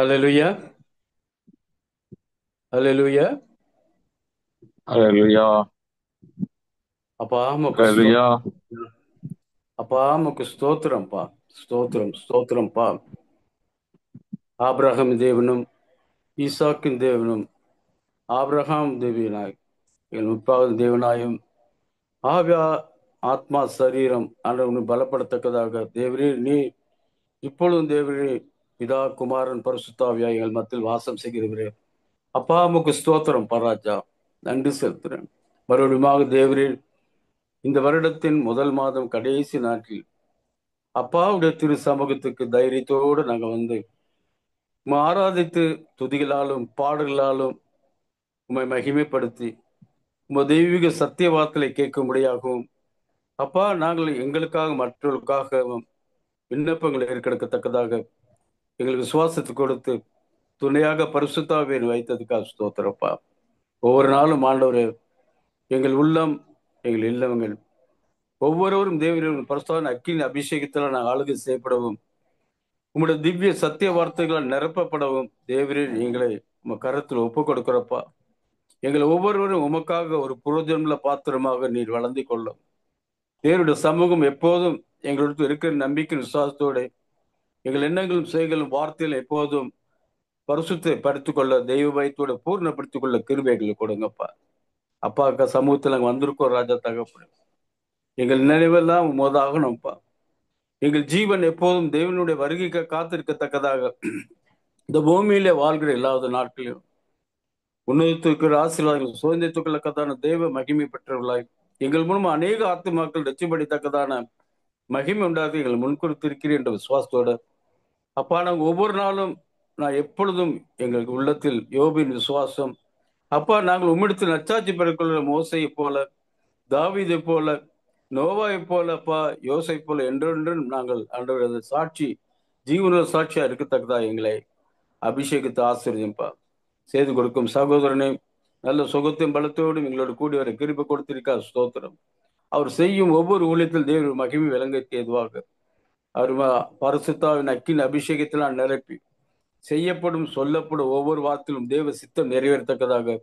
ஹalleluya ஹalleluya. ஹalleluya அப்பா உமக்கு ஹalleluya அப்பா உமக்கு ஸ்தோத்திரம்ப்பா. ஸ்தோத்திரம் ஸ்தோத்திரம்ப்பா. ஆபிரகாம் தேவனும் ஈசாக்கின் தேவனும் ஆபிரகாம் தேவனாய் எங்கள் முற்பாவது தேவனாயும் ஆவியா ஆத்மா சரீரம் ஆண்டவனை பலப்படத்தக்கதாக தேவரே நீ இப்பொழுதும் தேவரே பிதா குமாரன் பரிசுத்தாவியாய் எங்கள் மத்தியில் வாசம் செய்கிறவரே அப்பா உமக்கு ஸ்தோத்திரம் பராஜா. நன்றி செலுத்துறேன். மறுபடியும் தேவரே இந்த வருடத்தின் முதல் மாதம் கடைசி நாட்டில் அப்பாவுடைய திரு சமூகத்துக்கு தைரியத்தோடு நாங்கள் வந்து உம்மை ஆராதித்து துதிகளாலும் பாடல்களாலும் உம்மை மகிமைப்படுத்தி உமது தெய்வீக சத்திய வார்த்தைகளை கேட்கும்படியாகவும் அப்பா நாங்கள் எங்களுக்காக மற்றவர்களுக்காகவும் விண்ணப்பங்களை ஏற்கெடுக்கத்தக்கதாக எங்களுக்கு விசுவாசத்தை கொடுத்து துணையாக பரிசுத்தாவியை வைத்ததுக்காக ஸ்தோத்திரப்பா. ஒவ்வொரு நாளும் ஆண்டவரே எங்கள் உள்ளம் எங்கள் இல்லங்கள் ஒவ்வொருவரும் தேவரின் பரிசுத்தாவின் அக்கினி அபிஷேகத்தில் நாங்கள் ஆளுகை செய்யப்படவும் உம்முடைய திவ்ய சத்திய வார்த்தைகளால் நிரப்பப்படவும் தேவரின் எங்களை உம கரத்தில் ஒப்பு கொடுக்கிறப்பா. எங்களை ஒவ்வொருவரும் உமக்காக ஒரு புரோஜனமுள்ள பாத்திரமாக நீர் வளர்ந்து கொள்ளும். தேவனுடைய சமூகம் எப்போதும் எங்களுக்கு இருக்கிற நம்பிக்கை விசுவாசத்தோடு எங்கள் எண்ணங்களும் செய்களும் வார்த்தைகள் எப்போதும் பரிசுத்தை படுத்திக் கொள்ள தெய்வ பயத்தோட பூர்ணப்படுத்திக் கொள்ள கிருபைகளை கொடுங்கப்பா. அப்பாக்கா சமூகத்தில் நாங்கள் வந்திருக்கோம் ராஜா தகப்பன். எங்கள் நினைவெல்லாம் உமதாகணும்ப்பா. எங்கள் ஜீவன் எப்போதும் தேவனுடைய வருகைக்கு காத்திருக்கத்தக்கதாக இந்த பூமியிலே வாழ்கிற எல்லாவது நாட்களிலும் உன்னதத்துக்கு ஆசீர்வாதங்கள் சுதந்திரத்துக்குள்ளக்கத்தான தெய்வ மகிமை பெற்றவர்களாய் எங்கள் மூலம் அநேக ஆத்துமாக்கள் ரட்சிப்படைத்தக்கதான மகிமை உண்டாக எங்கள் முன்குறித்திருக்கிறேன் என்ற விசுவாசத்தோட அப்பா நாங்கள் ஒவ்வொரு நாளும் நான் எப்பொழுதும் எங்களுக்கு உள்ளத்தில் யோபின் விசுவாசம் அப்பா நாங்கள் உம்மிடத்தில் நச்சாட்சி பெறக்கொள்ள மோசையை போல தாவீதை போல நோவாயை போல அப்பா யோசை போல என்றென்றும் நாங்கள் அன்றவரது சாட்சி ஜீவன சாட்சியா இருக்கத்தக்கதா எங்களை அபிஷேகத்தை ஆசிரியப்பா செய்து கொடுக்கும் சகோதரனை நல்ல சுகத்தையும் பலத்தோடும் எங்களோட கூடி வர கிருபை கொடுத்திருக்கார் ஸ்தோத்திரம். அவர் செய்யும் ஒவ்வொரு ஊழியத்தில் தேவ மகிமை விளங்கற்கு ஏதுவாக அவர் பரிசுத்தாவின் அக்கின் அபிஷேகத்தினால் நிரப்பி செய்யப்படும் சொல்லப்படும் ஒவ்வொரு வார்த்தையிலும் தேவ சித்தம் நிறைவேறத்தக்கதாக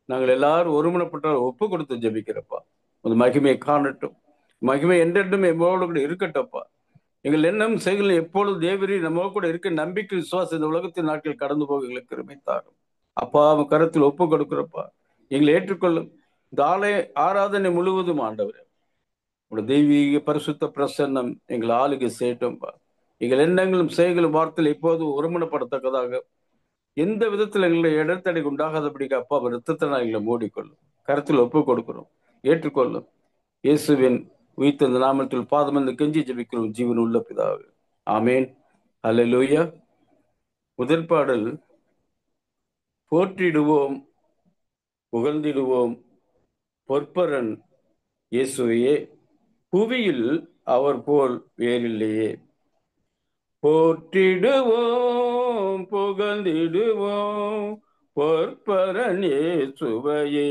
நாங்கள் எல்லாரும் ஒருமனப்பட்டால் ஒப்பு கொடுத்து ஜெபிக்கிறப்பா. ஒரு மகிமையை காணட்டும். மகிமை என்றென்றும் எம்மோடு கூட இருக்கட்டப்பா. எங்கள் எண்ணம் செய்கள் எப்பொழுதும் தேவரி நம்ம கூட இருக்க நம்பிக்கை விசுவாசம் இந்த உலகத்தின் நாட்கள் கடந்து போக எங்களுக்கு கிருபைத்தாரும். அப்பா அவன் கருத்தில் ஒப்பு கொடுக்கிறப்பா. எங்களை ஏற்றுக்கொள்ளும். இந்த ஆலய ஆராதனை முழுவதும் ஆண்டவர் உடைய தெய்வீக பரிசுத்த பிரசன்னம் எங்கள் ஆளுகை செய்யட்டும்பா. எங்கள் எண்ணங்களும் செய்களும் வார்த்தையில் எப்போதும் ஒருமனப்படத்தக்கதாக எந்த விதத்தில் எங்களுடைய இடத்தடை உண்டாகாதபடிக்கு அப்பா ரத்தத்தினால் எங்களை மூடிக்கொள்ளும். கருத்தில் ஒப்பு கொடுக்கிறோம். ஏற்றுக்கொள்ளும். இயேசுவின் உயிர்த்த இந்த நாமத்தில் பாதம் என்று கெஞ்சி ஜெபிக்கிறோம் ஜீவன் உள்ள பிதாவே. ஆமேன். அல்லேலூயா. முதல் பாடல் போற்றிடுவோம் புகழ்ந்திடுவோம் பொற்பரன் இயேசுவையே புவியில் அவர் போல் வேறில்லையே. போற்றிடுவோம் புகழ்ந்திடுவோம் பொற்பரன் இயேசுவையே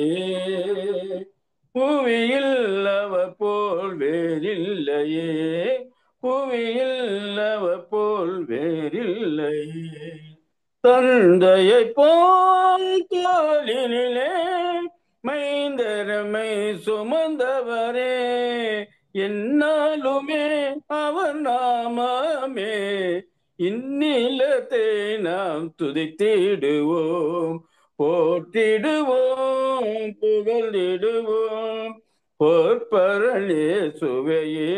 புவியில் அவர் போல் வேறில்லையே. புவியில் அவர் போல் வேறில்லையே. தந்தையை போல் தோளினிலே மைந்தரமை சுமந்தவரே என்னாலுமே அவர் நாமமே இந்நிலத்தை நாம் துதித்திடுவோம் போற்றிடுவோம் புகழ்ந்திடுவோம் பொற்பரனே சுவையே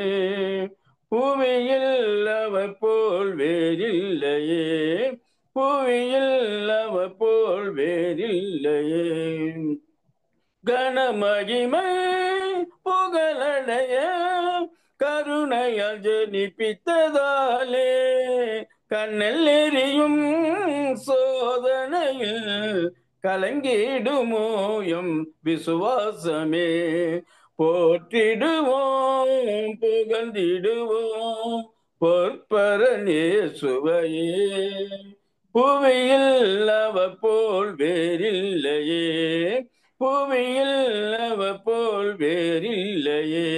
புவியில் அவர் போல் வேறில்லையே. புவியில் அவர் போல் வேறில்லையே. கனமகிமை புகழடைய கருணையால் ஜனிப்பித்ததாலே கண்ணல் எரியும் சோதனையில் கலங்கிடுமோ எம் விசுவாசமே. போற்றிடுவோம் புகழ்ந்திடுவோம் பொற்பரனே சுவையே புவியில் அவர் போல் வேறில்லையே. புவியில் அவர் போல் வேறில்லையே.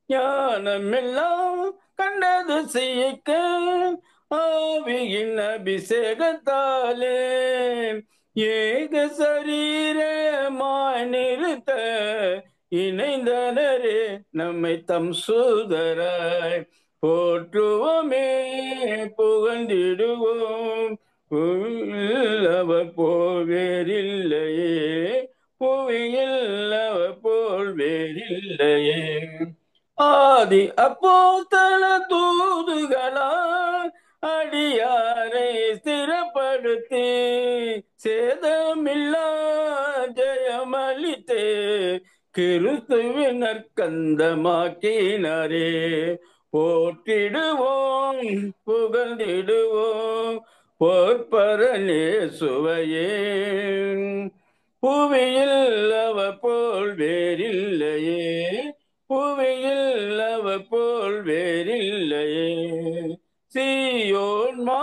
ஞானமெல்லாம் கண்டது செய்யக்க ஆவியின் அபிஷேகத்தாலே ஏக சரீரமாய் நிறுத்த இணைந்தனரே நம்மை தம் சூதராய் போற்றுவோமே புகழ்ந்திடுவோம். புவியில் அவர் போல் வேறில்லையே, புவியில் அவர் போல் வேறில்லையே. ஆதி அப்போஸ்தல தூதுகளால் அடியாரை ஸ்திரப்படுத்தி சேதமில்லா ஜெயமளித்தே கிறிஸ்துவின் நற்கந்தமாக்கினாரே. போற்றிடுவோம் புகழ்ந்திடுவோம் பொற்பரனே சுவையே. புவியில் அவர் போல் வேறில்லையே, புவியில் அவர் போல் வேறில்லையே. சீயோன்மா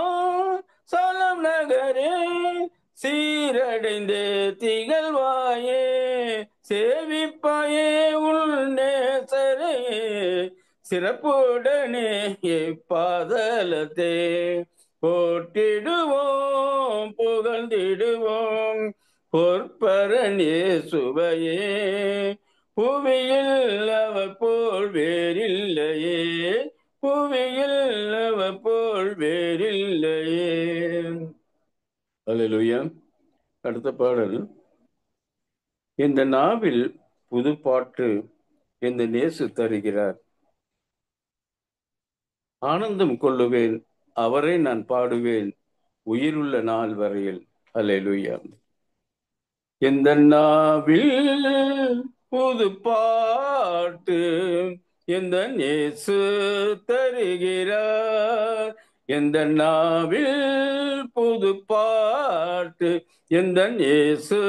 சலம் நகரே சீரடைந்தே திகழ்வாயே, சேவிப்பாயே உள் நேசரே சிறப்புடனே இப்பாதலத்தே. போற்றிடுவோம் புகழ்ந்திடுவோம் பொற்பரனே சுவையே. புவியில் அவர் போல் வேறில்லையே, புவியில் அவர் போல் வேறில்லையே. அல்லேலூயா. அடுத்த பாடல். இந்த நாவில் புது பாட்டு இந்த நேசு தருகிறார். ஆனந்தம் கொள்ளுவேன் அவரை நான் பாடுவேன் உயிருள்ள நாள் வரையில். அல்லேலூயா. இந்த நாவில் புது பாட்டு இந்த நேசு தருகிறார். இந்த நாவில் புது பாட்டு இந்த நேசு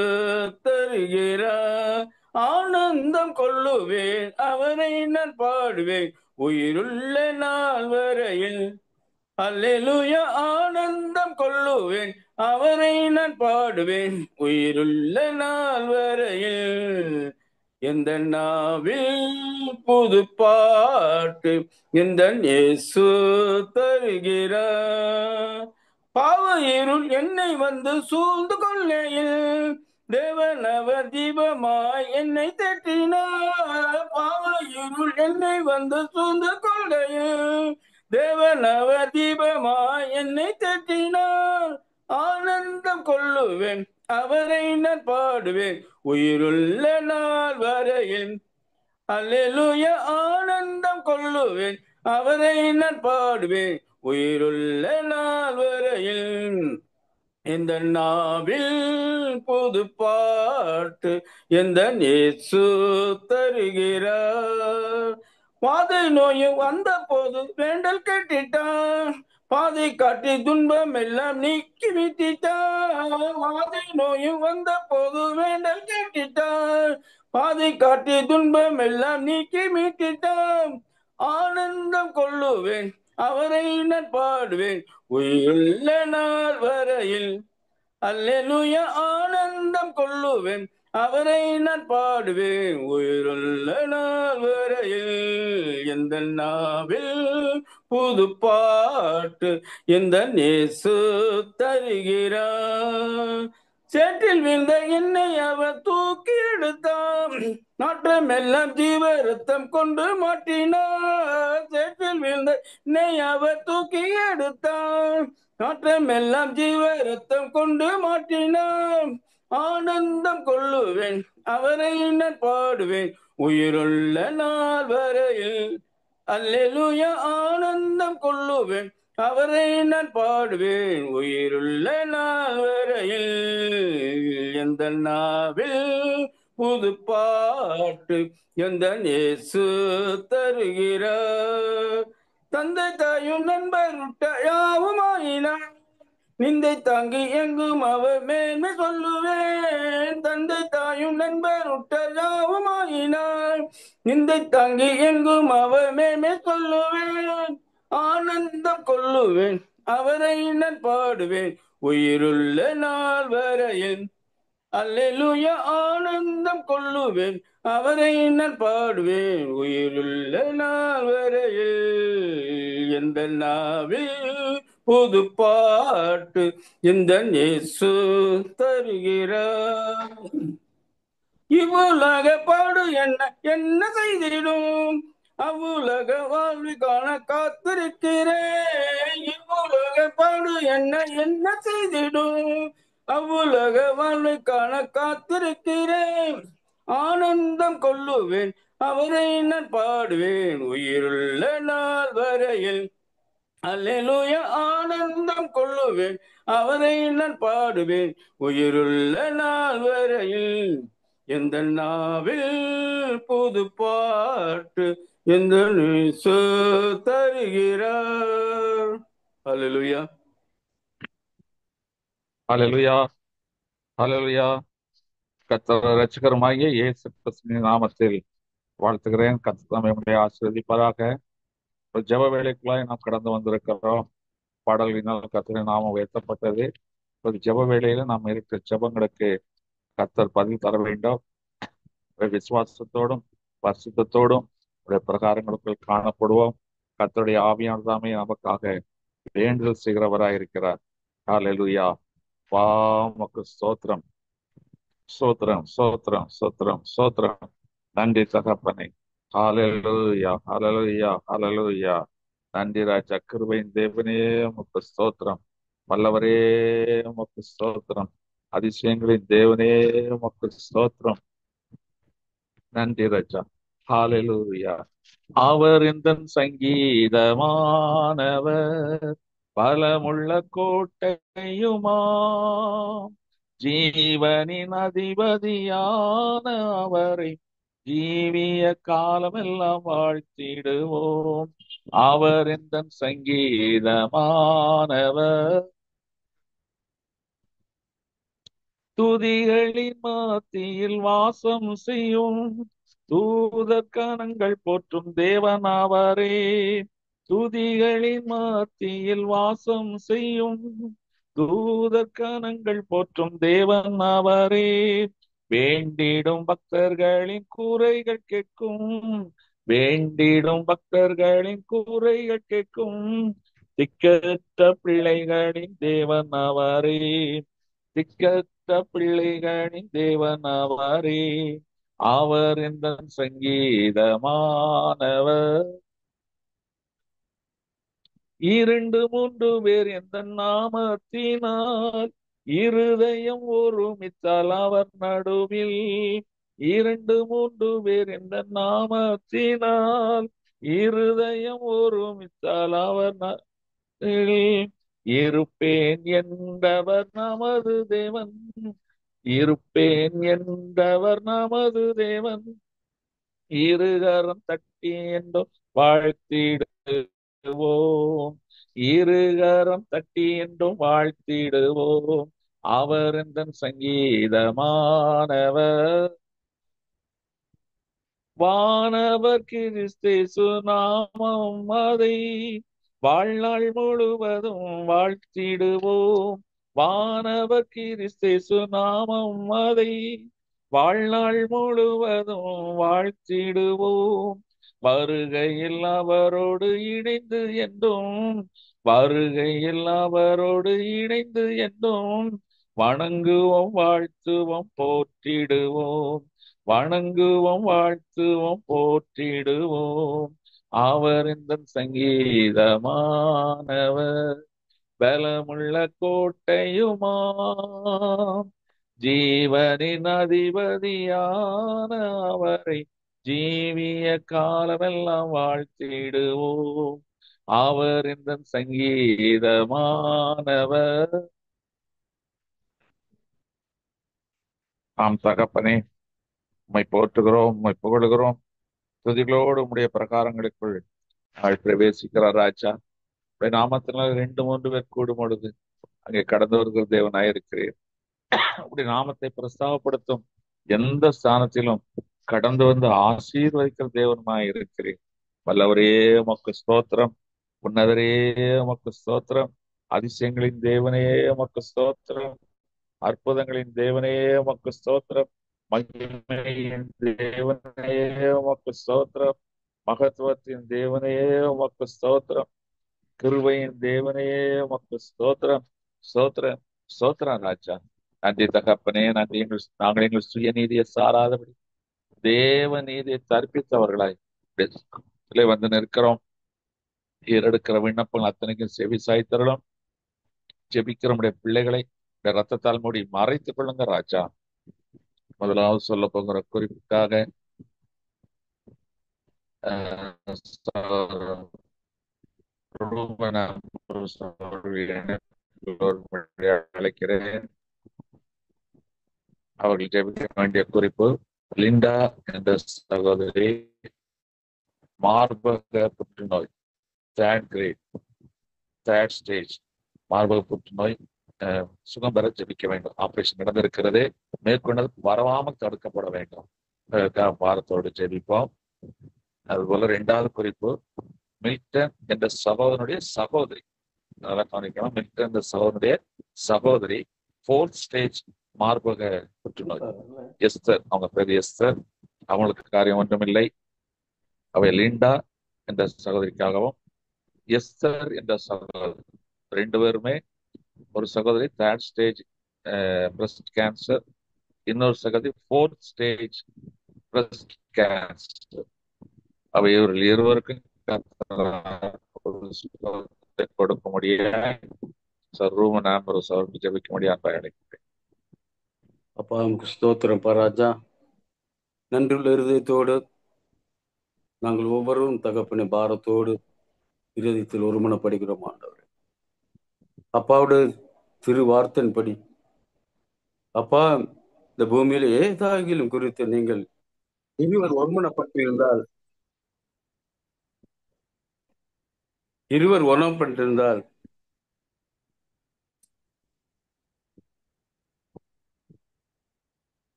தருகிறார். ஆனந்தம் கொள்ளுவேன் அவரை நான் பாடுவேன் உயிருள்ள நாள் வரையில். அல்லேலூயா. ஆனந்தம் கொள்ளுவேன் அவரை நான் பாடுவேன் உயிருள்ள நாள் வரையில். எந்த நாவில் புது பாட்டு இந்த இயேசு தருகிறார். பாவ இருள் என்னை வந்து சூழ்ந்து கொள்ளையில் தேவன் அவர் தீபமாய் என்னை தேற்றினார். பாவ இருள் என்னை வந்து சூழ்ந்து கொள்ளையில் தேவன் அவர் தீபமாய் என்னை தேற்றினார். ஆனந்தம் கொள்ளுவேன் அவரை நான் பாடுவேன் உயிருள்ள நாள் வரையில். அல்லேலூயா. ஆனந்தம் கொள்ளுவேன் அவரை நான் பாடுவேன் உயிருள்ள நாள் வரையில். இந்த நாவில் புது பாட்டு எந்த இயேசு தருகிறார். பாதை நோயும் வந்த போது வேண்டல் கேட்டிட்டான், பாதை காட்டி துன்பம் எல்லாம் நீக்கி விட்டிட்டான். பாதை நோயும் வந்த போது வேண்டல் கேட்டிட்டான், பாதை காட்டி துன்பம் எல்லாம் நீக்கி மீட்டிட்டான். ஆனந்தம் கொள்ளுவேன் அவரை நான் பாடுவேன் உயிருள்ள நாள் வரையில். அல்லேலூயா. ஆனந்தம் கொள்ளுவேன் அவரை நான் பாடுவேன் உயிருள்ள நாள் வரையில். எந்த நாவில் புது பாட்டு எந்த நேசு தருகிறார். சேற்றில் வீழ்ந்த என்னை அவர் தூக்கி எடுத்தான், நாற்றமெல்லாம் ஜீவ ரத்தம் கொண்டு மாட்டினார். சேற்றில் வீழ்ந்த என்னை அவர் தூக்கி எடுத்தான், நாற்றமெல்லாம் ஜீவ ரத்தம் கொண்டு மாட்டினார். ஆனந்தம் கொள்ளுவேன் அவரை நான் பாடுவேன் உயிருள்ள நாள் வரையில். அல்லேலூயா. ஆனந்தம் கொள்ளுவேன் அவரை நான் பாடுவேன் உயிருள்ள நாள் வரையில். எந்த நாவில் புது பாட்டு எந்த இயேசு தருகிறார். தந்தை தாயும் நண்பர் யாவுமாயினார், நிந்தை தாங்கி எங்கும் அவர் மேன்மை சொல்லுவேன். தந்தை தாயும் நண்பர் யாவுமாயினார், நிந்தை தாங்கி எங்கும் அவர் மேன்மை சொல்லுவேன். ஆனந்தம் கொள்ளுவேன் அவரை நான் பாடுவேன் உயிருள்ள நாள் வரையில். அல்லேலூயா. ஆனந்தம் கொள்ளுவேன் அவரை நான் பாடுவேன் உயிருள்ள நாள் வரையில். எந்த நாவில் புது பாட்டு இந்த இயேசு தருகிறார். இவ்வுலக பாடு என்ன செய்திடும், அவ்வுலக வாழ்வுக்கான காத்திருக்கிறேன். இவ்வுலக பாடு என்ன செய்திடும், அவ்வுலக வாழ்வுக்கான காத்திருக்கிறேன். ஆனந்தம் கொள்ளுவேன், அவரை நான் பாடுவேன், உயிருள்ள நாள் வரையில். அல்லேலூயா. ஆனந்தம் கொள்ளுவேன், அவரை நான் பாடுவேன், உயிருள்ள நாள் வரையில். எந்த நாவில் புது பாட்டு எந்த நேசு தருகிறார். அல்லேலூயா. ஹalleluya, ஹalleluya. கர்த்தர் ரட்சகருமாகிய இயேசு கிறிஸ்துவின் நாமத்தில் வாழ்த்துகிறேன். கர்த்தர் நம்மை ஆசீர்வதிப்பதாக. ஒரு ஜெப வேலைக்குள்ளாய் நாம் கடந்து வந்திருக்கிறோம். பாடல்களினால் கர்த்தரின் நாமம் உயர்த்தப்பட்டது. ஒரு ஜெப வேளையில நாம் இருக்கிற ஜெபங்களுக்கு கர்த்தர் பதில் தர வேண்டும். ஒரு விசுவாசத்தோடும் பரிசுத்தத்தோடும் ஒரு பிரகாரங்களுக்குள் காணப்படுவோம். கர்த்தருடைய ஆவியானவர் தாமே நமக்காக வேண்டுதல் செய்கிறவராய் இருக்கிறார். ஹalleluya. வா உமக்கு ஸ்தோத்திரம், ஸ்தோத்திரம், ஸ்தோத்திரம், ஸ்தோத்திரம், ஸ்தோத்திரம். நன்றி தகப்பனே. ஹalleluya, ஹalleluya, ஹalleluya. நன்றி ராஜா. கிருபையின் தேவனே உமக்கு ஸ்தோத்திரம். வல்லவரே உமக்கு ஸ்தோத்திரம். அதிசயங்களின் தேவனே உமக்கு ஸ்தோத்திரம். நன்றி ராஜா. ஹalleluya. அவர் இந்த சங்கீதமானவர், பலமுள்ள கோட்டையுமா, ஜீவனின் அதிபதியான அவரை ஜீவிய காலமெல்லாம் வாழ்த்திடுவோம். அவர் இந்த சங்கீதமானவர், துதிகளின் மத்தியில் வாசம் செய்யும் தூதர்கணங்கள் போற்றும் தேவனாவரே. துதிகளின் மத்தியில் வாசம் செய்யும் தூதர்கணங்கள் போற்றும் தேவனாவரே. வேண்டிடும் பக்தர்களின் கூரைகள் கேட்கும், வேண்டிடும் பக்தர்களின் கூரைகள் கேட்கும், திக்கற்ற பிள்ளைகளின் தேவனாவரே. திக்கற்ற பிள்ளைகளின் தேவனாவாரே. அவர் இந்த சங்கீதமானவர். இரண்டு மூன்று பேர் எந்த நாமத்தினால் இருதயம் ஒருமித்தால் அவர் நடுவில். இரண்டு மூன்று பேர் எந்த நாமத்தினால் இருதயம் ஒருமித்தால் அவர் இருப்பேன் என்றவர் நமது தேவன். இருப்பேன் என்றவர் நமது தேவன். இருகரம் தட்டி என்றும் வாழ்த்திடுவோம். இருகரம் தட்டி என்றும் வாழ்த்திடுவோம். அவர் இந்த சங்கீதமானவர். வானவர் கிறிஸ்தேசு நாமம் அதை வாழ்நாள் முழுவதும் வாழ்த்திடுவோம். வானவர் கிறிஸ்தேசு நாமம் அதை வாழ்நாள் முழுவதும் வாழ்த்திடுவோம். வருகையில் அவரோடு இணைந்து என்றும், வருகையில் அவரோடு இணைந்து என்றும் வணங்குவோம், வாழ்த்துவோம், போற்றிடுவோம். வணங்குவோம், வாழ்த்துவோம், போற்றிடுவோம். அவர் இந்த சங்கீதமானவர், பலமுள்ள கோட்டையுமாம், ஜீவனின் அதிபதியான அவரை ஜீவிய காலமெல்லாம் வாழ்த்திடுவோம். அவர் இந்த சங்கீதமானவர். ஆம் தகப்பனே, உம்மை போற்றுகிறோம், உம்மை புகழுகிறோம். துதிகளோடு உம்முடைய பிரகாரங்களுக்குள் பிரவேசிக்கிறார் ராஜா. உடைய நாமத்தினால் ரெண்டு மூன்று பேர் கூடும் பொழுது அங்கே கடந்து வருகிற தேவனாயிருக்கிறீர். உடைய நாமத்தை பிரஸ்தாபப்படுத்தும் எந்த ஸ்தானத்திலும் கடந்து வந்து ஆசீர்வதிக்கிற தேவனுமாய் இருக்கிறீர். வல்லவரே உமக்கு ஸ்தோத்திரம். உன்னதரே உமக்கு ஸ்தோத்திரம். அதிசயங்களின் தேவனே உமக்கு ஸ்தோத்திரம். அற்புதங்களின் தேவனே உமக்கு ஸ்தோத்திரம். மகிமையின் தேவனே உமக்கு ஸ்தோத்திரம். மகத்துவத்தின் தேவனே உமக்கு ஸ்தோத்திரம். கிருபையின் தேவனே உமக்கு ஸ்தோத்திரம், ஸ்தோத்திரம், ஸ்தோத்திரம் ராஜா. நன்றி தகப்பனே, நன்றி. நாங்கள் எங்கள் சுயநீதியை சாராதபடி தேவ நீதியை தற்பித்தவர்களாய் வந்து நிற்கிறோம். ஏறெடுக்கிற விண்ணப்பங்கள் அத்தனைக்கும் செவி சாய்த்தரலாம். ஜெபிக்கிற நம்முடைய பிள்ளைகளை இந்த ரத்தத்தால் மூடி மறைத்துக் கொள்ளுங்க ராஜா. முதலாவது சொல்ல போகிற குறிப்புக்காக அழைக்கிறேன். அவர்கள் ஜெபிக்க வேண்டிய குறிப்பு, லிண்டா என்ற சகோதரி மார்பக புற்றுநோய், தேர்ட் ஸ்டேஜ் மார்பக புற்றுநோய், சுகம் பெற ஜெபிக்க வேண்டும். ஆபரேஷன் நடந்திருக்கிறது, மேற்கொண்டது வரவாமல் தடுக்கப்பட வேண்டும். பாரத்தோடு ஜெபிப்போம். அதுபோல 2வது குறிப்பு, மில்டன் என்ற சகோதரனுடைய சகோதரி, நல்லா கவனிக்கலாம். மில்டன் என்ற சகோதரனுடைய சகோதரி 4th ஸ்டேஜ் மார்பக புற்றுநோய். எஸ்தர், அவங்க பேர் எஸ்தர். அவங்களுக்கு காரியம் ஒன்றுமில்லை. அவை லிண்டா என்ற சகோதரிக்காகவும் எஸ்தர் என்ற சகோதரி 2 பேருமே, ஒரு சகோதரி 3rd ஸ்டேஜ் பிரஸ்ட் கேன்சர், இன்னொரு சகோதரி 4th ஸ்டேஜ் பிரஸ்ட் கேன்சர். அவை இவர்கள் இருவருக்கும் கொடுக்க முடியாது ஜபிக்க முடியாது அழைக்கிறேன். அப்பா நமக்கு ஸ்தோத்திரம் ராஜா. நன்றியுள்ள இருதயத்தோடு நாங்கள் ஒவ்வொருவரும் தகப்பனை பாரத்தோடு இருதயத்தில் ஒருமனப்படுகிறோம் ஆண்டவர். அப்பாவோட திரு வார்த்தையின்படி அப்பா, இந்த பூமியில ஏதாகிலும் குறித்து நீங்கள் இருவர் ஒருமனப்பட்டிருந்தால்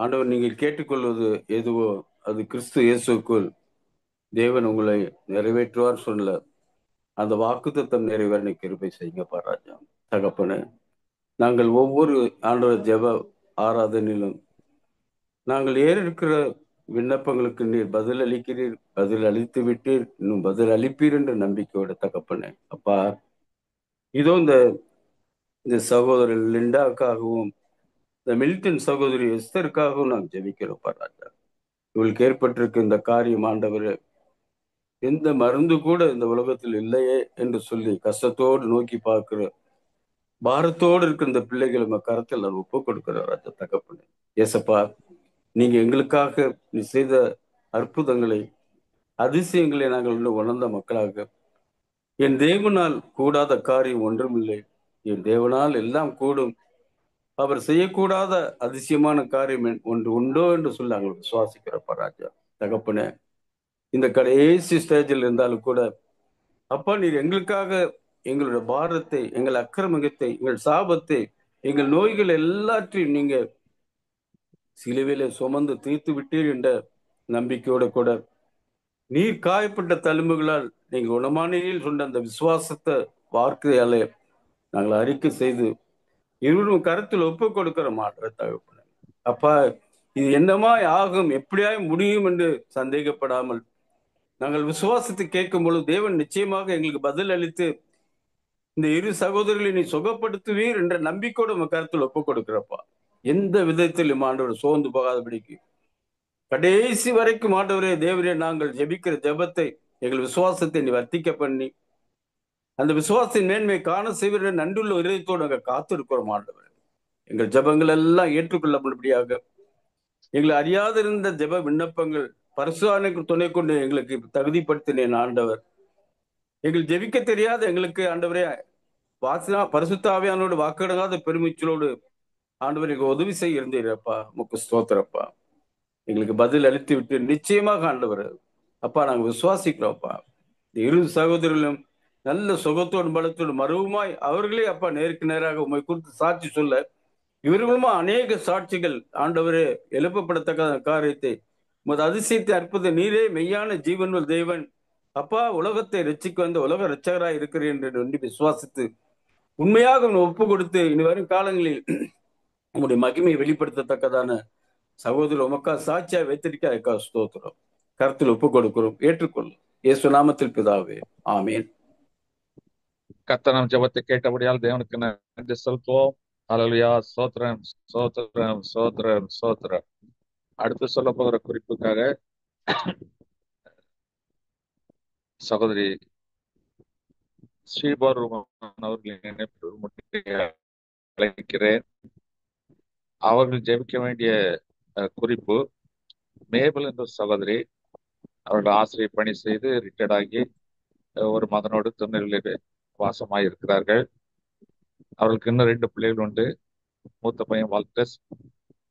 ஆண்டவர் நீங்கள் கேட்டுக்கொள்வது எதுவோ அது கிறிஸ்து இயேசுக்குள் தேவன் உங்களை நிறைவேற்றுவார் சொல்ல அந்த வாக்குத்தத்தம் நிறைவேற கிருபை செய்யுங்க பாராஜா. தகப்பனே, நாங்கள் ஒவ்வொரு ஆண்டவர் ஜெப ஆராதனையிலும் நாங்கள் இருக்கிற விண்ணப்பங்களுக்கு நீர் பதில் அளிக்கிறீர், பதில் அளித்து விட்டீர், இன்னும் பதில் அளிப்பீர் என்ற நம்பிக்கையோட தகப்பனே. அப்பா, இதோ இந்த சகோதரர் லிண்டாவுக்காகவும் இந்த மில்டன் சகோதரி எஸ்தருக்காகவும் நாம் ஜெபிக்கிறோம் பாராஜா. இவளுக்கு ஏற்பட்டிருக்க இந்த காரியம் ஆண்டவர் எந்த மருந்து கூட இந்த உலகத்தில் இல்லையே என்று சொல்லி கஷ்டத்தோடு நோக்கி பார்க்கிற பாரத்தோடு இருக்கிற இந்த பிள்ளைகள் நம்ம கருத்தில் நான் ஒப்பு கொடுக்கிறோம் ராஜா தகப்பனே. ஏசப்பா, நீங்க எங்களுக்காக நீ செய்த அற்புதங்களை அதிசயங்களை நாங்கள் இன்னும் உணர்ந்த மக்களாக, என் தேவனால் கூடாத காரியம் ஒன்றுமில்லை, என் தேவனால் எல்லாம் கூடும், அவர் செய்யக்கூடாத அதிசயமான காரியம் ஒன்று உண்டோ என்று சொல்லி நாங்கள் விசுவாசிக்கிறப்ப ராஜா தகப்பனே. இந்த கடைசி ஸ்டேஜில் இருந்தாலும் கூட அப்பா, நீர் எங்களுக்காக எங்களுடைய பாரத்தை, எங்கள் அக்கிரமத்தை, எங்கள் சாபத்தை, எங்கள் நோய்கள் எல்லாற்றையும் நீங்க சிலுவையில சுமந்து தீர்த்து விட்டீர் என்ற நம்பிக்கையோட கூட நீர் காயப்பட்ட தழும்புகளால் நீங்க குணமானியில் சொன்ன அந்த விசுவாசத்தை வார்த்தையாலே நாங்கள் அறிக்கை செய்து இருவரும் கருத்தில் ஒப்பு கொடுக்கிற மாற்ற தகப்பன. அப்பா, இது என்னமாய் ஆகும், எப்படியாய் முடியும் என்று சந்தேகப்படாமல் நாங்கள் விசுவாசத்தை கேட்கும் பொழுது தேவன் நிச்சயமாக எங்களுக்கு பதில் அளித்து இந்த இரு சகோதரர்களை நீ சுகப்படுத்துவீர் என்ற நம்பிக்கையோடு நம்ம கருத்தில் ஒப்பு கொடுக்கிறப்பா. எந்த விதத்திலும் ஆண்டவர் சோர்ந்து போகாதபடிக்கு கடைசி வரைக்கும் ஆண்டவரே தேவரே நாங்கள் ஜெபிக்கிற ஜெபத்தை எங்கள் விசுவாசத்தை நீ வர்த்திக்க பண்ணி அந்த விசுவாசத்தின் மேன்மை காண செய்வீர் நன்றுள்ள இதயத்தோடு நாங்கள் காத்திருக்கிறோம் ஆண்டவர். எங்கள் ஜெபங்கள் எல்லாம் ஏற்றுக்கொள்ளப்படும்படியாக எங்களை அறியாதிருந்த ஜெப விண்ணப்பங்கள் பரிசுத்தனுக்கு துணை கொண்டு எங்களுக்கு தகுதிப்படுத்தினேன் ஆண்டவர். எங்கள் ஜெபிக்க தெரியாத எங்களுக்கு ஆண்டவரே பரிசுத்த ஆவியானோடு வாக்கெடுக்காத பெருமிச்சலோடு ஆண்டவர் எங்களுக்கு உதவி செய்ய இருந்தீரப்பா. முக்கு ஸ்தோத்திரப்பா. எங்களுக்கு பதில் அளித்து விட்டு நிச்சயமாக ஆண்டவர் அப்பா நாங்கள் விசுவாசிக்கிறோம்ப்பா. இந்த இரு சகோதரர்களும் நல்ல சுகத்தோடு பலத்தோடு மறுவுமாய் அவர்களே அப்பா நேருக்கு நேராக உண்மை குறித்து சாட்சி சொல்ல இவர்களுமா அநேக சாட்சிகள் ஆண்டவரே எழுப்பப்படத்தக்க காரியத்தை அதிசயத்தை அற்புத நீரே மெய்யான ஜீவன்கள் தேவன் அப்பா உலகத்தை ரட்சிக்க வந்த உலக ரட்சகராய் இருக்கிறேன் என்று நம்பி விசுவாசித்து உண்மையாக ஒப்பு கொடுத்து இனி வரும் காலங்களில் உங்களுடைய மகிமையை வெளிப்படுத்தத்தக்கதான சகோதரர் உமக்கா சாட்சியா வைத்திருக்க ஸ்தோத்திரம். கருத்தில் ஒப்பு கொடுக்கிறோம், ஏற்றுக்கொள்ளும். இயேசு நாமத்தில் பிதாவே, ஆமேன். கர்த்தர் நம் ஜெபத்தை கேட்டபடியால் தேவனுக்கு நன்றி செலுத்துவோம். ஹல்லேலூயா. ஸ்தோத்திரம், ஸ்தோத்திரம், ஸ்தோத்திரம், ஸ்தோத்திரம். அடுத்து சொல்ல போகிற குறிப்புக்காக சகோதரி ஸ்ரீபாருமன் அவர்களின் இணைப்பு அழைக்கிறேன். அவர்கள் ஜெபிக்க வேண்டிய குறிப்பு, மேபல் என்ற சகோதரி அவர்கள் ஆசிரியர் பணி செய்து ரிட்டையர்ட் ஆகி ஒரு மகனோடு திருநெல்வேலியில் வாசமாய் இருக்கிறார்கள். அவர்களுக்கு இன்னும் 2 பிள்ளைகள் உண்டு. மூத்த பையன் வால்டஸ்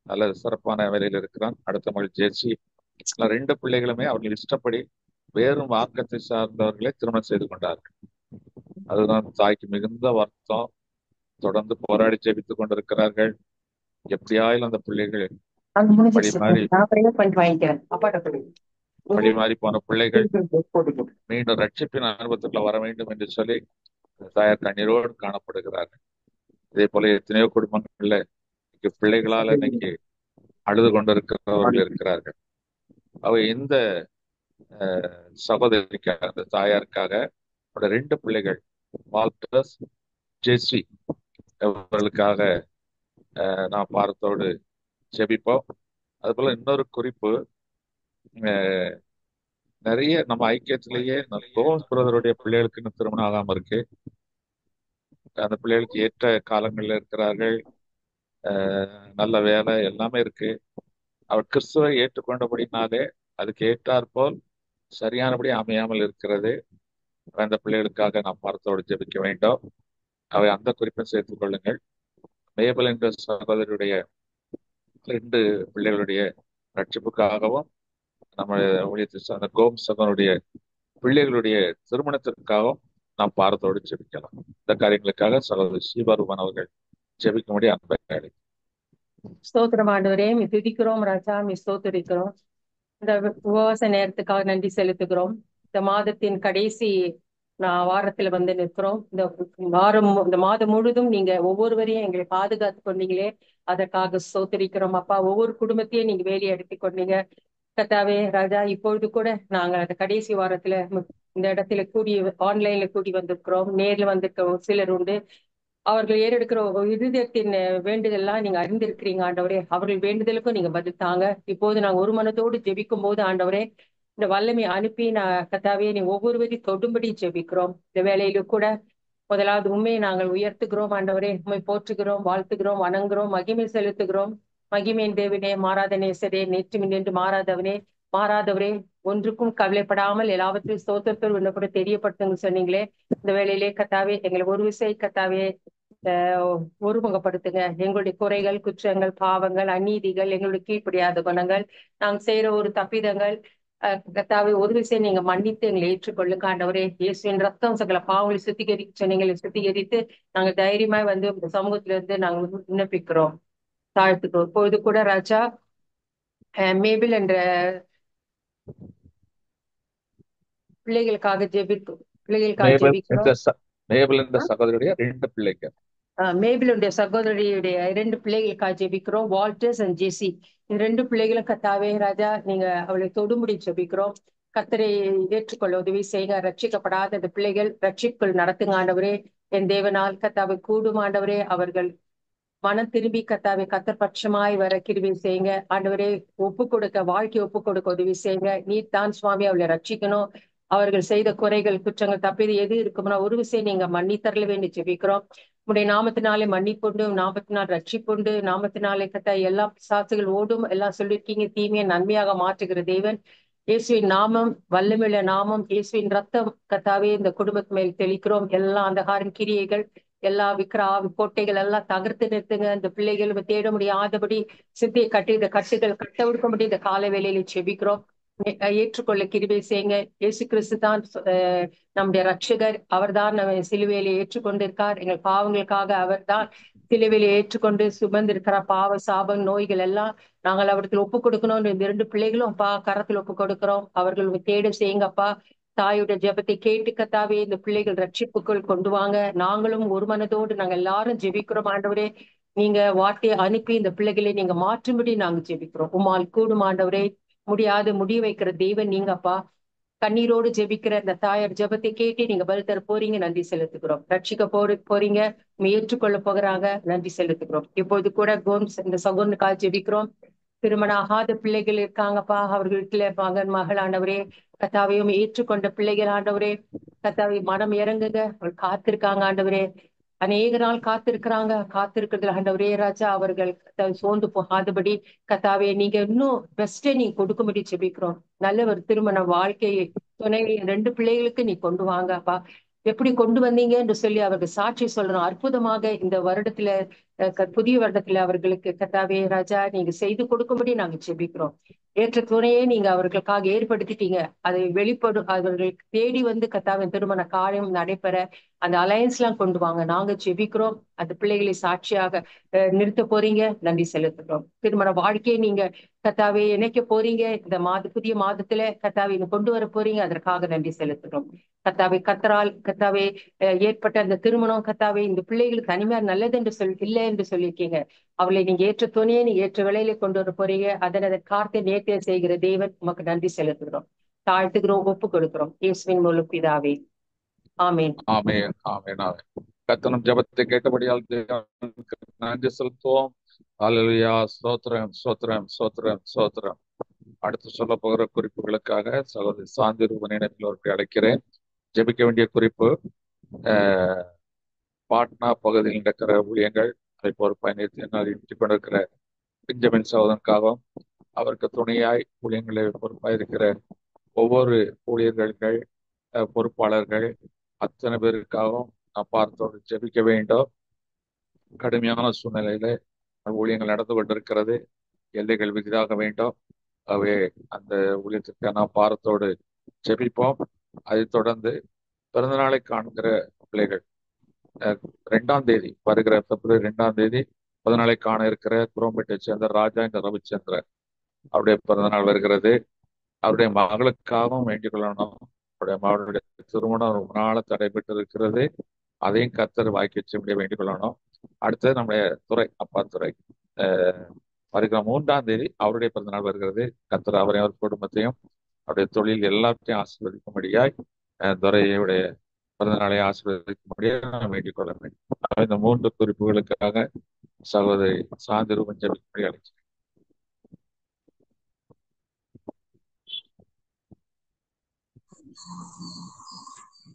நல்ல சிறப்பான வேலையில் இருக்கிறான். அடுத்த மகள் ஜேசி. 2 பிள்ளைகளுமே அவர்கள் இஷ்டப்படி வேறு மார்க்கத்தை சார்ந்தவர்களை திருமணம் செய்து கொண்டார்கள். அதுதான் தாய்க்கு மிகுந்த வருத்தம். தொடர்ந்து போராடி ஜெபித்துக் கொண்டிருக்கிறார்கள். எப்படியாயும் அந்த பிள்ளைகள் அது முடிஞ்சிருச்சு. வழிமாறி நான் ப்ரேயர் பண்ணிட்டு வாங்கிக்கிறேன். அப்பாட்ட கொடு. வழிமாறி போன பிள்ளைகள் போட்டு. மீண்டும் ரட்சிப்பின் அனுபவத்துக்குள்ள வர வேண்டும் என்று சொல்லி தாயார் கண்ணீரோடு காணப்படுகிறார்கள். இதே போல எத்தனையோ குடும்பங்கள்ல இன்னைக்கு பிள்ளைகளால இன்னைக்கு அழுது கொண்டிருக்கிறவர்கள் இருக்கிறார்கள். அவ இந்த சகோதரிக்காக, அந்த தாயாருக்காக அவரோட 2 பிள்ளைகள் வால்டர்ஸ், ஜெஸ்வி அவர்களுக்காக நாம் பாரத்தோடு ஜெபிப்போம். அதுபோல இன்னொரு குறிப்பு, நிறைய நம்ம ஐக்கியத்திலேயே கோவன்ஸ் பிரதருடைய பிள்ளைகளுக்கு இன்னும் திருமணம் ஆகாம இருக்கு. அந்த பிள்ளைகளுக்கு ஏற்ற காலங்கள்ல இருக்கிறார்கள். நல்ல வேலை எல்லாமே இருக்கு. அவர் கிறிஸ்துவை ஏற்றுக்கொண்டபடினாலே அதுக்கு ஏற்றாற்போல் சரியானபடி அமையாமல் இருக்கிறது. அந்த பிள்ளைகளுக்காக நாம் பாரத்தோடு ஜெபிக்க வேண்டும். அவை அந்த குறிப்பை சேர்த்துக் கொள்ளுங்கள். மேபல் என்ற சகோதரியுடைய 2 பிள்ளைகளுடைய ரட்சிப்புக்காகவும் நம்ம ஊழியத்தை சார்ந்த கோம் சகோதரனுடைய பிள்ளைகளுடைய திருமணத்திற்காகவும் நாம் பாரத்தோடு ஜெபிக்கலாம். இந்த காரியங்களுக்காக சகோதரி ஸ்ரீபாருமன் அவர்கள் ஜெபிக்கும்படி அன்பை அழைக்கிறேன். ஸ்தோத்திரம் ஆண்டவரே, மீ துதிக்கிறோம் ராஜா, மீ ஸ்தோத்திரிக்கிறோம். இந்த உபவாச நேரத்துக்காக நன்றி செலுத்துகிறோம். இந்த மாதத்தின் கடைசி வாரத்துல வந்து நிற்கிறோம். இந்த மாதம் முழுதும் நீங்க ஒவ்வொருவரையும் எங்களை பாதுகாத்து கொண்டீங்களே, அதற்காக ஸ்தோத்திரிக்கிறோம் அப்பா. ஒவ்வொரு குடும்பத்தையும் நீங்க வேலையை எடுத்து கொண்டீங்க கர்த்தாவே ராஜா. இப்பொழுது கூட நாங்க அந்த கடைசி வாரத்துல இந்த இடத்துல கூடி ஆன்லைன்ல கூடி வந்திருக்கிறோம். நேர்ல வந்திருக்க ஒரு சிலர் உண்டு. அவர்கள் ஏறெடுக்கிற இருதயத்தின் வேண்டுதல்லாம் நீங்க அறிந்திருக்கிறீங்க ஆண்டவரே. அவர்கள் வேண்டுதலுக்கும் நீங்க பதில் தாங்க. இப்போது நாங்க ஒரு மனத்தோடு ஜெபிக்கும் போது ஆண்டவரே, இந்த வல்லமை அனுப்பி கர்த்தாவே நீ ஒவ்வொருவரையும் தொடும்படி ஜெபிக்கிறோம். இந்த வேலையிலும் கூட முதலாவது உண்மையை நாங்கள் உயர்த்துகிறோம் ஆண்டவரே. உண்மை போற்றுகிறோம், வாழ்த்துகிறோம், வணங்குகிறோம், மகிமை செலுத்துகிறோம். மகிமையின் தேவனே, மாறாத நேசரே, நேற்று நின்று மாறாதவரே, ஒன்றுக்கும் கவலைப்படாமல் எல்லாவற்றையும் ஸ்தோத்திரத்தோடு இன்னும் கூட தெரியப்படுத்துங்க சொன்னீங்களே. இந்த வேலையிலே கர்த்தாவே எங்களை ஒரு விசை கர்த்தாவே ஒருமுகப்படுத்துங்க. எங்களுடைய குறைகள், குற்றங்கள், பாவங்கள், அநீதிகள், எங்களுடைய கீழ்ப்படியாத குணங்கள், நாங்கள் செய்யற ஒரு தப்பிதங்கள் கர்த்தாவே ஒரு விஷயம் நீங்க மன்னித்து எங்களை ஏற்றுக்கொள்ளுங்க ஆண்டவரே. இயேசுவின் ரத்தம் சகல பாவங்களை சுத்திகரித்து நாங்க தைரியமாய் வந்து இந்த சமூகத்துல இருந்து நாங்க விண்ணப்பிக்கிறோம், தாழ்த்துக்கிறோம். இப்பொழுது கூட ராஜா மேபிள் என்ற பிள்ளைகளுக்காக ஜெபிக்கிறோம். மேபல் என்ற சகோதரியுடைய 2 பிள்ளைகள், மேபிளுடைய சகோதரியுடைய 2 பிள்ளைகளுக்காக ஜெபிக்கிறோம். வால்டர்ஸ் அண்ட் ஜெசி, இந்த 2 பிள்ளைகளும் கர்த்தாவே ராஜா நீங்க அவளை தொடுமுடி ஜெபிக்கிறோம். கர்த்தரை ஏற்றுக்கொள்ள உதவி செய்யுங்க. ரட்சிக்கப்படாத அந்த பிள்ளைகள் ரட்சிப்புகள் நடத்துங்க ஆண்டவரே. என் தேவனால் கர்த்தாவை கூடும் ஆண்டவரே. அவர்கள் மனம் திரும்பி கர்த்தாவை கர்த்தர் பட்சமாய் வர கிருபை செய்யுங்க ஆண்டவரே. வாழ்க்கை ஒப்பு கொடுக்க உதவி செய்யுங்க. நீர் தான் சுவாமி அவளை ரட்சிக்கணும். அவர்கள் செய்த குறைகள், குற்றங்கள், தப்பிது எது இருக்கும்னா ஒரு விஷயம் நீங்க மன்னித்தரல வேண்டி ஜெபிக்கிறோம். உடைய நாமத்தினாலே மன்னிப்புண்டு, நாமத்தினால் ரட்சிப்புண்டு, நாமத்தினாலே கத்தா எல்லா பிசாசுகள் ஓடும். எல்லாம் சொல்லியிருக்கீங்க, தீமையை நன்மையாக மாற்றுகிற தேவன். இயேசுவின் நாமம், வல்லமையுள்ள நாமம், இயேசுவின் ரத்தம் கத்தாவே இந்த குடும்பத்து மேல் தெளிக்கிறோம். எல்லா அந்தகாரின் கிரியைகள், எல்லா கோட்டைகள் எல்லாம் தகர்த்து நிறுத்துங்க. இந்த பிள்ளைகள் தேட முடியாதபடி சித்தியை கட்டி இந்த கட்டுகள் கட்ட விடுக்க முடியும். இந்த கால வேளையில செபிக்கிறோம். ஏற்றுக்கொள்ள கிருபை செய்யுங்க. இயேசு கிறிஸ்து தான் நம்முடைய ரட்சகர். அவர்தான் நம்ம சிலுவையில ஏற்றுக்கொண்டிருக்கார். எங்கள் பாவங்களுக்காக அவர்தான் சிலுவையில ஏற்றுக்கொண்டு சுமந்திருக்கிறார். பாவ சாபம் நோய்கள் எல்லாம் நாங்கள் அவருக்கு ஒப்பு கொடுக்கணும். இந்த 2 பிள்ளைகளும் அப்பா கரத்தில் ஒப்பு கொடுக்கிறோம். அவர்கள் தேட செய்யுங்கப்பா. தாயுடைய ஜெபத்தை கேட்டு கத்தாவே இந்த பிள்ளைகள் ரட்சிப்புக்குள் கொண்டு வாங்க. நாங்களும் ஒரு மனதோடு நாங்க எல்லாரும் ஜெபிக்கிறோம் ஆண்டவரே. நீங்க வார்த்தையை அனுப்பி இந்த பிள்ளைகளை நீங்க மாற்றும்படி நாங்க ஜெபிக்கிறோம். உம்மால் கூடும் ஆண்டவரே. முடியாத முடிய வைக்கிற தெய்வன் நீங்கப்பா. கண்ணீரோடு ஜெபிக்கிற அந்த தாயார் ஜெபத்தை கேட்டு நீங்க பதில் தர போறீங்க, நன்றி செலுத்துகிறோம். ரட்சிக்க போறீங்க, ஏற்றுக்கொள்ள போகிறாங்க, நன்றி செலுத்துகிறோம். இப்போது கூட கோம்ஸ் இந்த சகோதரனுக்காக ஜெபிக்கிறோம். திருமணம் ஆகாத பிள்ளைகள் இருக்காங்கப்பா, அவர்களுக்குள்ள மகன் மகள் ஆண்டவரே, கத்தாவையும் ஏற்றுக்கொண்ட பிள்ளைகள் ஆண்டவரே, கத்தாவை மனம் இறங்குங்க, அவர்கள் காத்திருக்காங்க ஆண்டவரே, அநேக நாள் காத்திருக்கிறதுல ஆண்டவரே ராஜா, அவர்கள் கர்த்தாவே சோர்ந்து போகாதபடி கத்தாவே நீங்க இன்னும் பெஸ்டே நீங்க கொடுக்கும்படி ஜெபிக்கிறோம். நல்ல ஒரு திருமண வாழ்க்கையை துணை 2 பிள்ளைகளுக்கு நீ கொண்டு வாங்கப்பா. எப்படி கொண்டு வந்தீங்க என்று சொல்லி அவர்கள் சாட்சி சொல்றோம். அற்புதமாக இந்த வருடத்துல புதிய வருடத்துல அவர்களுக்கு கர்த்தாவே ராஜா நீங்க செய்து கொடுக்கும்படி நாங்க ஜெபிக்கிறோம். ஏற்ற துணையை நீங்க அவர்களுக்காக ஏற்படுத்திட்டீங்க. அதை வெளிப்படும் அவர்களுக்கு தேடி வந்து கர்த்தாவின் திருமண காரியம் நடைபெற அந்த அலையன்ஸ் எல்லாம் கொண்டு வாங்க. நாங்க ஜெபிக்கிறோம். அந்த பிள்ளைகளை சாட்சியாக நிறுத்த போறீங்க, நன்றி செலுத்துகிறோம். திருமண வாழ்க்கையை நீங்க கர்த்தாவே இணைக்க போறீங்க. இந்த புதிய மாதத்துல கர்த்தாவை கொண்டு வர போறீங்க, அதற்காக நன்றி செலுத்துகிறோம். கர்த்தாவே கர்த்தாவே ஏற்பட்ட அந்த திருமணம் கர்த்தாவே இந்த பிள்ளைகளுக்கு தனிமையா நல்லது என்று இல்லை என்று சொல்லியிருக்கீங்க. அவளை நீங்க ஏற்ற துணையை நீங்க ஏற்ற விலையில கொண்டு வர போறீங்க. அதனை கார்த்தை நேர்த்திய செய்கிற தேவன் உமக்கு நன்றி செலுத்துகிறோம், தாழ்த்துகிறோம், ஒப்பு கொடுக்கிறோம். இயேசுவின் மூலம் பிதாவே, ஆமேன். ஆமென், ஆமென், ஆமென். கர்த்தர் ஜெபத்தை கேட்டபடியால் தேவனுக்கு நன்றி செலுத்துவோம். ஹல்லேலூயா. ஸ்தோத்திரம், ஸ்தோத்திரம், ஸ்தோத்திரம், ஸ்தோத்திரம். அடுத்து சொல்ல போகிற குறிப்புகளுக்காக சகோதரி சாந்தி ரூபன் இணைப்பில் அழைக்கிறேன். ஜெபிக்க வேண்டிய குறிப்பு, பாட்னா பகுதியில் நடக்கிற ஊழியங்கள் அதை பொறுப்பாய் நிறுத்தி கொண்டிருக்கிற பெஞ்சமின் சகோதரனுக்காகவும் அவருக்கு துணையாய் ஊழியங்களை பொறுப்பாய் இருக்கிற ஒவ்வொரு ஊழியர்கள் பொறுப்பாளர்கள் அத்தனை பேருக்காகவும் நான் பார்த்தோடு ஜெபிக்க வேண்டும். கடுமையான சூழ்நிலையில ஊழியங்கள் நடந்து கொண்டிருக்கிறது. எல்லைகள் விரிதாக வேண்டும். ஆகவே அந்த ஊழியத்திற்கான பாரத்தோடு ஜெபிப்போம். அதைத் தொடர்ந்து பிறந்த நாளை காண்கிற பிள்ளைகள் 2ஆம் தேதி வருகிற பிப்ரவரி 2ஆம் தேதி பிறந்தநாளை காண இருக்கிற குரோம்பேட்டை சேர்ந்த ராஜா இந்த ரவிச்சந்திரன் அவருடைய பிறந்தநாள் வருகிறது. அவருடைய மகளுக்காகவும் வேண்டிக் கொள்ளணும். அவருடைய மகளுடைய திருமணம் ரொம்ப நாள தடைபெற்று இருக்கிறது. அதையும் கர்த்தர் வாய்க்கு வச்சு வேண்டிக் கொள்ளணும். அடுத்தது நம்முடைய அப்பா துறை வருகிற 3ஆம் தேதி அவருடைய பிறந்தநாள் வருகிறது. கர்த்தர் அவரையும் அவர் குடும்பத்தையும் அவருடைய தொழில் எல்லாத்தையும் ஆசீர்வதிக்கும்படியாய் துறையுடைய பிறந்தநாளை ஆசீர்வதிக்கும்படியாக வேண்டிக் கொள்ள வேண்டும். இந்த 3 குறிப்புகளுக்காக சகோதரி சாந்தி ரூபன் ஜெபிக்கும்படி அழைக்கிறேன்.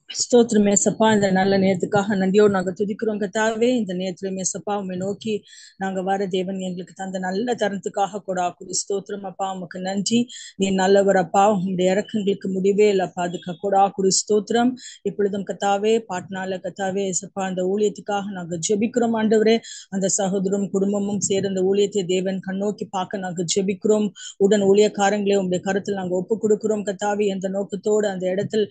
ஸ்தோத்திரம் மேசப்பா, இந்த நல்ல நேரத்துக்காக நன்றியோடு நாங்க துதிக்கிறோம் கர்த்தாவே. இந்த நேரத்துல மேசப்பா உண்மை நோக்கி நாங்க வர தேவன் எங்களுக்கு தந்த நல்ல தருணத்துக்காக கொடாக்குடி ஸ்தோத்திரம் அப்பா. உமக்கு நன்றி. நீ நல்லவர் அப்பா, உங்களுடைய இறக்கங்களுக்கு முடிவே இல்லப்பா. அதுக்கு கொடாக்குடி ஸ்தோத்திரம். இப்பொழுதும் கர்த்தாவே பாட்னால கர்த்தாவே ஏசப்பா அந்த ஊழியத்துக்காக நாங்க ஜெபிக்கிறோம் ஆண்டவரே. அந்த சகோதரம் குடும்பமும் சேர்ந்த அந்த ஊழியத்தை தேவன் கண்ணோக்கி பார்க்க நாங்க ஜெபிக்கிறோம். உடன் ஊழியக்காரங்களே உங்களுடைய கருத்தில் நாங்க ஒப்பு கொடுக்கிறோம் கர்த்தாவே. அந்த நோக்கத்தோடு அந்த இடத்தில்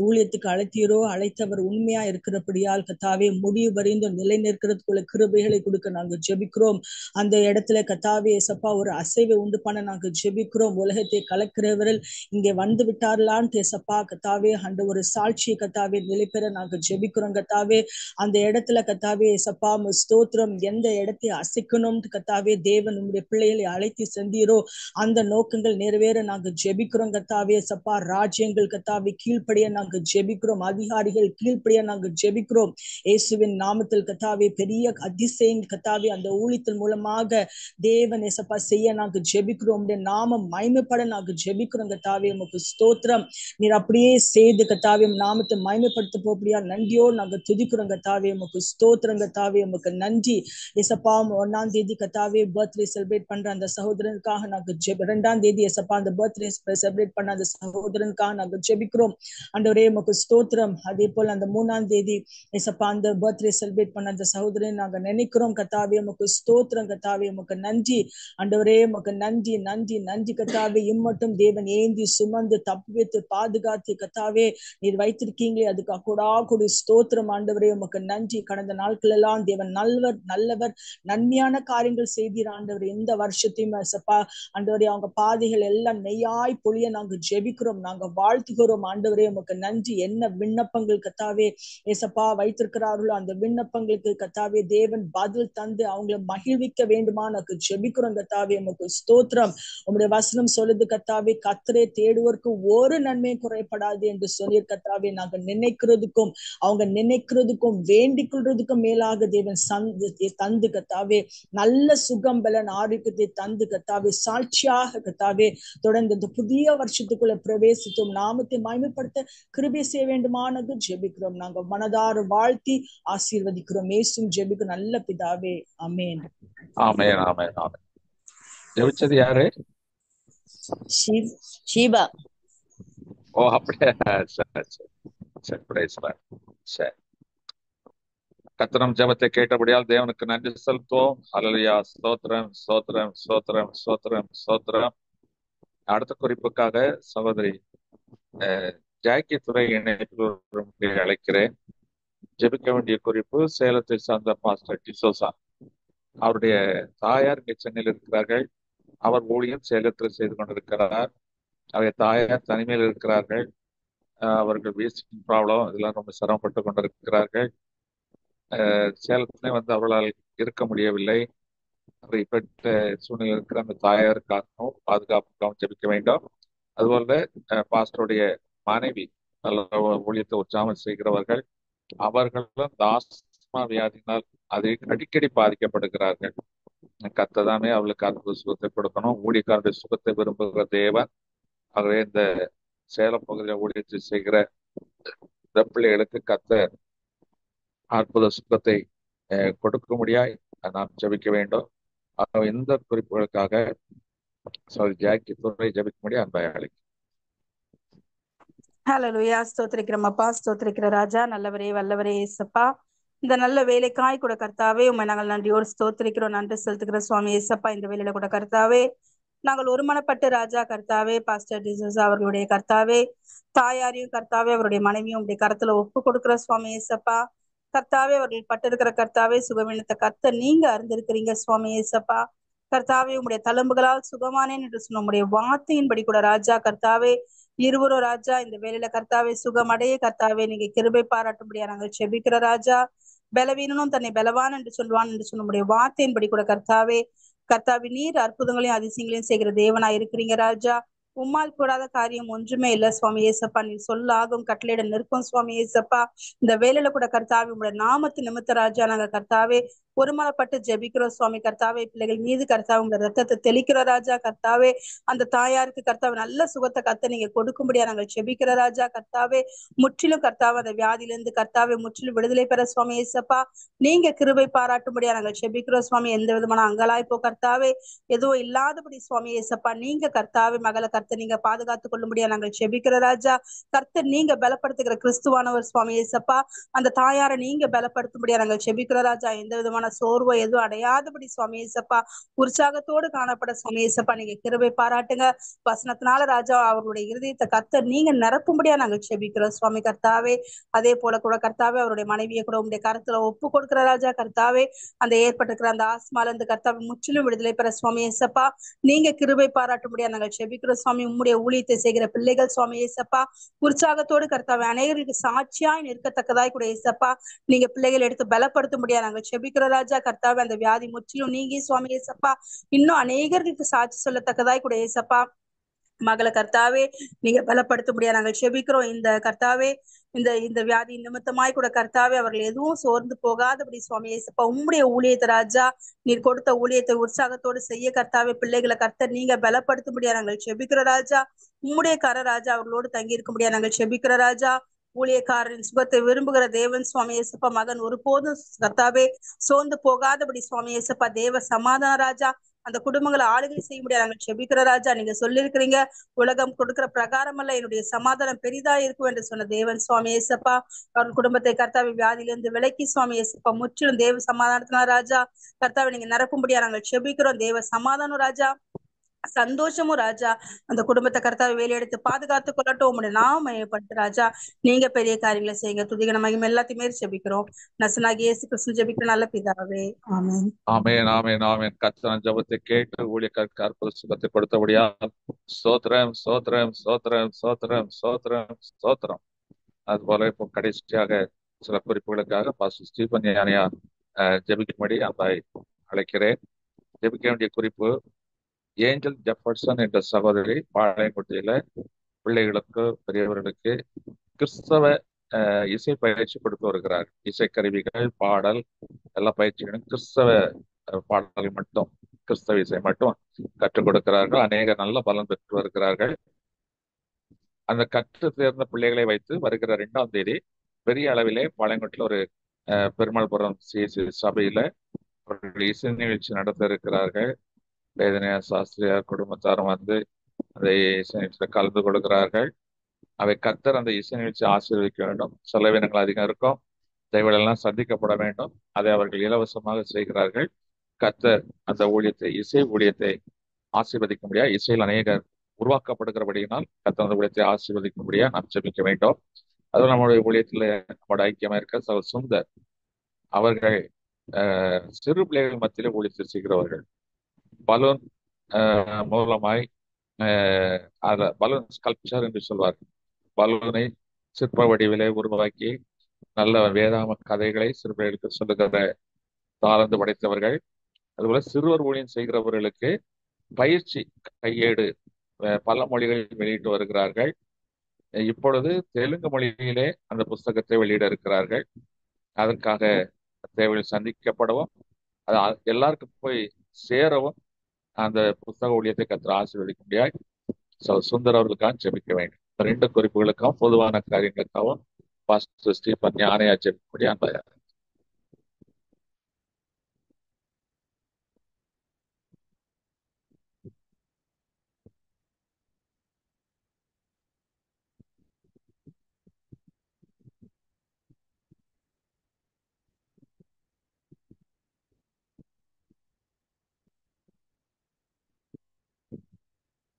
ஊழியத்துக்கு அழைத்தவர் உண்மையா இருக்கிறபடியால் கர்த்தாவே முடிவு வரைந்து நிலை நிற்கிறதுக்குள்ள கிருபைகளை கொடுக்க நாங்க ஜெபிக்கிறோம். அந்த இடத்துல கர்த்தாவே ஏசப்பா ஒரு அசைவை உண்டு பண்ண நாங்க ஜெபிக்கிறோம். உலகத்தை கலக்கிறவர்கள் இங்கே வந்து விட்டார்களான்னு ஏசப்பா கர்த்தாவே அந்த ஒரு சாட்சியை கர்த்தாவே நிலை பெற நாங்க ஜெபிக்கிறோம் கர்த்தாவே. அந்த இடத்துல கர்த்தாவே ஏசப்பா ஸ்தோத்திரம். எந்த இடத்தை அசைக்கணும் கர்த்தாவே தேவன் உங்களுடைய பிள்ளைகளை அழைத்து சென்றீரோ அந்த நோக்கங்கள் நிறைவேற நாங்க ஜெபிக்கிறோம் கர்த்தாவே ஏசப்பா. ராஜ்யங்கள் கர்த்தாவே கீழ்ப்படிய நாங்க ஜெபிக்கிறோம். அதிகாரிகள் கீழ்ப்படிய நாங்க ஜெபிக்கிறோம். இயேசுவின் நாமத்தில் கர்த்தாவே பெரிய அதிசயங்கள் கர்த்தாவே அந்த ஊழியத்தின் மூலமாக தேவன் ஏசப்பா செய்ய நாங்க ஜெபிக்கிறோம். நாமம் மகிமைப்பட நாங்க ஜெபிக்கிறோம் கர்த்தாவே. உமக்கு ஸ்தோத்திரம். நீர் அப்படியே செய்து கர்த்தாவே நாமத்தை மகிமைப்படுத்த போபடியா நன்றியோடு நாங்க துதிக்கிறோம் கர்த்தாவே. உமக்கு ஸ்தோத்திரம் கர்த்தாவே. உமக்கு நன்றி ஏசப்பா. 1ஆம் தேதி கர்த்தாவே பர்த்டே செலிப்ரேட் பண்ற அந்த சகோதரனுக்காக நாங்க 2ஆம் தேதி ஏசப்பா அந்த பர்த்டே செலிப்ரேட் பண்ண அந்த சகோதரனுக்காக நாங்க ஜெபிக்கிறோம் ஆண்டவரே. உமக்கு ஸ்தோத்திரம். அதே போல அந்த 3ஆம் தேதி ஏசப்பா அந்த பர்த்டே செலிப்ரேட் பண்ண அந்த சகோதரனை நாங்க நினைக்கிறோம் கர்த்தாவே. உமக்கு ஸ்தோத்திரம் கர்த்தாவே. உமக்கு நன்றி ஆண்டவரே. உமக்கு நன்றி நன்றி நன்றி கர்த்தாவே. இம்மட்டும் தேவன் ஏந்தி சுமந்து தப்பி வைத்து பாதுகாத்து கர்த்தாவே நீர் வைத்திருக்கீங்களே அதுக்கு கொடாக்குடி ஸ்தோத்திரம் ஆண்டவரே. உமக்கு நன்றி. கடந்த நாட்கள் எல்லாம் தேவன் நல்லவர் நன்மையான காரியங்கள் செய்தீர் ஆண்டவரே. இந்த வருஷத்தையும் ஏசப்பா ஆண்டவரே அவங்க பாதைகள் எல்லாம் நெய்யாய் பொழிய நாங்க ஜெபிக்கிறோம். நாங்க வாழ்த்துகிறோம் ஆண்டவரே. உமக்கு நன்றி. என்ன என்ன விண்ணப்பங்கள் கத்தாவே ஏசப்பா வைத்திருக்கிறார்களோ அந்த விண்ணப்பங்களுக்கு கத்தாவே தேவன் பதில் தந்து அவங்களை மகிழ்விக்க வேண்டுமா எனக்கு ஜெபிக்கிறோம் கத்தாவே. உமக்கு ஸ்தோத்திரம். உங்களுடைய வசனம் சொல்லுது கத்தாவே, கர்த்தரை தேடுவோருக்கு ஒரு நன்மையும் குறைபடாது என்று சொன்னீர் கத்தாவே. நாங்கள் நினைக்கிறதுக்கும் அவங்க நினைக்கிறதுக்கும் வேண்டிக் கொள்றதுக்கும் மேலாக தேவன் தந்து கத்தாவே நல்ல சுகம் பலன் ஆரோக்கியத்தை தந்து கத்தாவே சாட்சியாக கத்தாவே தொடர்ந்து இந்த புதிய வருஷத்துக்குள்ள பிரவேசித்தோம் நாமத்தை மகிமைப்படுத்த கிருபை செய்ய வேண்டுமானது ஜெபிக்கிறோம். நாங்க மனதார வாழ்த்தி ஆசீர்வதிக்கிறோம். இயேசுவின் ஜெபிக்கிறோம் நல்ல பிதாவே. ஆமென். ஆமென் ஆமென் ஆமென். ஜெபிச்சது யாரு? ஷீபா. ஓ அப்படியே. சரி சரி சரி, praise God. சரி, கர்த்தர் ஜெபத்தை கேட்டபடியால் தேவனுக்கு நன்றி செலுத்துவோம். ஹல்லேலூயா. ஸ்தோத்திரம் ஸ்தோத்திரம் ஸ்தோத்திரம் ஸ்தோத்திரம் ஸ்தோத்திரம். அடுத்த குறிப்புக்காக சகோதரி ஜாக்கி துறை இணைப்பு அழைக்கிறேன். ஜெபிக்க வேண்டிய குறிப்பு சேலத்தை சார்ந்த பாஸ்டர் டிசோசா. அவருடைய தாயார் இங்கே சென்னையில் இருக்கிறார்கள். அவர் ஊழியம் சேலத்தில் செய்து கொண்டிருக்கிறார். அவருடைய தாயார் தனிமையில் இருக்கிறார்கள். அவர்கள் வீசிங் ப்ராப்ளம் இதெல்லாம் ரொம்ப சிரமப்பட்டு கொண்டிருக்கிறார்கள். சேலத்திலே அவர்களால் இருக்க முடியவில்லை. இப்பட்ட சூழ்நிலை இருக்கிற அந்த தாயாருக்காகவும் பாதுகாப்புக்காகவும் ஜெபிக்க வேண்டும். அதுபோல பாஸ்டருடைய மனைவி நல்ல ஊழியத்தை உற்சாகம் செய்கிறவர்கள், அவர்களும் ஆஸ்மா வியாதியினால் அதை அடிக்கடி பாதிக்கப்படுகிறார்கள். கர்த்ததாமே அவளுக்கு அற்புத சுகத்தை கொடுக்கணும். ஊழியக்காரருடைய சுகத்தை விரும்புகிற தேவன். ஆகவே இந்த சேலம் பகுதியில் ஊழியத்தை செய்கிற பிள்ளைகளுக்கு கர்த்தர் அற்புத சுகத்தை கொடுக்க முடியாய் நாம் ஜெபிக்க வேண்டும். இந்த குறிப்புகளுக்காக ஜாக்கி துறை ஜெபிக்க முடியும் அன்பை அழைக்கும். ஹல்லேலூயா. ஸ்தோத்திரிக்கிறோம் அப்பா, ஸ்தோத்திரிக்கிற ராஜா, நல்லவரே வல்லவரே ஏசப்பா. இந்த நல்ல வேலைக்காய் கூட கர்த்தாவே உண்மை நாங்கள் நன்றியோடு ஸ்தோத்திரிக்கிறோம், நன்றி செலுத்துகிற சுவாமி ஏசப்பா. இந்த வேலையில கூட கர்த்தாவே நாங்கள் ஒருமனப்பட்டு ராஜா கர்த்தாவே பாஸ்டர் டிசோசா அவர்களுடைய கர்த்தாவே தாயாரையும் கர்த்தாவே அவருடைய மனைவியும் உடைய கருத்துல ஒப்பு கொடுக்கிற சுவாமி ஏசப்பா. கர்த்தாவே அவர்கள் பட்டிருக்கிற கர்த்தாவே சுகவீனத்தை கர்த்தர் நீங்க அறிந்திருக்கிறீங்க சுவாமி ஏசப்பா. கர்த்தாவே உங்களுடைய தழும்புகளால் சுகமானேன் என்று சொன்ன உங்களுடைய வார்த்தையின்படி கூட ராஜா கர்த்தாவே இருவரும் ராஜா இந்த வேலையில கர்த்தாவே சுகமடைய கர்த்தாவே நீங்க கிருபை பாராட்டும்படியா நாங்கள் செபிக்கிற ராஜா. பலவீனனும் தன்னை பலவான் என்று சொல்வான் என்று சொன்ன உங்களுடைய வார்த்தையின்படி கூட கர்த்தாவே நீர் அற்புதங்களையும் அதிசயங்களையும் செய்கிற தேவனா இருக்கிறீங்க ராஜா. உம்மால் கூடாத காரியம் ஒன்றுமே இல்ல சுவாமி ஏசப்பா. நீ சொல்லாகும் கட்டளையிட நிற்கும் சுவாமி ஏசப்பா. இந்த வேலையில கூட கர்த்தாவே உங்களுடைய நாமத்து நிமித்த ராஜா நாங்க கர்த்தாவே ஒருமனப்பட்டு ஜெபிக்கிறோம் சுவாமி கர்த்தாவே. பிள்ளைகள் மீது கர்த்தாவே உங்க ரத்தத்தை தெளிக்கிற ராஜா கர்த்தாவே. அந்த தாயாருக்கு கர்த்தாவே நல்ல சுகத்தை கர்த்த நீங்க கொடுக்கும்படியா நாங்கள் ஜெபிக்கிற ராஜா கர்த்தாவே. முற்றிலும் கர்த்தாவே அந்த வியாதியிலிருந்து கர்த்தாவே முற்றிலும் விடுதலை பெற சுவாமி ஏசப்பா நீங்க கிருபை பாராட்டும்படியா நாங்கள் ஜெபிக்கிறோம் சுவாமி. எந்த விதமான அங்கலாய்ப்போ கர்த்தாவே எதுவும் இல்லாதபடி சுவாமி ஏசப்பா நீங்க கர்த்தாவே மகளை கர்த்த நீங்க பாதுகாத்துக் கொள்ளும்படியா நாங்கள் ஜெபிக்கிற ராஜா. கர்த்தர் நீங்க பலப்படுத்துகிற கிறிஸ்துவானவர் சுவாமி ஏசப்பா. அந்த தாயாரை நீங்க பலப்படுத்தும்படியா நாங்கள் ஜெபிக்கிற ராஜா. எந்த விதமான சோர்வோ எதுவும் அடையாதபடி சுவாமி ஏசப்பா உற்சாகத்தோடு காணப்பட சுவாமி ஏசப்பா நீங்க கிருபை பாராட்டுங்க. வசனத்தினால ராஜா அவருடைய இருதயத்தை கர்த்தர் நீங்க நிரப்பும்படியா நாங்கள் ஜெபிக்கிறோம் சுவாமி கர்த்தாவே. அதே போல கூட கர்த்தாவே அவருடைய மனைவியை கூட உங்களுடைய கருத்துல ஒப்பு கொடுக்கிற ராஜா கர்த்தாவே. அந்த ஏற்பட்டிருக்கிற அந்த ஆஸ்மால இருந்து கர்த்தாவே முற்றிலும் விடுதலை பெற சுவாமி ஏசப்பா நீங்க கிருபை பாராட்டும்படியா நாங்கள் ஜெபிக்கிறோம் சுவாமி. உம்முடைய ஊழியத்தை செய்கிற பிள்ளைகள் சுவாமி ஏசப்பா உற்சாகத்தோடு கர்த்தாவே அநேகருக்கு சாட்சியாய் நிற்கத்தக்கதாய் கூட ஏசப்பா நீங்க பிள்ளைகள் எடுத்து பலப்படுத்தும்படியா நாங்கள் ஜெபிக்கிற ராஜா கர்த்தாவே. அந்த வியாதி முற்றிலும் நீங்கி சுவாமி ஏசப்பா இன்னும் அநேகருக்கு சாட்சி சொல்லத்தக்கதாய் கூட ஏசப்பா மகளை கர்த்தாவே நீங்க பலப்படுத்தும்படியா நாங்கள் ஜெபிக்கிறோம். இந்த கர்த்தாவே இந்த வியாதி நிமித்தமாய் கூட கர்த்தாவே அவர்கள் எதுவும் சோர்ந்து போகாதபடி சுவாமி ஏசப்பா உம்முடைய ஊழியத்தை ராஜா நீர் கொடுத்த ஊழியத்தை உற்சாகத்தோடு செய்ய கர்த்தாவே பிள்ளைகளை கர்த்தர் நீங்க பலப்படுத்தும்படியா நாங்கள் ஜெபிக்கிற ராஜா. உம்முடைய கர ராஜா அவர்களோடு தங்கி இருக்கும்படியா நாங்கள் ஜெபிக்கிற ராஜா. ஊழியக்காரரின் சுகத்தை விரும்புகிற தேவன் சுவாமி ஏசப்பா மகன் ஒருபோதும் கர்த்தாவே சோர்ந்து போகாதபடி சுவாமி ஏசப்பா தேவ சமாதான ராஜா அந்த குடும்பங்களை ஆளுகை செய்ய முடியாது நாங்கள் ஜெபிக்கிற ராஜா. நீங்க சொல்லியிருக்கிறீங்க உலகம் கொடுக்கிற பிரகாரம் அல்ல என்னுடைய சமாதானம் பெரிதா இருக்கும் என்று சொன்ன தேவன் சுவாமி ஏசப்பா அவர்கள் குடும்பத்தை கர்த்தாவை வியாதியிலிருந்து விலக்கி சுவாமி ஏசப்பா முற்றிலும் தேவ சமாதானத்தினா ராஜா கர்த்தாவை நீங்க நிரப்பும்படியா நாங்கள் ஜெபிக்கிறோம். தேவ சமாதானம் ராஜா சந்தோஷமும் ராஜா அந்த குடும்பத்தை கர்த்தாவை வேலையெடுத்து பாதுகாத்துக் கொள்ளட்டும். உங்களுடைய நாம மையப்பட்டு ராஜா நீங்க பெரிய காரியங்களை செய்யுங்க. துதிகன மகிமை எல்லாத்தையுமே ஜெபிக்கிறோம் நசனாகி இயேசு கிறிஸ்து ஜெபிக்கிற நல்ல பிதாவே ஆமென். ஆமென் ஆமென் ஆமென். கர்த்தரின் ஜெபத்தை கேட்டு ஊழியக்காரருக்கு அற்புத சுகத்தை கொடுத்தபடியா ஸ்தோத்திரம் ஸ்தோத்திரம் ஸ்தோத்திரம் ஸ்தோத்திரம் ஸ்தோத்திரம் ஸ்தோத்திரம். அதுபோல இப்போ கடைசியாக சில குறிப்புகளுக்காக பாஸ்டர் ஸ்டீபன் யானையா ஜெபிக்கும்படி அந்த அழைக்கிறேன். ஜெபிக்க வேண்டிய குறிப்பு, ஏஞ்சல் ஜெஃபர்சன் என்ற சகோதரி பாளையங்குட்டியில பிள்ளைகளுக்கு பெரியவர்களுக்கு கிறிஸ்தவ இசை பயிற்சி கொடுத்து வருகிறார். இசைக்கருவிகள், பாடல், எல்லா பயிற்சிகளும் கிறிஸ்தவ பாடல்கள் மட்டும், கிறிஸ்தவ இசை மட்டும் கற்றுக் கொடுக்கிறார்கள். அநேக நல்ல பலன் பெற்று வருகிறார்கள். அந்த கற்று தேர்ந்த பிள்ளைகளை வைத்து வருகிற 2ஆம் தேதி பெரிய அளவிலே பாளையங்கோட்டில் ஒரு பெருமாள்புரம் சிஎஸ்சி சபையில அவர்கள் இசை நிகழ்ச்சி நடத்த இருக்கிறார்கள். வேதனையா சாஸ்திரியார் குடும்பத்தாரும் வந்து அந்த இசை நிகழ்ச்சியில் கலந்து கொள்கிறார்கள். அவை கர்த்தர் அந்த இசை நிகழ்ச்சி ஆசீர்வதிக்க வேண்டும். செலவினங்கள் அதிகம் இருக்கும், தேவைகளெல்லாம் சந்திக்கப்பட வேண்டும். அதை அவர்கள் இலவசமாக செய்கிறார்கள். கர்த்தர் அந்த ஊழியத்தை, இசை ஊழியத்தை ஆசீர்வதிக்க முடியாது. இசையில் அநேக உருவாக்கப்படுகிறபடியினால் கர்த்தர் அந்த ஊழியத்தை ஆசீர்வதிக்க முடியாது. நாம் ஜெபிக்க வேண்டும். அதுவும் நம்முடைய ஊழியத்தில் நம்மளோட ஐக்கியமா இருக்க சுந்தர் அவர்கள் சிறு பிள்ளைகள் மத்தியிலே ஊழியத்தை செய்கிறவர்கள். பலூன் மூலமாய் பலூன் ஸ்கல்ப்சர் என்று சொல்வார்கள். பலூனை சிற்ப வடிவிலே உருவாக்கி நல்ல வேதாம கதைகளை சிறுபிள்ளைகளுக்கு சொல்லுகிற தாளந்து படைத்தவர்கள். அதுபோல சிறுவர் ஊழியம் செய்கிறவர்களுக்கு பயிற்சி கையேடு பல மொழிகளில் வெளியிட்டு வருகிறார்கள். இப்பொழுது தெலுங்கு மொழியிலே அந்த புஸ்தகத்தை வெளியிட இருக்கிறார்கள். அதற்காக தேவைகள் சந்திக்கப்படவும் அது எல்லாருக்கும் போய் சேரவும் அந்த புஸ்தக ஊழியத்தை கர்த்தர் ஆசீர்வதிக்க முடியாது. சுந்தர் அவர்களுக்காக ஜெபிக்க வேண்டும். 2 குறிப்புகளுக்காகவும் பொதுவான காரியங்களுக்காகவும் பாஸ்டர் ஸ்டீபன் யானையா ஜெபிக்க முடியாது.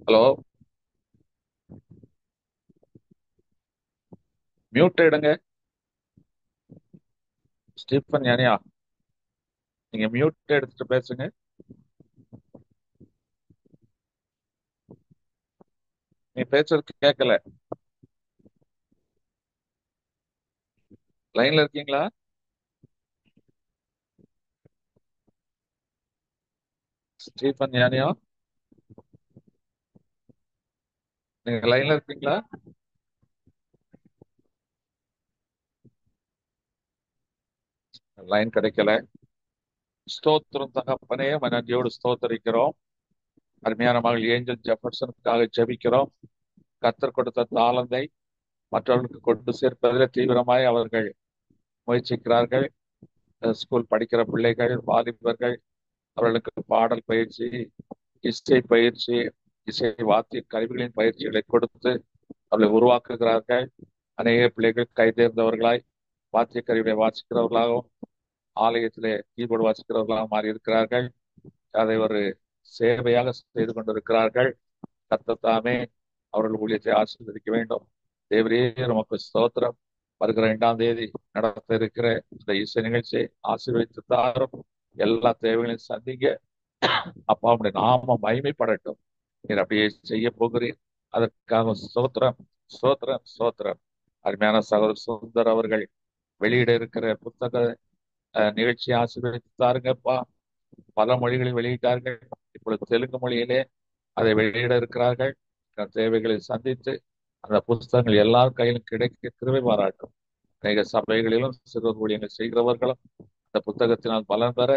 ஹலோ, மியூட் எடுங்க. ஸ்டீபன் யானையா, நீங்க மியூட் எடுத்துட்டு பேசுங்க. நீ பேசுறது கேட்கல. லைன்ல இருக்கீங்களா? ஸ்டீபன் யானையா, நீங்க லைன்ல இருக்கீங்களா? லைன் கிடைக்கல. ஸ்தோத்திரம் தகப்பனே, நன்றியோடு ஸ்தோத்தரிக்கிறோம். அருமையான மகள் ஏஞ்சல் ஜெஃபர்சனுக்காக ஜெபிக்கிறோம். கர்த்தர் கொடுத்த தாளந்தை மற்றவர்களுக்கு கொண்டு சேர்ப்பதில் தீவிரமாய் அவர்கள் முயற்சிக்கிறார்கள். ஸ்கூல் படிக்கிற பிள்ளைகள், வாலிபர்கள், அவர்களுக்கு பாடல் பயிற்சி, இசை பயிற்சி, இசை வாத்திய கருவிகளின் பயிற்சிகளை கொடுத்து அவர்களை உருவாக்குகிறார்கள். அநேக பிள்ளைகள் கைதேர்ந்தவர்களாய் வாத்திய கருவிகளை வாசிக்கிறவர்களாகவும் ஆலயத்திலே கீபோர்டு வாசிக்கிறவர்களாக மாறி இருக்கிறார்கள். அதை ஒரு சேவையாக செய்து கொண்டிருக்கிறார்கள். கர்த்தர் தாமே அவர்கள் ஊழியத்தை ஆசீர்வதிக்க வேண்டும். தேவரே நமக்கு ஸ்தோத்திரம். வருகிற 2ஆம் தேதி நடத்த இருக்கிற இந்த இசை நிகழ்ச்சியை ஆசீர்வதித்து தாரும். எல்லா தேவைகளையும் சந்திங்க. அப்பா, உடைய நாம மகிமைப்படட்டும். நீர் அப்படியே செய்ய போகிறீர். அதற்காக ஸ்தோத்திரம், ஸ்தோத்திரம், ஸ்தோத்திரம். அருமையான சகோதரர் சுந்தர் அவர்கள் வெளியிட இருக்கிற புத்தக நிகழ்ச்சியை ஆசீர்வதித்து தாருங்கப்பா. பல மொழிகளில் வெளியிட்டார்கள். இப்பொழுது தெலுங்கு மொழியிலே அதை வெளியிட இருக்கிறார்கள். தேவைகளை சந்தித்து அந்த புஸ்தகங்கள் எல்லார் கையிலும் கிடைக்க கிருபை பாராட்டும். அநேக சபைகளிலும் சிறுவர் ஊழியங்கள் செய்கிறவர்களும் அந்த புத்தகத்தினால் பலன் பெற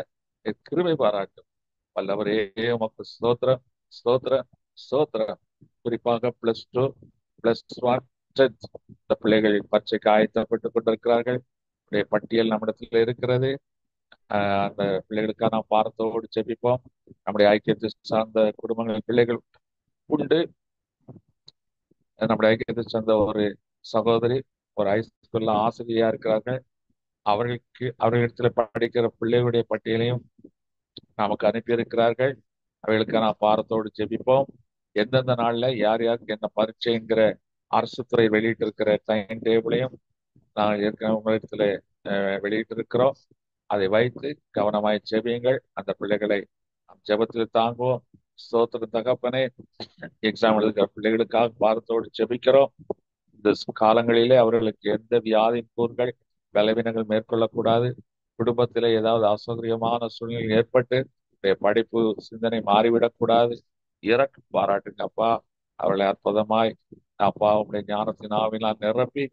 கிருபை பாராட்டும். வல்லவரே உமக்கு ஸ்தோத்திரம், ஸ்தோத்திரம், ஸ்தோத்திரம். குறிப்பாக +2, +1 இந்த பிள்ளைகள் பரீட்சைக்கு ஆயத்தப்பட்டுக் கொண்டிருக்கிறார்கள். பட்டியல் நம்மிடத்தில் இருக்கிறது. அந்த பிள்ளைகளுக்காக நாம் பாரத்தோடு ஜெபிப்போம். நம்முடைய ஐக்கியத்தை சார்ந்த குடும்பங்களின் பிள்ளைகள் உண்டு. நம்முடைய ஐக்கியத்தை சார்ந்த ஒரு சகோதரி ஒரு ஹைஸ்கூல்ல ஆசிரியா இருக்கிறார்கள். அவர்களிடத்துல படிக்கிற பிள்ளைகளுடைய பட்டியலையும் நமக்கு அனுப்பியிருக்கிறார்கள். அவைகளுக்காக நாம் பாரத்தோடு ஜெபிப்போம். எந்தெந்த நாள்ல யார் யாருக்கு என்ன பரீட்சைங்கிற அரசு துறை வெளியிட்டு இருக்கிற டைம் டேபிளையும் நாங்கள் ஏற்கனவே உங்களிடத்துல வெளியிட்டு இருக்கிறோம். அதை வைத்து கவனமாய் ஜெபியுங்கள். அந்த பிள்ளைகளை ஜெபத்தில் தாங்குவோம். ஸ்தோத்திர தகப்பனே, எக்ஸாம் எழுதுகிற பிள்ளைகளுக்காக பாரத்தோடு ஜெபிக்கிறோம். இந்த காலங்களிலே அவர்களுக்கு எந்த வியாதியின் கூறுகள் பலவீனங்கள் மேற்கொள்ளக்கூடாது. குடும்பத்திலே ஏதாவது அசௌகரியமான சூழ்நிலை ஏற்பட்டு படிப்பு சிந்தனை மாறிவிடக்கூடாது. இறக்கு பாராட்டுங்க அப்பா. அவர்களை அற்புதமாய் அப்பா உடைய ஞானத்தின் ஆவினால் நிரப்பி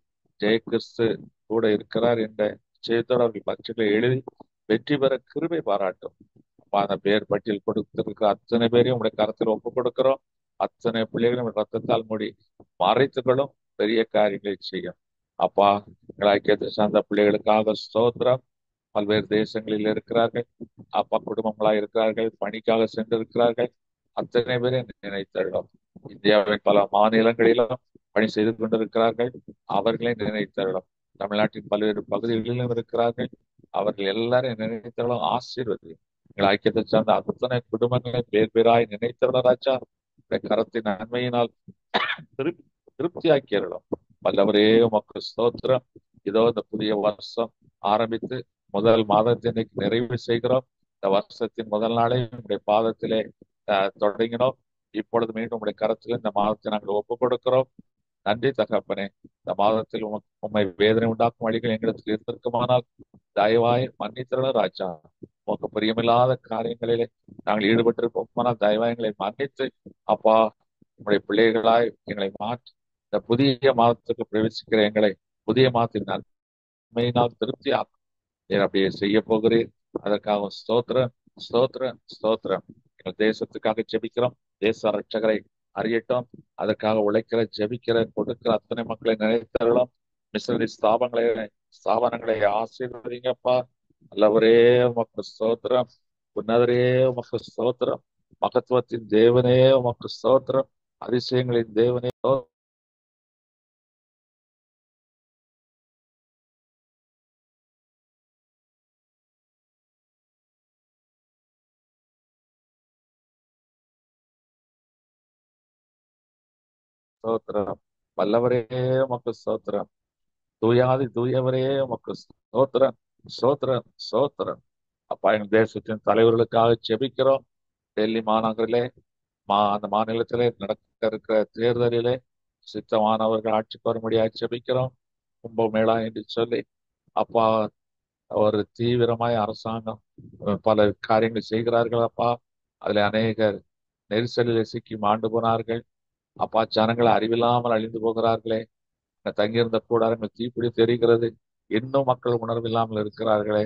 ஜெய கிறிஸ்து கூட இருக்கிறார் என்ற நிச்சயத்தோடு அவர்கள் பட்சங்களை எழுதி வெற்றி பெற கிருபை பாராட்டும். அப்பா அந்த பேர் பட்டியல் கொடுத்திருக்கிற அத்தனை பேரையும் உடைய கருத்தில் ஒப்புக் கொடுக்கிறோம். அத்தனை பிள்ளைகளும் ரத்தத்தால் மூடி மறைத்துகளும் பெரிய காரியங்களை செய்யும். அப்பா எங்கள் சார்ந்த பிள்ளைகளுக்காக ஸ்தோத்திரம். பல்வேறு தேசங்களில் இருக்கிறார்கள். அப்பா குடும்பங்களாக இருக்கிறார்கள், பணிக்காக சென்றிருக்கிறார்கள். அத்தனை பேரை நினைத்தருளும். இந்தியாவின் பல மாநிலங்களிலும் பணி செய்து கொண்டிருக்கிறார்கள். அவர்களை நினைத்தருளும். தமிழ்நாட்டின் பல்வேறு பகுதிகளிலும் இருக்கிறார்கள். அவர்கள் எல்லாரும் நினைத்தருளும். ஆசீர்வதி எங்கள் ஐக்கியத்தை சார்ந்த அத்தனை குடும்பங்களை பேர் பேராய் நினைத்தருளும் ராஜா. கரத்தின் நன்மையினால் திருப்தியாக்கியருளும். வல்லவரே உமக்கு ஸ்தோத்திரம். இதோ இந்த புதிய வருஷம் ஆரம்பித்து முதல் மாதத்தை இன்னைக்கு நிறைவு செய்கிறோம். இந்த வருஷத்தின் முதல் நாளை உங்களுடைய பாதத்திலே தொடங்கினோம். இப்பொழுது மீண்டும் உங்களுடைய கரத்தில் இந்த மாதத்தை நாங்கள் ஒப்புக் கொடுக்கிறோம். நன்றி தகப்பனே. இந்த மாதத்தில் உண்மை வேதனை உண்டாக்கும் வழிகள் எங்களிடத்தில் இருந்திருக்குமானால் தயவாய் மன்னித்தருளும் ராஜா. உமக்கு பிரியமில்லாத காரியங்களிலே நாங்கள் ஈடுபட்டிருப்போமானால் தயவாய் எங்களை மன்னித்து அப்பா உங்களுடைய பிள்ளைகளாய் எங்களை மாற்றி இந்த புதிய மாதத்துக்கு பிரவேசிக்கிற எங்களை புதிய மாதத்தின் நன்மையினால் திருப்தி ஆக்கும். நீர் அப்படியே செய்ய போகிறீர். அதற்காக ஸ்தோத்திரம் ஸ்தோத்திரம் ஸ்தோத்திரம். எங்கள் தேசத்துக்காக ஜெபிக்கிறோம். தேச ரட்சகரை அறியட்டும். அதற்காக உழைக்கிற ஜெபிக்கிற கொடுக்கிற அத்தனை மக்களை நினைத்தரலாம். மிஷனரி ஸ்தாபனங்களை ஆசீர்வதிங்கப்பா. நல்லவரே உமக்கு ஸ்தோத்திரம். உன்னதரே உமக்கு ஸ்தோத்திரம். மகத்துவத்தின் தேவனே உமக்கு ஸ்தோத்திரம். அதிசயங்களின் தேவனே ஸ்தோத்திரம். வல்லவரே உமக்கு ஸ்தோத்திரம். தூயாதி தூயவரே உமக்கு ஸ்தோத்திரம் ஸ்தோத்திரம் ஸ்தோத்திரம். அப்பா எங்கள் தேசத்தின் தலைவர்களுக்காக ஜெபிக்கிறோம். டெல்லி மாநகரிலே அந்த மாநிலத்திலே நடக்க இருக்கிற தேர்தலிலே சித்தமானவர்கள் ஆட்சிக்கு வரும்படியாக ஜெபிக்கிறோம். கும்பமேளா என்று சொல்லி அப்பா ஒரு தீவிரமாய் அரசாங்கம் பல காரியங்கள் செய்கிறார்கள் அப்பா. அதுல அநேகர் நெரிசலில் சிக்கி மாண்டு போனார்கள் அப்பா. ஜனங்கள் அறிவில்லாமல் அழிந்து போகிறார்களே. தங்கியிருந்த கூடாரங்கள் தீப்பிடி தெரிகிறது. இன்னும் மக்கள் உணர்வில்லாமல் இருக்கிறார்களே.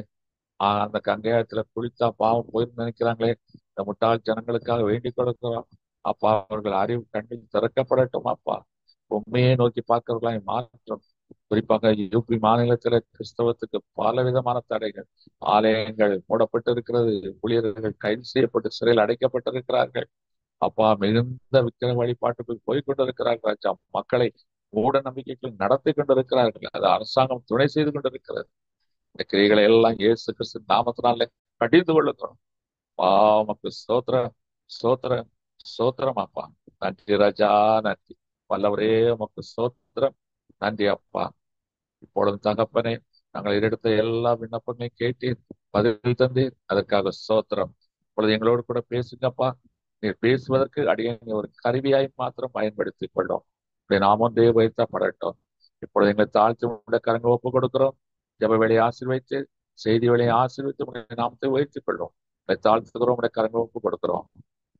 அந்த கங்கையத்துல குளித்தா பாவம் போயிருந்து நினைக்கிறாங்களே. இந்த முட்டாள் ஜனங்களுக்காக வேண்டிக் கொடுக்கிறோம் அப்பா. அவர்கள் அறிவு கண்ணில் திறக்கப்படட்டும் அப்பா. உண்மையை நோக்கி பார்க்கிறவர்களாய் மாற்றம். குறிப்பாக யூபி மாநிலத்தில கிறிஸ்தவத்துக்கு பல விதமான தடைகள். ஆலயங்கள் மூடப்பட்டு இருக்கிறது. ஊழியர்கள் கைது செய்யப்பட்டு சிறையில் அடைக்கப்பட்டிருக்கிறார்கள் அப்பா. மிகுந்த விக்கிர வழிபாட்டுக்கு போய் கொண்டிருக்கிறார்கள் ராஜா. மக்களை மூட நம்பிக்கைகள் நடத்தி கொண்டிருக்கிறார்கள். அது அரசாங்கம் துணை செய்து கொண்டிருக்கிறது. இந்த கிரிகளை எல்லாம் இயேசு கிறிஸ்து நாமத்தினாலே கடிந்து கொள்ளுகிறோம். உமக்கு ஸ்தோத்திரம் ஸ்தோத்திரம் ஸ்தோத்திரம் அப்பா. நன்றி ராஜா நன்றி. வல்லவரே உமக்கு ஸ்தோத்திரம். நன்றி அப்பா. இப்பொழுது தகப்பனே நாங்கள் எடுத்த எல்லா விண்ணப்பங்களையும் கேட்டீர், பதில் தந்தீர். அதற்காக ஸ்தோத்திரம். இப்பொழுது எங்களோடு கூட பேசுங்கப்பா. நீர் பேசுவதற்கு அடியே ஒரு கருவியாய் மாத்திரம் பயன்படுத்திக் கொள்ளும். நாமும் வைத்தப்படட்டும். இப்பொழுது எங்களை தாழ்த்தி உள்ள கரங்களை ஒப்புக் கொடுக்கிறோம். ஜப வேலையை ஆசீர்வைத்து செய்தி வேலையை ஆசீர்வித்து நாமத்தை உயர்த்திக் கொள்ளும். தாழ்த்துகிறோம். உடைய கரங்களை ஒப்புக் கொடுக்கிறோம்.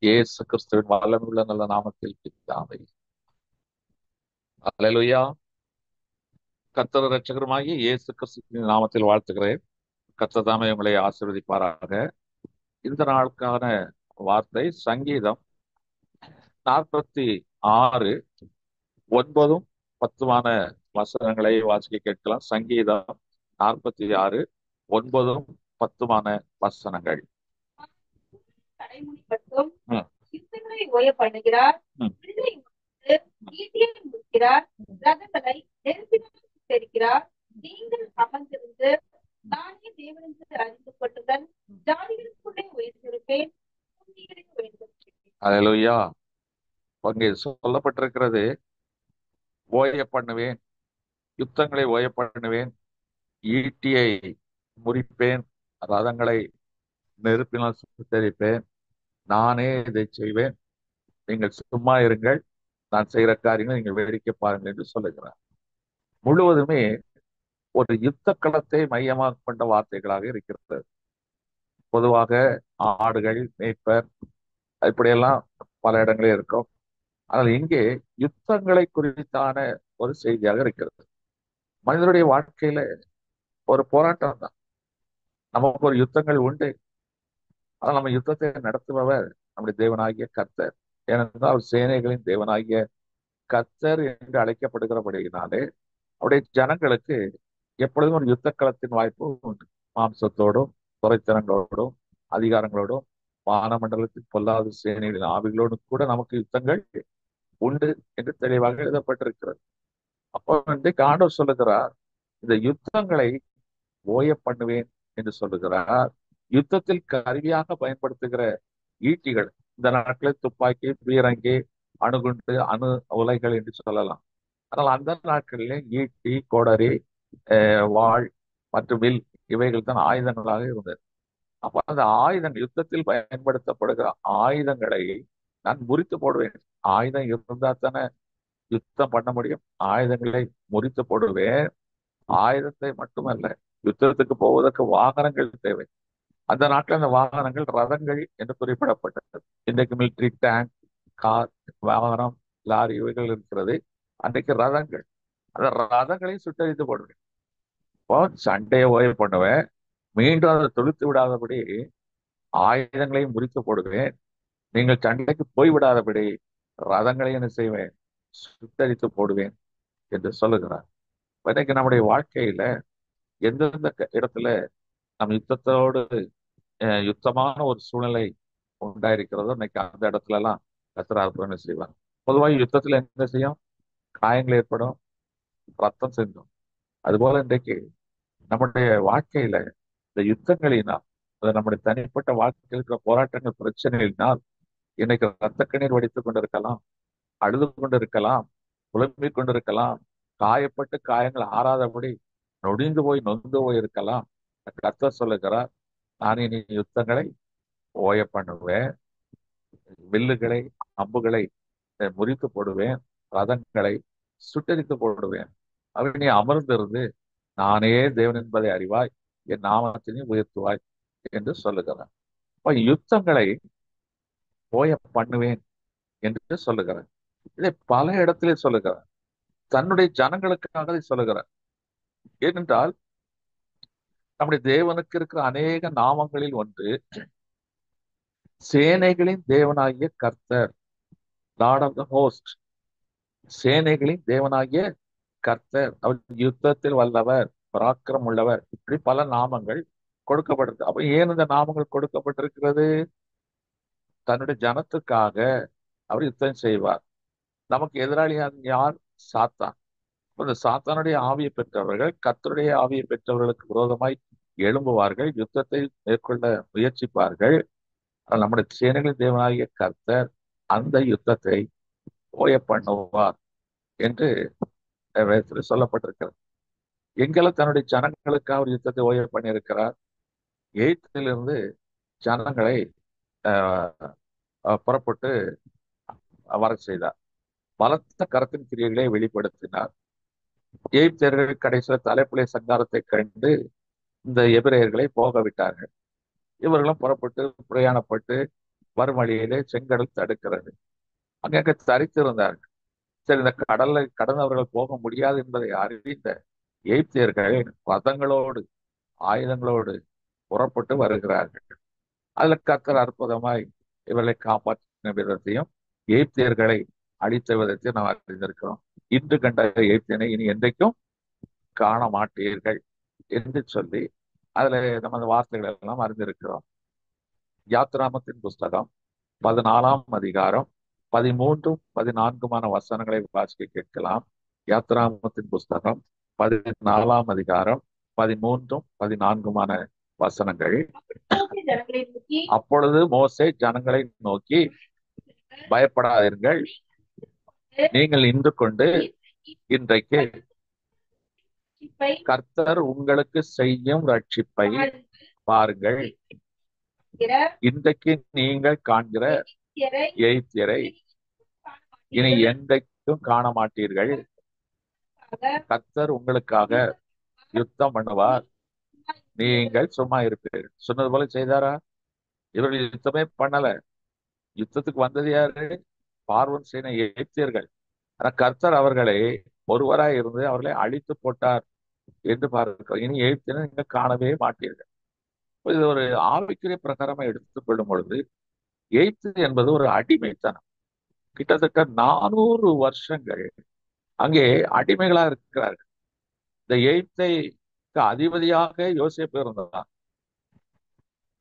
இயேசு கிறிஸ்துவின் வல்லமையுள்ள நல்ல நாமத்தில் பிதாவே. அல்லேலூயா. கர்த்தர் ரட்சகருமாகிய இயேசு கிறிஸ்துவின் நாமத்தில் வாழ்த்துகிறேன். கர்த்தர் தாமே உங்களை ஆசீர்வதிப்பாராக. இந்த நாளுக்கான வார்த்தை சங்கீதம் 46 9 10 வசனங்களை வாசிக்க கேட்கலாம். சங்கீதம் 46 9 10 வசனங்கள். யுத்தங்களை ஓய பண்ணுகிறார், ஈட்டியை முறிக்கிறார், ரதங்களை நெருப்பினால் சுட்டெரிக்கிறார். நீங்கள் அமர்ந்திருந்து நானே தேவன் என்று அறிந்து கொள்ளுங்கள். ஜாதிகளுக்குள்ளே உயர்ந்திருப்பேன், பூமியிலே உயர்ந்திருப்பேன். அல்லேலூயா. அங்கே சொல்லப்பட்டிருக்கிறது, ஓய பண்ணுவேன், யுத்தங்களை ஓய பண்ணுவேன், ஈட்டியை முறிப்பேன், ரதங்களை நெருப்பினால் சுட்டெரிப்பேன், நானே இதை செய்வேன், நீங்கள் சும்மா இருங்கள், நான் செய்கிற காரியங்களை நீங்கள் வேடிக்கை பாருங்கள் என்று சொல்லுகிறார். முழுவதுமே ஒரு யுத்த களத்தை மையமாக கொண்ட வார்த்தைகளாக இருக்கிறது. பொதுவாக ஆடுகள், மேய்ப்பர், இப்படியெல்லாம் பல இடங்களில் இருக்கும். ஆனால் இங்கே யுத்தங்களை குறித்தான ஒரு செய்தியாக இருக்கிறது. மனிதனுடைய வாழ்க்கையில ஒரு போராட்டம் தான். நமக்கு ஒரு யுத்தங்கள் உண்டு. ஆனால் நம்ம யுத்தத்தை நடத்துபவர் நம்முடைய தேவனாகிய கர்த்தர். ஏனென்றால் அவர் சேனைகளின் தேவனாகிய கர்த்தர் என்று அழைக்கப்படுகிறபடியினாலே அவருடைய ஜனங்களுக்கு எப்பொழுதும் ஒரு யுத்த களத்தின் வாய்ப்பு உண்டு. மாம்சத்தோடும், துறைத்தனங்களோடும், அதிகாரங்களோடும், வானமண்டலத்தில் பொல்லாத சேனைகளின் ஆவிகளோடும் கூட நமக்கு யுத்தங்கள் உண்டு என்று தெளிவாக எழுதப்பட்டிருக்கிறது. அப்போ ஆண்டவர் சொல்லுகிறார், இந்த யுத்தங்களை ஓய பண்ணுவேன் என்று சொல்லுகிறார். யுத்தத்தில் கருவியாக பயன்படுத்துகிற ஈட்டிகள், இந்த நாட்களில் துப்பாக்கி, பீரங்கி, அணுகுண்டு, அணு உலைகள் என்று சொல்லலாம். ஆனால் அந்த நாட்களிலே ஈட்டி, கோடரி, வாள் மற்றும் வில் இவைகள் தான் ஆயுதங்களாக இருந்தது. அப்ப அந்த ஆயுதங்கள், யுத்தத்தில் பயன்படுத்தப்படுகிற ஆயுதங்களை நான் முறித்து போடுவேன். ஆயுதம் இருந்தா தானே யுத்தம் பண்ண முடியும். ஆயுதங்களை முறித்து போடுவேன். ஆயுதத்தை மட்டுமல்ல, யுத்தத்துக்கு போவதற்கு வாகனங்கள் தேவை. அந்த நாட்டில் அந்த வாகனங்கள் ரதங்கள் என்று குறிப்பிடப்பட்டது. இன்றைக்கு மிலிட்ரி டேங்க், கார், வாகனம், லாரி இவைகள் இருக்கிறது. அன்றைக்கு ரதங்கள். அந்த ரதங்களையும் சுட்டரித்து போடுவேன். இப்போ சண்டையை ஓய்வு பண்ணுவேன். மீண்டும் அதை தொழுத்து விடாதபடி ஆயுதங்களையும் முறித்து போடுவேன். நீங்கள் சண்டைக்கு போய்விடாதபடி ரதங்களையும் என்ன செய்வேன், சுட்டரித்து போடுவேன் என்று சொல்லுகிறார். இன்னைக்கு நம்முடைய வாழ்க்கையில எந்தெந்த இடத்துல நம் யுத்தத்தோடு யுத்தமான ஒரு சூழ்நிலை உண்டாயிருக்கிறதோ இன்னைக்கு அந்த இடத்துல எல்லாம் கர்த்தர் அற்புதம் செய்வார். பொதுவாக யுத்தத்துல என்ன செய்யும்? காயங்கள் ஏற்படும், ரத்தம் சிந்தும். அதுபோல இன்றைக்கு நம்முடைய வாழ்க்கையில இந்த யுத்தங்களினால், அது நம்முடைய தனிப்பட்ட வாழ்க்கையில் இருக்கிற போராட்டங்கள், பிரச்சனைகளினால் இன்னைக்கு ரத்த கண்ணீர் வடித்துக் கொண்டிருக்கலாம், அழுது கொண்டிருக்கலாம், புலம்பிக் கொண்டிருக்கலாம், காயப்பட்டு காயங்கள் ஆறாதபடி நொடிந்து போய் நொந்து போய் இருக்கலாம். கர்த்தர் சொல்லுகிறார், நான் இனி யுத்தங்களை ஓய பண்ணுவேன், வில்லுகளை, அம்புகளை முறித்து போடுவேன், ரதங்களை சுட்டரித்து போடுவேன். அவன் நீ அமர்ந்திருந்து நானே தேவன் என்பதை அறிவாய், என் நாமத்தினை உயர்த்துவாய் என்று சொல்லுகிறார். அப்ப யுத்தங்களை ஓய பண்ணுவேன் என்று சொல்லுகிறார். இதை பல இடத்திலே சொல்லுகிறார். தன்னுடைய ஜனங்களுக்காக சொல்லுகிறார். ஏனென்றால் நம்முடைய தேவனுக்கு இருக்கிற அநேக நாமங்களில் ஒன்று சேனைகளின் தேவனாகிய கர்த்தர், லார்ட் ஆஃப் த ஹோஸ்ட். சேனைகளின் தேவனாகிய கர்த்தர், அவர் யுத்தத்தில் வல்லவர், பராக்கிரம் உள்ளவர், இப்படி பல நாமங்கள் கொடுக்கப்பட்டிருக்கு. அப்ப ஏன் இந்த நாமங்கள் கொடுக்கப்பட்டிருக்கிறது? தன்னுடைய ஜனத்துக்காக அவர் யுத்தம் செய்வார். நமக்கு எதிராளியாக யார்? சாத்தான். இந்த சாத்தானுடைய ஆவியை பெற்றவர்கள் கர்த்தருடைய ஆவியை பெற்றவர்களுக்கு விரோதமாய் எழும்புவார்கள், யுத்தத்தை மேற்கொள்ள முயற்சிப்பார்கள். நம்முடைய சேனைகளின் தேவனாகிய கர்த்தர் அந்த யுத்தத்தை ஓய பண்ணுவார் என்று வேதத்தில் சொல்லப்பட்டிருக்கிறது. எங்கெல்லாம் தன்னுடைய ஜனங்களுக்காக ஒரு யுத்தத்தை ஓய பண்ணியிருக்கிறார். எகிப்திலிருந்து ஜனங்களை புறப்பட்டு வர செய்தார். பலத்த கரத்தின் கிரியைகளை வெளிப்படுத்தினார். எகிப்தியர்கள் கடைசியில் தலைப்புலை சங்காரத்தை கண்டு இந்த எபிரேயர்களை போக விட்டார்கள். இவர்களும் புறப்பட்டு பிரயாணப்பட்டு வரும் வழியிலே செங்கடல் தடுக்கிறது. அங்கே தரித்திருந்தார்கள். சரி, இந்த கடலை கடந்தவர்கள் போக முடியாது என்பதை அறிந்த எகிப்தியர்கள் ரதங்களோடு, ஆயுதங்களோடு புறப்பட்டு வருகிறார்கள். அதுல கர்த்தர் அற்புதமாய் இவர்களை காப்பாற்றின விதத்தையும் எகிப்தியர்களை அழித்த விதத்தையும் நாம் அறிந்திருக்கிறோம். இன்று கண்ட எகிப்தியனை இனி என்றைக்கும் காண மாட்டீர்கள் என்று சொல்லி அதுல நம்ம அந்த வார்த்தைகள் எல்லாம் அறிந்திருக்கிறோம். யாத்ராமத்தின் புஸ்தகம் 14ஆம் அதிகாரம் 13, 14 வசனங்களை வாசிக்க கேட்கலாம். யாத்ராமத்தின் புஸ்தகம் 14ஆம் அதிகாரம் 13, 14 வசனங்கள். அப்பொழுது மோசே ஜனங்களை நோக்கி, பயப்படாதீர்கள், நீங்கள் இன்று கொண்டு இன்றைக்கு கர்த்தர் உங்களுக்கு செய்யும் ரட்சிப்பை பாருங்கள். இன்றைக்கு நீங்கள் காண்கிற எகிப்தியரை இனி என்றைக்கும் காண மாட்டீர்கள். கர்த்தர் உங்களுக்காக யுத்தம் பண்ணுவார், நீங்கள் சும்மா இருப்பீர்கள். சொன்னது போல செய்தாரா? இவர்கள் யுத்தமே பண்ணல. யுத்தத்துக்கு வந்தது யாரு? பார்வோன் சேனை எகிப்தியர்கள். ஆனா கர்த்தர் அவர்களை ஒருவராய் இருந்து அவர்களை அழித்து போட்டார் என்று பார்க்கிறோம். இனி எகிப்தியரை நீங்க காணவே மாட்டீர்கள். இது ஒரு ஆவிக்குரிய பிரகாரமா எடுத்துக் கொள்ளும் பொழுது எகிப்து என்பது ஒரு அடிமைத்தனம். கிட்டத்தட்ட 400 வருஷங்கள் அங்கே அடிமைகளா இருக்கிறார்கள். இந்த எகிப்தைக்கு அதிபதியாக யோசேப்பு இருந்தார்.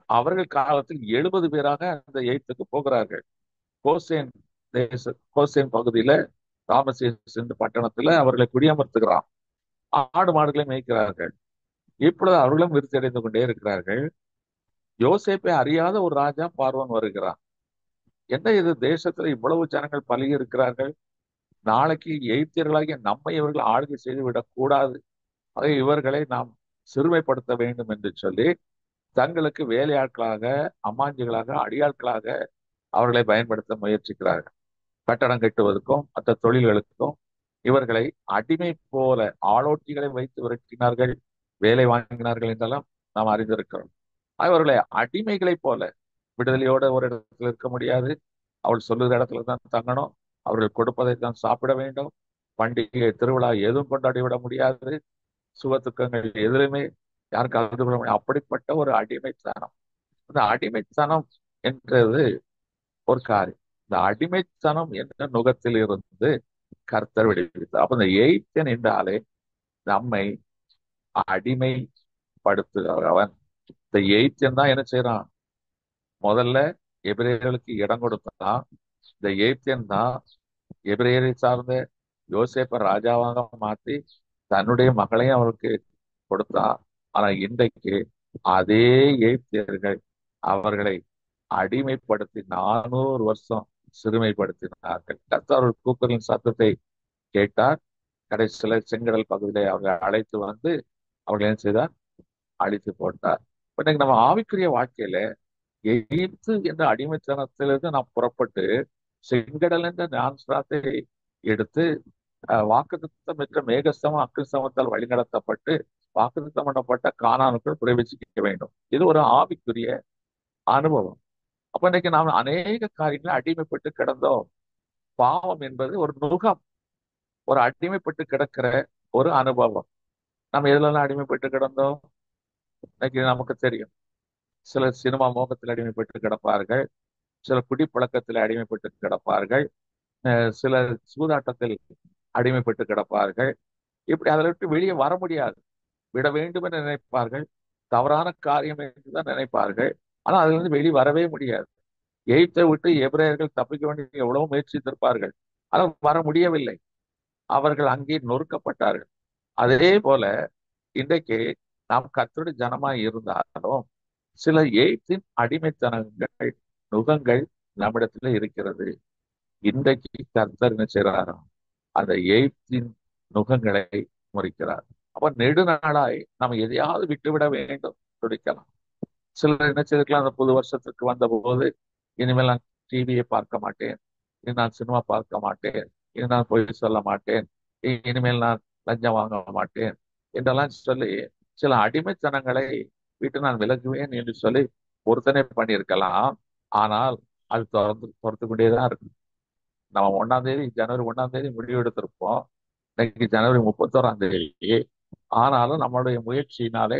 அவர்கள் காலத்தில் 70 பேராக அந்த எகிப்துக்கு போகிறார்கள். கோசேன் கோசேன் பகுதியில ராமசேஸ் என்ற பட்டணத்துல அவர்களை குடியமர்த்துகிறான். ஆடு மாடுகளை மேய்க்கிறார்கள். இப்பொழுது அவர்களும் விருத்தி அடைந்து கொண்டே இருக்கிறார்கள். யோசேப்பை அறியாத ஒரு ராஜா பார்வோன் வருகிறான். என்ன இது, தேசத்துல இவ்வளவு ஜனங்கள் பலகி இருக்கிறார்கள், நாளைக்கு எகிப்தியர்களாகிய நம்மை இவர்கள் ஆளுகை செய்து விடக்கூடாது, ஆக இவர்களை நாம் சிறுமைப்படுத்த வேண்டும் என்று சொல்லி தங்களுக்கு வேலையாட்களாக, அம்மாஞ்சிகளாக, அடியாட்களாக அவர்களை பயன்படுத்த முயற்சிக்கிறார்கள். கட்டடம் கட்டுவதற்கும் மற்ற தொழில்களுக்கும் இவர்களை அடிமை போல ஆளோட்டிகளை வைத்து விரட்டினார்கள், வேலை வாங்கினார்கள் என்றெல்லாம் நாம் அறிந்திருக்கிறோம். அவர்களை அடிமைகளை போல, விடுதலையோட ஒரு இடத்துல இருக்க முடியாது, அவள் சொல்லுகிற இடத்துல தான் தங்கணும், அவர்கள் கொடுப்பதை தான் சாப்பிட வேண்டும், பண்டிகை திருவிழா எதுவும் கொண்டாடி விட முடியாது, சுக துக்கங்கள் எதிலுமே யாரும் கலந்து கொள்ள முடியாது. அப்படிப்பட்ட ஒரு அடிமைத்தனம். இந்த அடிமைத்தனம் என்றது ஒரு காரியம். இந்த அடிமைத்தனம் என்ற நுகத்தில் இருந்து கர்த்தர் விடுவித்தார். அப்ப இந்த எய்த்தன் என்றாலே நம்மை அடிமைப்படுத்துகிறவன். இந்த எய்த்தன் தான் என்ன செய்யறான்? முதல்ல எபிரேயர்களுக்கு இடம் கொடுத்தான். இந்த எய்த்தன் தான் எபிரேயரை சார்ந்த யோசேப்பை ராஜாவாக மாற்றி தன்னுடைய மகளையும் அவருக்கு கொடுத்தான். ஆனா இன்றைக்கு அதே எய்த்தியர்கள் அவர்களை அடிமைப்படுத்தி 400 வருஷம் சிறுமைப்படுத்தினார்கள். கர்த்தர் கூக்குரலின் சத்தத்தை கேட்டார். கடைசியில செங்கடல் பகுதியிலே அவர்களை அழைத்து வந்து அவர்கள் என்ன செய்தார்? அழித்து போட்டார். இன்னைக்கு நம்ம ஆவிக்குரிய வாழ்க்கையில எகிப்து என்ற அடிமைத்தனத்திலிருந்து நாம் புறப்பட்டு செங்கடல் என்ற ஞானஸ்தானத்தை எடுத்து வாக்குத்தத்தம் பெற்ற மேகஸ்தமம் அக்கிரஸ்தமத்தால் வழிநடத்தப்பட்டு வாக்குத்தத்தம் பண்ணப்பட்ட கானானுக்குள் பிரவேசிக்க வேண்டும். இது ஒரு ஆவிக்குரிய அனுபவம். அப்ப இன்னைக்கு நாம் அநேக காரியங்களை அடிமைப்பட்டு கிடந்தோம். பாவம் என்பது ஒரு நுகம், ஒரு அடிமைப்பட்டு கிடக்கிற ஒரு அனுபவம். நம்ம எதுலாம் அடிமைப்பட்டு கிடந்தோம் இன்னைக்கு நமக்கு தெரியும். சிலர் சினிமா மோகத்தில் அடிமைப்பட்டு கிடப்பார்கள், சிலர் குடிப்பழக்கத்தில் அடிமைப்பட்டு கிடப்பார்கள், சிலர் சூதாட்டத்தில் அடிமைப்பட்டு கிடப்பார்கள். இப்படி அதில் விட்டு வெளியே வர முடியாது. விட வேண்டும் என்று நினைப்பார்கள், தவறான காரியம் என்றுதான் நினைப்பார்கள். ஆனா அதுல இருந்து வெளியே வரவே முடியாது. எகிப்தை விட்டு எபிரேயர்கள் தப்பிக்க வேண்டிய எவ்வளவு முயற்சித்திருப்பார்கள், ஆனால் வர முடியவில்லை. அவர்கள் அங்கே நொறுக்கப்பட்டார்கள். அதே போல இன்றைக்கு நாம் கர்த்தருடைய ஜனமாய் இருந்தாலும் சில எகிப்தின் அடிமைத்தனங்கள், நுகங்கள் நம்மிடத்துல இருக்கிறது. இன்றைக்கு கர்த்தர் என்ன செய்கிறாரோ அந்த எகிப்தின் நுகங்களை முறிக்கிறார். அப்ப நெடுநாளாய் நம்ம எதையாவது விட்டுவிட வேண்டும், துடிக்கலாம். சிலர் என்ன செய்திருக்கலாம், அந்த புது வருஷத்துக்கு வந்த போது இனிமேல் நான் டிவியை பார்க்க மாட்டேன், இனி நான் சினிமா பார்க்க மாட்டேன், இனி நான் பொய் சொல்ல மாட்டேன், இனிமேல் நான் லஞ்சம் வாங்க மாட்டேன் என்றெல்லாம் சொல்லி சில அடிமைத்தனங்களை விட்டு நான் விலகுவேன் என்று சொல்லி பொருத்தனை பண்ணியிருக்கலாம். ஆனால் அது தொடர்ந்து கொண்டேதான் இருக்கு. நம்ம ஜனவரி 1ஆம் தேதி முடிவு எடுத்திருப்போம். இன்னைக்கு ஜனவரி 31ஆம் தேதி. ஆனாலும் நம்மளுடைய முயற்சியினாலே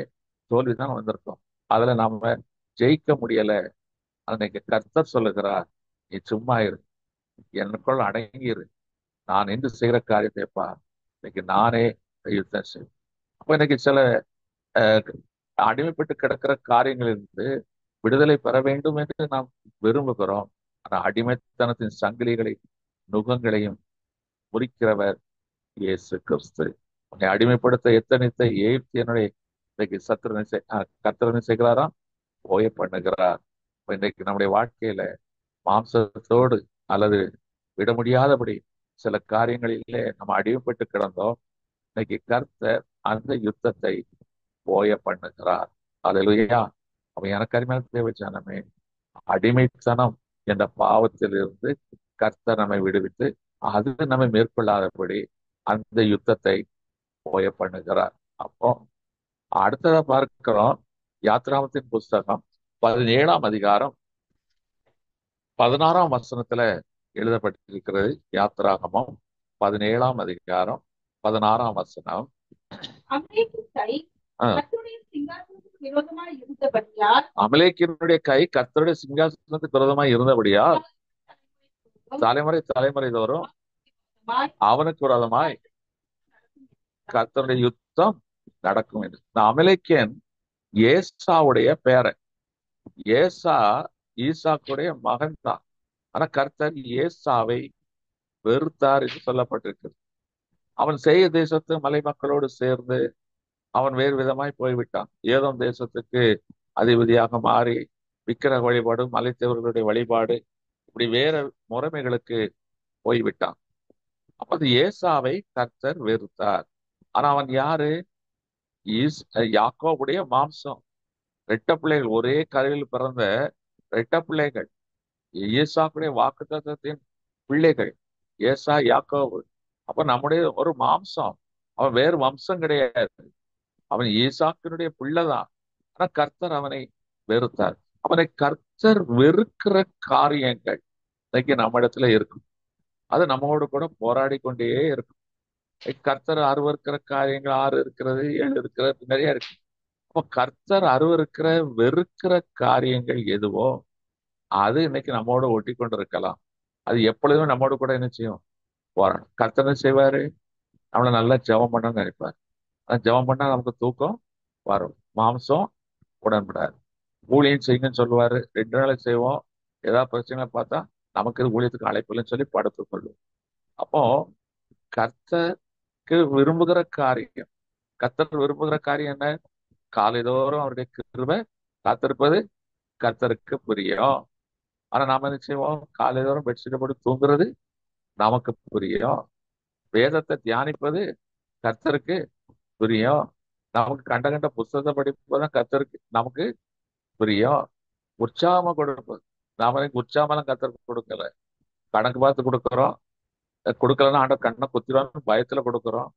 தோல்விதான் வந்திருக்கோம். அதுல நாம ஜெயிக்க முடியல. அன்னைக்கு கர்த்தர் சொல்லுகிறார், நீ சும்மா இரு, எனக்குள் அடங்கியிரு, நான் இன்று செய்கிற காரியத்தைப்பா இன்னைக்கு நானே யுத்தம் செய்வேன். அப்ப இன்னைக்கு சில அடிமைப்பட்டு கிடக்கிற காரியங்களிலிருந்து விடுதலை பெற வேண்டும் என்று நாம் விரும்புகிறோம். ஆனால் அடிமைத்தனத்தின் சங்கிலிகளை, நுகங்களையும் முறிக்கிறவர் இயேசு கிறிஸ்து. உன்னை அடிமைப்படுத்த எத்தனைத்த எகிப்தியனுடைய இன்னைக்கு கர்த்தர் செய்கிறாராம், ஓய பண்ணுகிறார். இன்றைக்கு நம்முடைய வாழ்க்கையில மாம்சத்தோடு அல்லது விட முடியாதபடி சில காரியங்களிலே நம்ம அடிமைப்பட்டு கிடந்தோம். இன்னைக்கு கர்த்தர் அந்த யுத்தத்தை ஓய பண்ணுகிறார். அல்லேலூயா. அவன் எனக்கு அருமையான தேவஜனமே, அடிமைத்தனம் என்ற பாவத்தில் இருந்து கர்த்தர் நம்மை விடுவித்து அது நம்மை மேற்கொள்ளாதபடி அந்த யுத்தத்தை ஓய பண்ணுகிறார். அப்போ அடுத்ததா பார்க்கிறோம் யாத்ராமத்தின் புஸ்தகம் 17ஆம் அதிகாரம் 16ஆம் வசனத்துல எழுதப்பட்டிருக்கிறது. யாத்ராகமம் 17ஆம் அதிகாரம் 16ஆம் வசனம். அமலேக்கினுடைய கை கர்த்தருடைய சிங்காசனத்துக்கு விரோதமாய் இருந்தபடியால் தலைமுறை தலைமுறை தோறும் அவனுக்கு விரோதமாய் கர்த்தருடைய யுத்தம் நடக்கும் என்று. இந்த அமலேக்கியன் ஏசாவுடைய பேரன். ஏசா ஈசாக்குடைய மகன் தான். ஆனா கர்த்தர் ஏசாவை வெறுத்தார் என்று சொல்லப்பட்டிருக்கிறது. அவன் சேய தேசத்து மலை மக்களோடு சேர்ந்து அவன் வேறு விதமாய் போய்விட்டான். ஏதோம் தேசத்துக்கு அதிபதியாக மாறி விக்கிரக வழிபாடு, மலைத்தேவர்களுடைய வழிபாடு, இப்படி வேற முறைமைகளுக்கு போய்விட்டான். அப்ப அது ஏசாவை கர்த்தர் வெறுத்தார். ஆனா அவன் யாரு? யாக்கோபுடைய மாம்சம். ரெட்ட பிள்ளைகள், ஒரே கருவில் பிறந்த ரெட்ட பிள்ளைகள், ஈசாக்குடைய வாக்குத்தத்தத்தின் பிள்ளைகள், ஏசா யாக்கோபு. அப்ப நம்முடைய ஒரு மாம்சம். அவன் வேறு வம்சம் கிடையாது. அவன் ஈசாக்கினுடைய பிள்ளைதான். ஆனா கர்த்தர் அவனை வெறுத்தார். அவனை கர்த்தர் வெறுக்கிற காரியங்கள் இன்னைக்கு நம்ம இடத்துல இருக்கும். அது நம்மோடு கூட போராடி கொண்டே இருக்கும். கர்த்தர் அருவருக்கிற காரியங்கள் 6 இருக்கிறது, 7 இருக்கிறது, நிறைய இருக்கு. அப்ப கர்த்தர் அருவருக்கிற வெறுக்கிற காரியங்கள் எதுவோ அது இன்னைக்கு நம்மோட ஒட்டி கொண்டு இருக்கலாம். அது எப்பொழுதுமே நம்மோடு கூட என்ன செய்யும்? போராடும். கர்த்தர் என்ன செய்வாரு? நம்மளை நல்லா ஜெபம் பண்ணணும்னு நினைப்பாரு. ஜெபம் பண்ணா நமக்கு தூக்கம் வரும், மாம்சம் உடன்படாது. ஊழியம் செய்யுங்கன்னு சொல்லுவாரு, 2 நாளைக்கு செய்வோம். ஏதாவது பிரச்சனை பார்த்தா நமக்கு இது ஊழியத்துக்கு அழைப்பு இல்லைன்னு சொல்லி படுத்துக் கொள்ளும். அப்போ கர்த்தருக்கு விரும்புகிற காரியம், கர்த்தர் விரும்புகிற காரியம் என்ன? காலைதோறும் அவருடைய கிருபை காத்திருப்பது கர்த்தருக்கு பிரியம். ஆனா நாம என்ன செய்வோம்? காலைதோறும் பெட்ஷீட்டை போட்டு தூங்குறது நமக்கு பிரியம். வேதத்தை தியானிப்பது கர்த்தருக்கு பிரியம். நமக்கு கண்ட கண்ட புஸ்தகத்தை படிப்பதுதான் கர்த்தருக்கு நமக்கு பிரியம். உற்சாகமா கொடுப்பது, நாம உற்சாகமெல்லாம் கர்த்தருக்கு கொடுக்கல. கணக்கு பார்த்து கொடுக்குறோம். கொடுக்கலன்னா ஆண்டவர் கண்ணை குத்திடுவான்னு பயத்துல கொடுக்குறோம்.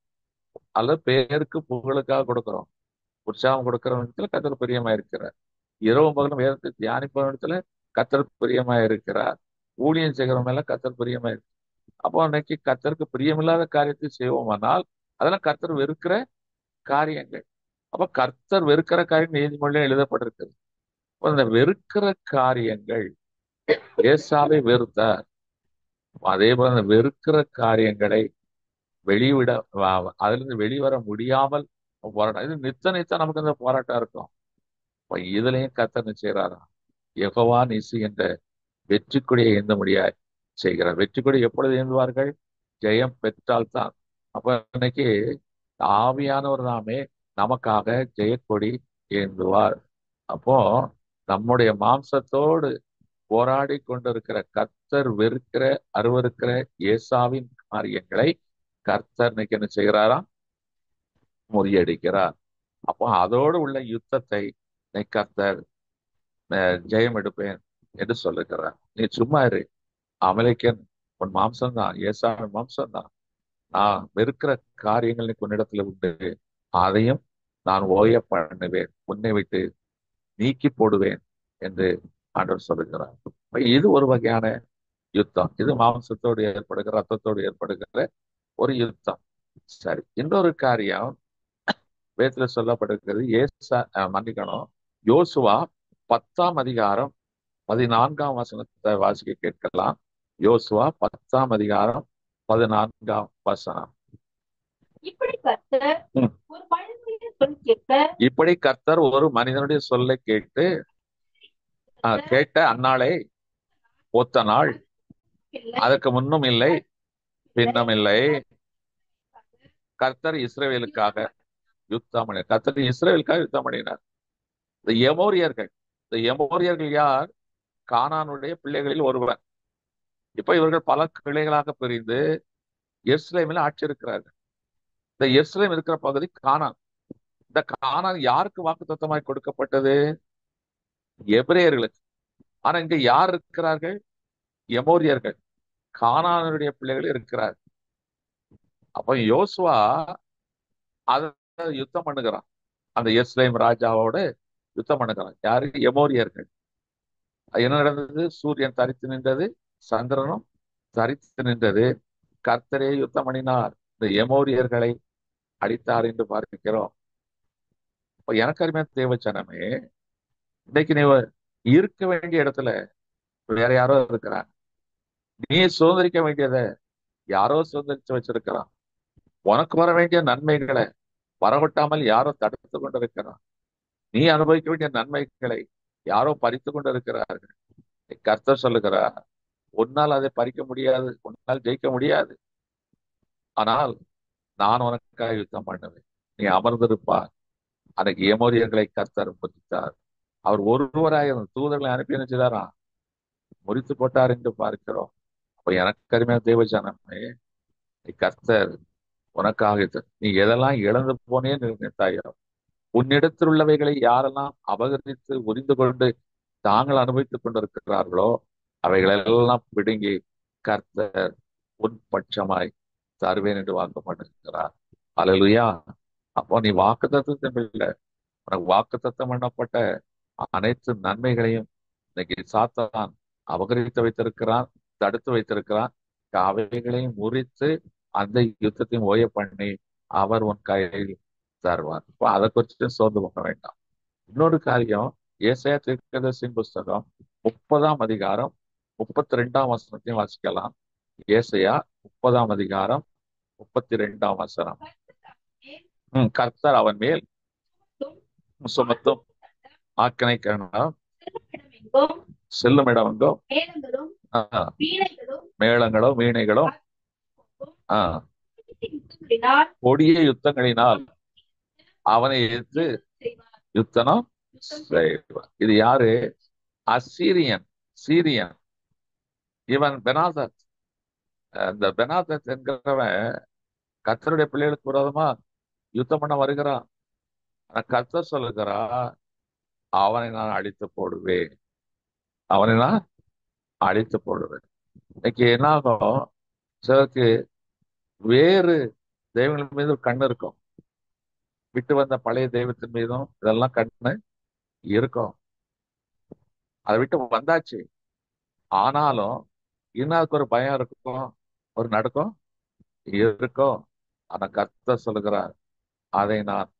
அல்லது பேருக்கு புகழுக்காக கொடுக்குறோம். உற்சாகம் கொடுக்கிற இடத்துல கர்த்தர் பிரியமா இருக்கிறார். இரவு பகலும் வேதத்தை தியானிப்ப இடத்துல கர்த்தர் பிரியமா இருக்கிறார். ஊழியம் செய்கிறவங்க எல்லாம் கர்த்தர் பிரியமா இருக்கு. அப்போ அன்னைக்கு கர்த்தருக்கு பிரியமில்லாத காரியத்தை செய்வோமானால் அதெல்லாம் கர்த்தர் வெறுக்கிற காரியங்கள். அப்ப கர்த்தர் வெறுக்கிற காரியம் நீதிமொழியில எழுதப்பட்டிருக்கிறது. அந்த வெறுக்கிற காரியங்கள், ஏசாவை வெறுத்தார். அதே போல அந்த வெறுக்கிற காரியங்களை வெளிவிட அதுல இருந்து வெளிவர முடியாமல் போராட்டம். இது நித்த நமக்கு இந்த போராட்டம் இருக்கும். இப்ப இதுலயும் கர்த்தர் செய்யறாரா? யெகோவா நிசி என்ற வெற்றி கொடியை ஏந்த முடியாது செய்கிறார். வெற்றி கொடி எப்பொழுது ஏந்துவார்கள்? ஜெயம் பெற்றால்தான். அப்ப இன்னைக்கு ஆவியானவர் தாமே நமக்காக ஜெயக்கொடி ஏந்துவார். அப்போ நம்முடைய மாம்சத்தோடு போராடி கொண்டிருக்கிற கர்த்தர் வெறுக்கிற அருவருக்கிற ஏசாவின் காரியங்களை கர்த்தர் இன்னைக்கு என்ன செய்கிறாராம்? முறியடிக்கிறார். அப்போ அதோடு உள்ள யுத்தத்தை கர்த்தர் ஜெயம் எடுப்பேன் என்று சொல்லுகிறார். நீ சும்மா இரு, அமலேக்கன் உன் மாம்சம்தான், ஏசாவின் மாம்சம்தான். நான் வெறுக்கிற காரியங்கள் உன்னிடத்துல உண்டு, அதையும் நான் ஓய பண்ணுவேன், உன்னை விட்டு நீக்கி போடுவேன் என்று ஆண்டவர் சொல்லுகிறார். இது ஒரு வகையான யுத்தம். இது மாம்சத்தோடு ஏற்படுகிற, ரத்தத்தோடு ஏற்படுகிற ஒரு யுத்தம். சரி, இன்னொரு காரியம் வேதத்துல சொல்லப்பட்டிருக்கிறது. மன்னிக்கணும், யோசுவா 10ஆம் அதிகாரம் 14ஆம் வசனத்தை வாசிக்க கேட்கலாம். யோசுவா 10ஆம் அதிகாரம் 14ஆம் வசனம். இப்படி கர்த்தர் ஒரு மனிதனுடைய சொல்லை கேட்ட அந்நாளை ஒத்த நாள் அதற்கு முன்னும் இல்லை பின்னும் இல்லை. கர்த்தர் இஸ்ரவேலுக்காக யுத்தம் பண்ணினார். கர்த்தர் இஸ்ரவேலுக்காக யுத்தம் பண்ணினார். இந்த எமோரியர்கள் யார்? கானானுடைய பிள்ளைகளில் ஒருவர். இப்ப இவர்கள் பல கிளைகளாக பிரிந்து எருசலேமில் ஆட்சி இருக்கிறார்கள். இந்த எருசலேம் இருக்கிற பகுதி கானான். இந்த கானான் யாருக்கு வாக்குத்தத்தமாய் கொடுக்கப்பட்டது? எபிரேயர்களுக்கு. ஆனா இங்க யார் இருக்கிறார்கள்? எமோரியர்கள், கானானுடைய பிள்ளைகள் இருக்கிறார். அப்ப யோசுவா அதை யுத்தம் பண்ணுகிறான். அந்த எஸ்லேம் ராஜாவோட யுத்தம் பண்ணுகிறான். யாரு? எமோரியர்கள். என்ன நடந்தது? சூரியன் தரித்து நின்றது, சந்திரனும் தரித்து நின்றது. கர்த்தரே யுத்தம் பண்ணினார், இந்த எமோரியர்களை அடித்தார் என்று பார்க்கிறோம். இப்ப எனக்கு அருமையான தேவச்சனமே, இன்னைக்கு நீ இருக்க வேண்டிய இடத்துல வேற யாரோ இருக்கிறாங்க. நீ சுதந்திரிக்க வேண்டியதை யாரோ சுதந்திரிச்சு வச்சிருக்கிறான். உனக்கு வர வேண்டிய நன்மைகளை வரவிட்டாமல் யாரோ தடுத்து கொண்டிருக்கிறான். நீ அனுபவிக்க வேண்டிய நன்மைகளை யாரோ பறித்து கொண்டிருக்கிறார்கள். கர்த்தர் சொல்லுகிறார், உன்னால் அதை பறிக்க முடியாது, உன்னால் ஜெயிக்க முடியாது. ஆனால் நான் உனக்காக யுத்தம் பண்ணுவேன், நீ அமர்ந்திருப்பார். அன்னைக்கு எமோரியர்களை கர்த்தர் முறித்தார். அவர் ஒருவராயிரம் தூதர்களை அனுப்பி நினைச்சுதாரா முறித்து போட்டார் என்று பார்க்கிறோம். அப்ப எனக்கு அருமையான தேவஜனமே, கர்த்தர் உனக்காக நீ எதெல்லாம் இழந்து போனேன்னு நினைத்தாயோ, உன்னிடத்தில் உள்ளவைகளை யாரெல்லாம் அபகரித்து உரிந்து கொண்டு தாங்கள் அனுபவித்துக் கொண்டிருக்கிறார்களோ அவைகளெல்லாம் பிடுங்கி கர்த்தர் உன் பட்சமாய் தருவேன் என்று வாக்குப்பட்டிருக்கிறார். அல்லேலூயா. அப்போ நீ வாக்குத்தத்தம் இல்லை, உனக்கு வாக்குத்தத்தம் பண்ணப்பட்ட அனைத்து நன்மைகளையும் இன்னைக்கு சாத்தான் அபகரித்து வைத்திருக்கிறான், தடுத்து வைத்திருக்கிறான். அவைகளையும் முறித்து அந்த யுத்தத்தையும் ஓய பண்ணி அவர் உன் கையில் தருவார். இப்போ அதை குறித்து சோர்ந்து போக வேண்டாம். இன்னொரு காரியம், ஏசாயா தீர்க்கதரிசியின் புஸ்தகம் 30ஆம் அதிகாரம் 32ஆம் வசனத்தையும் வாசிக்கலாம். ஏசாயா 30ஆம் அதிகாரம் 32ஆம் வசனம். கர்த்தர் அவன் மேல் சுமத்தும் ஆக்கினை செல்லும் இடமெங்கோ மேளங்களும் வீணைகளும் கொடிய யுத்தங்களினால் அவனை எதிர்த்து யுத்தனம் செய்வார். இது யாரு? அசீரியன், சீரியன். இவன் பெனாதத். இந்த பெனாதத் என்கிறவன் கர்த்தருடைய பிள்ளைகளுக்கு விரோதமா யுத்தம் பண்ண வருகிறான். ஆனா கர்த்தர் சொல்லுகிறா, அவனை நான் அழித்து போடுவேன், அவனை நான் அழித்து போடுவேன். இன்னைக்கு என்ன ஆகும்? சிலருக்கு வேறு தெய்வங்கள் மீது கண்ணு இருக்கும், விட்டு வந்த பழைய தெய்வத்தின் மீதும் இதெல்லாம் கண்ணு இருக்கும். அதை விட்டு வந்தாச்சு, ஆனாலும் இன்னும் ஒரு பயம் இருக்கும், ஒரு நடுக்கம் இருக்கும். ஆனா கர்த்தர் சொல்லுகிறார், அதை நான்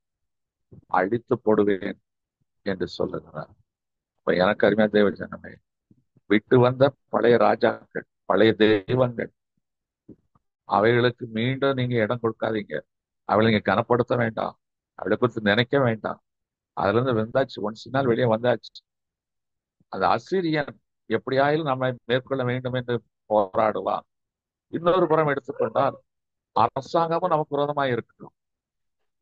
அழித்து போடுவேன் என்று சொல்லுகிறார். இப்ப எனக்கு அருமையா தேவ ஜனமே, விட்டு வந்த பழைய ராஜாக்கள், பழைய தெய்வங்கள், அவைகளுக்கு மீண்டும் நீங்க இடம் கொடுக்காதீங்க. அவளை நீங்க கனப்படுத்த வேண்டாம், அவளை குறித்து நினைக்க வேண்டாம். அதுல இருந்து வந்தாச்சு, ஒன்ஸ் நாள் வெளியே வந்தாச்சு. அந்த அசீரியன் எப்படியாயிலும் நம்மை மேற்கொள்ள வேண்டும் என்று போராடுவான். இன்னொரு புறம் எடுத்துக்கொண்டால் அரசாங்கமும் நமக்கு விரோதமாய் இருக்கணும்.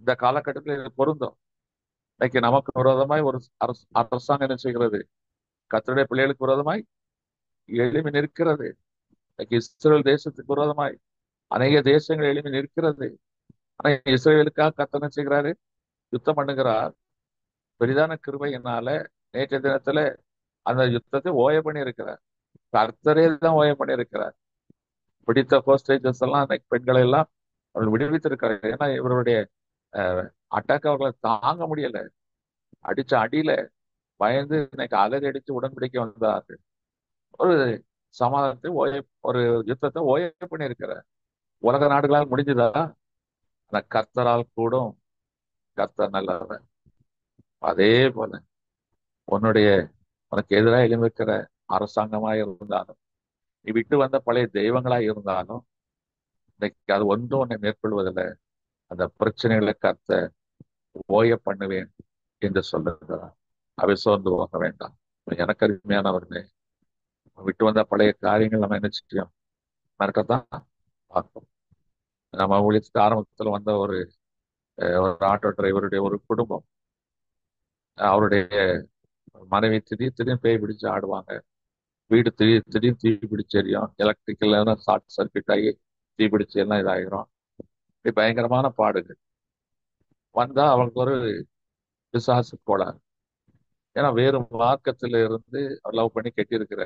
இந்த காலகட்டத்தில் இது பொருந்தும். இன்னைக்கு நமக்கு விரோதமாய் ஒரு அரசாங்கம் என்ன செய்கிறது? கர்த்தருடைய பிள்ளைகளுக்கு விரோதமாய் எழுப்பி நிற்கிறது. இன்னைக்கு இஸ்ரேல் தேசத்துக்கு விரோதமாய் அநேக தேசங்கள் எழுப்பி நிற்கிறது. ஆனா இஸ்ரேலுக்காக கர்த்தர் என்ன செய்கிறாரு? யுத்தம் பண்ணுகிறார். பெரிதான கிருபையினால நேற்றைய தினத்துல அந்த யுத்தத்தை ஓய பண்ணி இருக்கிறார். கர்த்தரே தான் ஓய பண்ணி இருக்கிறார். பிடித்த ஹோஸ்டேஜஸ் எல்லாம் பெண்களை எல்லாம் அவர்கள் விடுவித்திருக்கிறார். ஏன்னா இவருடைய அட்டாக் அவர்களை தாங்க முடியல. அடிச்ச அடியில பயந்து இன்னைக்கு அலறி அடிச்சு உடன்படிக்கை வந்தார்கள். ஒரு சமாதானத்தை ஒரு யுத்தத்தை ஓய பண்ணி இருக்கிறார். உலக நாடுகளால் முடிஞ்சுதா? ஆனா கர்த்தரால் கூடும். கர்த்தர் நல்லவர். அதே போல உனக்கு எதிராக எழுந்திருக்கிற அரசாங்கமாய் இருந்தாலும், நீ விட்டு வந்த பழைய தெய்வங்களாய் இருந்தாலும், இன்னைக்கு அது ஒன்றும் உன்னை மேற்கொள்வதில்லை. அந்த பிரச்சனைகளை கர்த்தர் ஓய பண்ணுவேன் என்று சொல்லுகிறார். அவை சோர்ந்து போக வேண்டாம். எனக்கு அருமையானவர்களே, விட்டு வந்த பழைய காரியங்கள் நம்ம என்ன செய்யும்? மறக்கத்தான் பார்ப்போம். நம்ம ஊழியத்துக்கு ஆரம்பத்துல வந்த ஒரு ஆட்டோ டிரைவருடைய ஒரு குடும்பம், அவருடைய மனைவி திடீர்னு பேய் பிடிச்சு ஆடுவாங்க. வீடு திடீர்னு தீ பிடிச்சு எரியும். எலக்ட்ரிக்கல் ஷார்ட் சர்க்கியூட் ஆகி தீ பிடிச்சு எல்லாம் இதாகிரும். பயங்கரமான பாடுகள் வந்தா அவங்களுக்கு ஒரு பிசாசு போலார். ஏன்னா வேறு மார்க்கத்துல இருந்து லவ் பண்ணி கட்டியிருக்கிற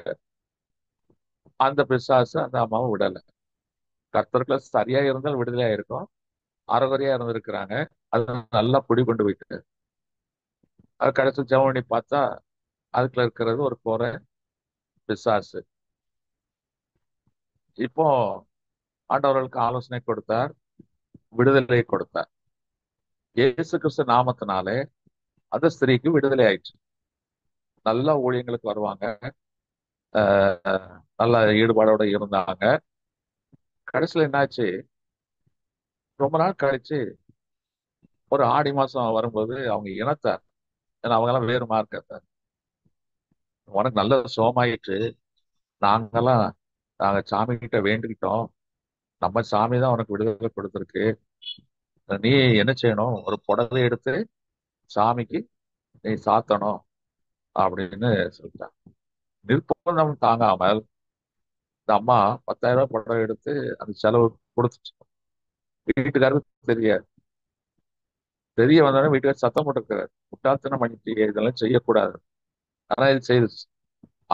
அந்த பிசாசு அந்த அம்மாவை விடலை. கர்த்தர்கள் சரியா இருந்தால் விடுதலையா இருக்கும், அறகுறையா இருந்திருக்கிறாங்க. அது நல்லா பிடி கொண்டு போயிட்டு அது கடைசி ஜெபம் பண்ணி பார்த்தா அதுக்குள்ள இருக்கிறது ஒரு கோரை பிசாசு. இப்போ ஆண்டவர்களுக்கு ஆலோசனை கொடுத்தார், விடுதலை கொடுத்தார். இயேசு கிறிஸ்து நாமத்தினாலே அந்த ஸ்திரீக்கு விடுதலை ஆயிடுச்சு. நல்ல ஊழியங்களுக்கு வருவாங்க, நல்ல ஈடுபாடோட இருந்தாங்க. கடைசியில் என்னாச்சு, ரொம்ப நாள் கழிச்சு ஒரு ஆடி மாசம் வரும்போது அவங்க இனத்தார், ஏன்னா அவங்க எல்லாம் வேறு மார்க்கத்தார், உனக்கு நல்ல சோமாயிட்டு நாங்கெல்லாம் நாங்க சாமி கிட்ட வேண்டிக்கிட்டோம், நம்ம சாமி தான் உனக்கு விடுதலை கொடுத்துருக்கு, நீ என்ன செய்யணும், ஒரு புடவை எடுத்து சாமிக்கு நீ சாத்தணும் அப்படின்னு சொல்லிட்டாங்க. நிர்பந்தம் தாங்காமல் இந்த அம்மா 10,000 ரூபாய் புடவை எடுத்து அந்த செலவு கொடுத்துச்சு. வீட்டுக்காரருக்கு தெரிய வந்தோடனே வீட்டுக்காரர் சத்தம் போட்டிருக்கிறார், முட்டாள்தனம் பண்ணிட்டீங்க, இதெல்லாம் செய்யக்கூடாது. ஆனா இது செய்துச்சு.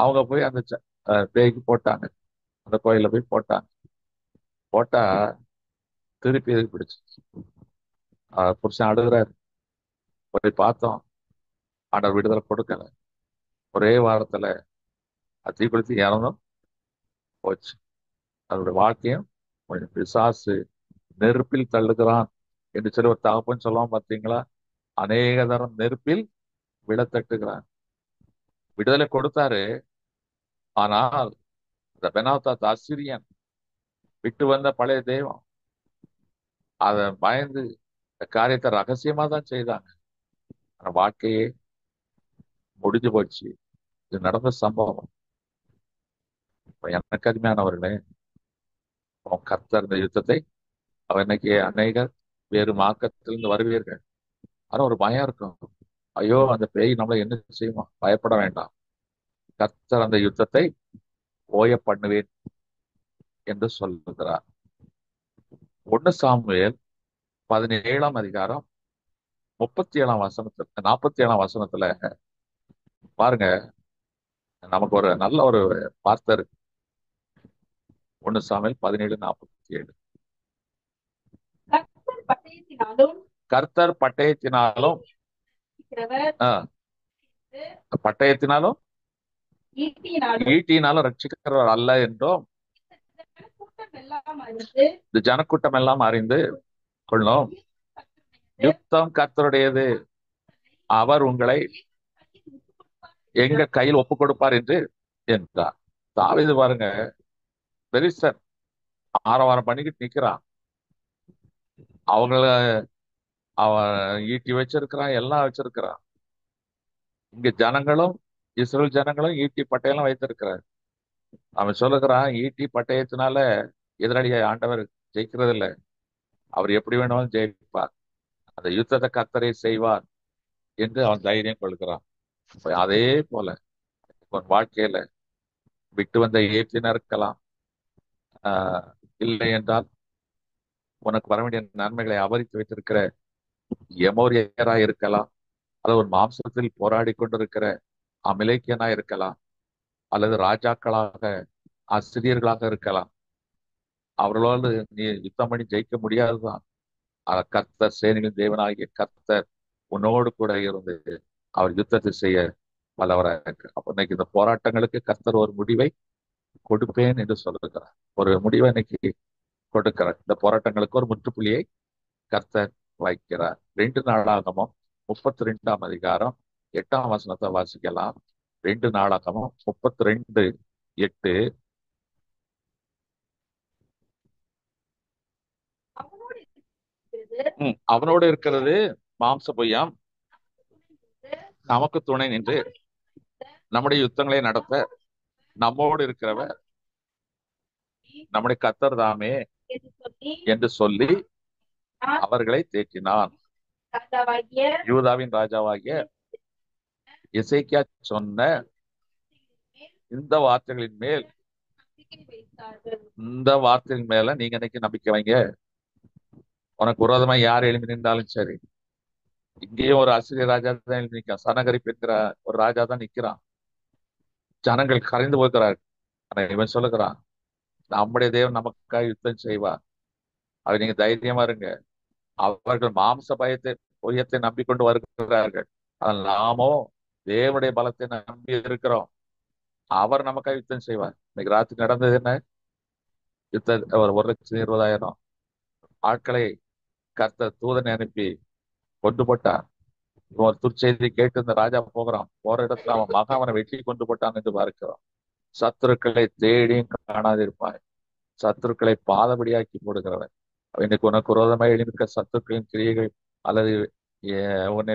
அவங்க போய் அந்த பேய்க்கு போட்டாங்க, அந்த கோயில போய் போட்டாங்க. போட்டா திருப்பி எதுக்கு பிடிச்சு. புருஷன் அழுகுறாரு, போய் பார்த்தோம், ஆண்டவர் விடுதலை கொடுக்கல. ஒரே வாரத்துல தீக்குளித்து இறந்தும் போச்சு. அதோட வாழ்க்கையும் கொஞ்சம் பிசாசு நெருப்பில் தள்ளுகிறான் என்று சொல்லி ஒரு தகப்பன் சொல்லுவான் பார்த்தீங்களா, அநேக தரம் நெருப்பில் விழத்தட்டுகிறான். விடுதலை கொடுத்தாரு, ஆனால் இந்த பெனாத்தாத் அசிரியன் விட்டு வந்த பழைய தெய்வம் அதை பயந்து இந்த காரியத்தை ரகசியமா தான் செய்தாங்க. ஆனா வாழ்க்கையே முடிஞ்சு போச்சு. இது நடந்த சம்பவம். எனக்கு அருமையானவர்களே, கர்த்தர் இந்த யுத்தத்தை அவர் இன்னைக்கு அநேகர் வேறு மார்க்கத்திலிருந்து வருவீர்கள், ஆனா ஒரு பயம் இருக்கும், ஐயோ அந்த பேய் நம்மளை என்ன செய்யுமா, பயப்பட வேண்டாம், கர்த்தர் அந்த யுத்தத்தை ஓய பண்ணுவேன் என்று சொல்லுகிறார். 1 சாமுவேல் 17ஆம் அதிகாரம் 37ஆம் வசனத்துல 47ஆம் வசனத்துல பாருங்க, நமக்கு ஒரு நல்ல ஒரு வார்த்தை இருக்கு. 1 சாமுவேல் 17:47. கர்த்தர் பட்டயத்தினாலும் பட்டயத்தினாலும் ஈட்டினாலும் ரட்சிக்கிறவர் அல்ல என்றும் இந்த ஜனக்கூட்டம் எல்லாம் அறிந்து கொள்ளும், யுத்தம் கர்த்தருடையது, அவர் உங்களை எங்க கையில் ஒப்பு கொடுப்பார் என்று என்றார். தாவீது பாருங்க, பெரிசர் ஆரவாரம் பண்ணிக்கிட்டு நிக்கிறான், அவங்கள அவன் ஈட்டி வச்சிருக்கிறான், எல்லாம் வச்சிருக்கிறான். இங்க ஜனங்களும் இஸ்ரேல் ஜனங்களும் ஈட்டி பட்டயெல்லாம் வைத்திருக்கிறார். அவன் சொல்லுகிறான், ஈட்டி பட்டயத்தினால எதிராளியை ஆண்டவர் ஜெயிக்கிறது இல்லை, அவர் எப்படி வேணுமாலும் ஜெயிப்பார், அந்த யுத்தத்தை கர்த்தரே செய்வார் என்று அவன் தைரியம் கொள்கிறான். அதே போல உன் வாழ்க்கையில விட்டு வந்த ஏற்றின இருக்கலாம், இல்லை என்றால் உனக்கு வர வேண்டிய நன்மைகளை அபரித்து வைத்திருக்கிற எமோரியரா இருக்கலாம், அல்லது ஒரு மாம்சத்தில் போராடி கொண்டிருக்கிற அமிலேக்கியனா இருக்கலாம், அல்லது ராஜாக்களாக ஆசிரியர்களாக இருக்கலாம். அவர்களோடு நீ யுத்தம் பண்ணி ஜெயிக்க முடியாதுதான். கர்த்தர் சேனைகளின் தேவனாகிய கர்த்தர் உன்னோடு கூட இருந்து அவர் யுத்தத்தை செய்ய வல்லவராக இருக்கு. அப்ப இன்னைக்கு இந்த போராட்டங்களுக்கு கர்த்தர் ஒரு முடிவை கொடுப்பேன் என்று சொல்லுகிறார். ஒரு முடிவை இன்னைக்கு கொடுக்கிறார். இந்த போராட்டங்களுக்கு ஒரு முற்றுப்புள்ளியை கர்த்தர் வைக்கிறார். 2 நாளாகமும் 32ஆம் அதிகாரம் 8ஆம் வசனத்தை வாசிக்கலாம். 2 நாளாகமும் 32:8. அவனோடு இருக்கிறது மாம்ச பொய்யாம், நமக்கு துணை நின்று நம்முடைய யுத்தங்களை நடத்த நம்மோடு இருக்கிறவர் நம்முடைய கர்த்தர் தாமே என்று சொல்லி அவர்களை தேற்றினான். யூதாவின் ராஜாவாகிய எசேக்கியா சொன்ன இந்த வார்த்தைகளின் மேல நீங்க இன்னைக்கு நம்பிக்கை வைங்க. உனக்கு விரோதமா யார் எழுப்பி நின்றாலும் சரி, இங்கேயும் ஒரு ஆசிரியர் ராஜா தான் எழுப்பி நிற்கிறான், சனகரிப் என்கிற ஒரு ராஜா தான் நிற்கிறான். ஜனங்கள் கரைந்து போகிறார். ஆனா இவன் சொல்லுகிறான், நம்முடைய தேவன் நமக்காக யுத்தம் செய்வார், அது நீங்க தைரியமா இருங்க, அவர்கள் மாம்ச பொய்யத்தை நம்பிக்கொண்டு வருகிறார்கள். ஆனால் நாமோ தேவனுடைய பலத்தை நம்பி இருக்கிறோம். அவர் நமக்காக யுத்தம் செய்வார். இன்னைக்கு ராத்திரி நடந்தது என்ன? ஒரு 1,20,000 ஆட்களை கர்த்தர் தூதனை அனுப்பி கொண்டு போட்டார். ஒரு துர்ச்செய்தி கேட்டு இந்த ராஜா போற இடத்துல அவன் மகாவனை வெட்டி கொண்டு போட்டான் என்று பார்க்கிறோம். சத்துருக்களை தேடியும் காணாதிருப்பாய். சத்துருக்களை பாதபடியாக்கி போடுகிறவன். இன்னைக்கு உனக்கு விரோதமாக எழுந்திருக்க சத்துருக்களின் கிரியைகள் அல்லது உன்னை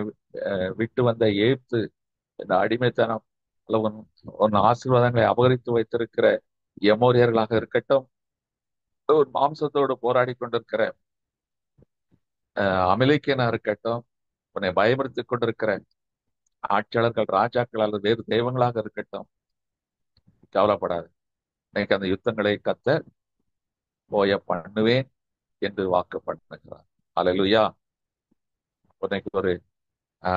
விட்டு வந்த எய்த்து, இந்த அடிமைத்தனம் அல்ல உன் ஆசீர்வாதங்களை அபகரித்து வைத்திருக்கிற எமோரியர்களாக இருக்கட்டும், ஒரு மாம்சத்தோடு போராடி கொண்டிருக்கிற அமெரிக்கனா இருக்கட்டும், உன்னை பயமுறுத்தி கொண்டிருக்கிற ஆட்சியாளர்கள், ராஜாக்கள் அல்லது வேறு தெய்வங்களாக இருக்கட்டும், கவலைப்படாது. இன்னைக்கு அந்த யுத்தங்களை கர்த்தர் போய பண்ணுவேன் என்று வாக்கு பண்ணுகிறார். அல்லேலூயா. இன்னைக்கு ஒரு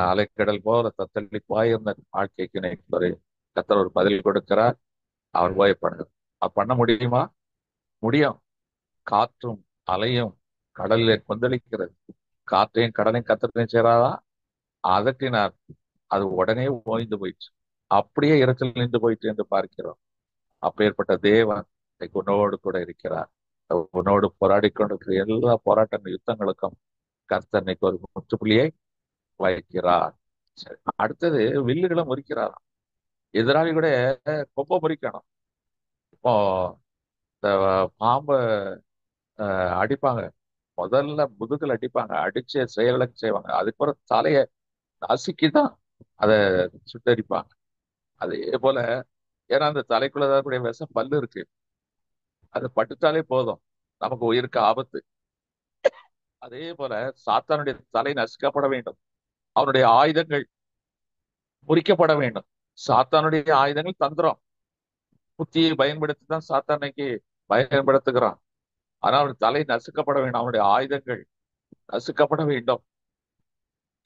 அலைக்கடல் போல தத்தளிப்பாய் இருந்த வாழ்க்கைக்கு இன்னைக்கு ஒரு கர்த்தர் ஒரு பதில் கொடுக்கிறார். அவர் போய பண்ணுகிறார். அது பண்ண முடியுமா? முடியும். காற்றும் அலையும் கடலிலே கொந்தளிக்கிறது. காற்றையும் கடலையும் கர்த்தரையும் சேராதா? அதட்டினார், அது உடனே ஓய்ந்து போயிடுச்சு. அப்படியே இரைச்சல் நின்று போயிட்டு என்று பார்க்கிறோம். அப்பேற்பட்ட தேவன் உன்னோடு கூட இருக்கிறார். உன்னோடு போராடி கொண்டிருக்கிற எல்லா போராட்டங்கள், யுத்தங்களுக்கும் கர்த்தர் இன்னைக்கு ஒரு முற்றுப்புள்ளியை வைக்கிறார். சரி, அடுத்தது வில்லுகளை முறிக்கிறார். எதிராளி கூட கொப்பை முறிக்கணும். இப்போ இந்த பாம்பை அடிப்பாங்க, முதல்ல முதுகுல அடிப்பாங்க, அடிச்சு செயலுக்கு செய்வாங்க. அதுக்கப்புறம் தலையை நசுக்கிதான் அதை சுட்டரிப்பாங்க. அதே போல, ஏன்னா அந்த தலைக்குள்ளதான் கூடிய விஷம் பல்லு இருக்கு, அது பட்டுட்டாலே போதும், நமக்கு உயிருக்கு ஆபத்து. அதே போல சாத்தானுடைய தலை நசுக்கப்பட வேண்டும், அவனுடைய ஆயுதங்கள் முறிக்கப்பட வேண்டும். சாத்தானுடைய ஆயுதங்கள் தந்திரம், புத்தியை பயன்படுத்தி தான் சாத்தானைக்கு பயன்படுத்துகிறான். ஆனால் அவனுடைய தலை நசுக்கப்பட வேண்டும், அவனுடைய ஆயுதங்கள் நசுக்கப்பட வேண்டும்.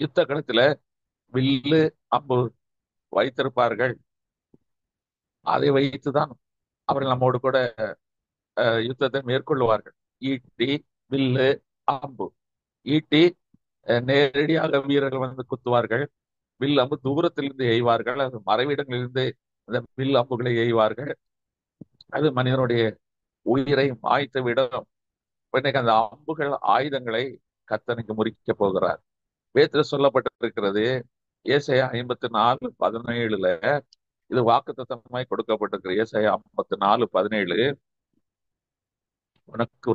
யுத்த களத்துல வில்லு அம்பு வைத்திருப்பார்கள். அதை வைத்துதான் அவர்கள் நம்மோடு கூட யுத்தத்தை மேற்கொள்வார்கள். ஈட்டி, வில்லு, அம்பு. ஈட்டி நேரடியாக வீரர்கள் வந்து குத்துவார்கள். வில் அம்பு தூரத்திலிருந்து எய்வார்கள். அது மறைவிடங்களிலிருந்து அந்த வில் அம்புகளை எய்வார்கள். அது மனிதனுடைய உயிரை மாய்த்து விடும். இன்னைக்கு அந்த அம்புகள் ஆயுதங்களை கர்த்தனுக்கு முறிக்க போகிறார். வேதத்தில் சொல்லப்பட்டிருக்கிறது, ஏசாயா 54:17 இது வாக்குத்தத்தமாய் கொடுக்கப்பட்டிருக்கிற. ஏசாயா 54:17 உனக்கு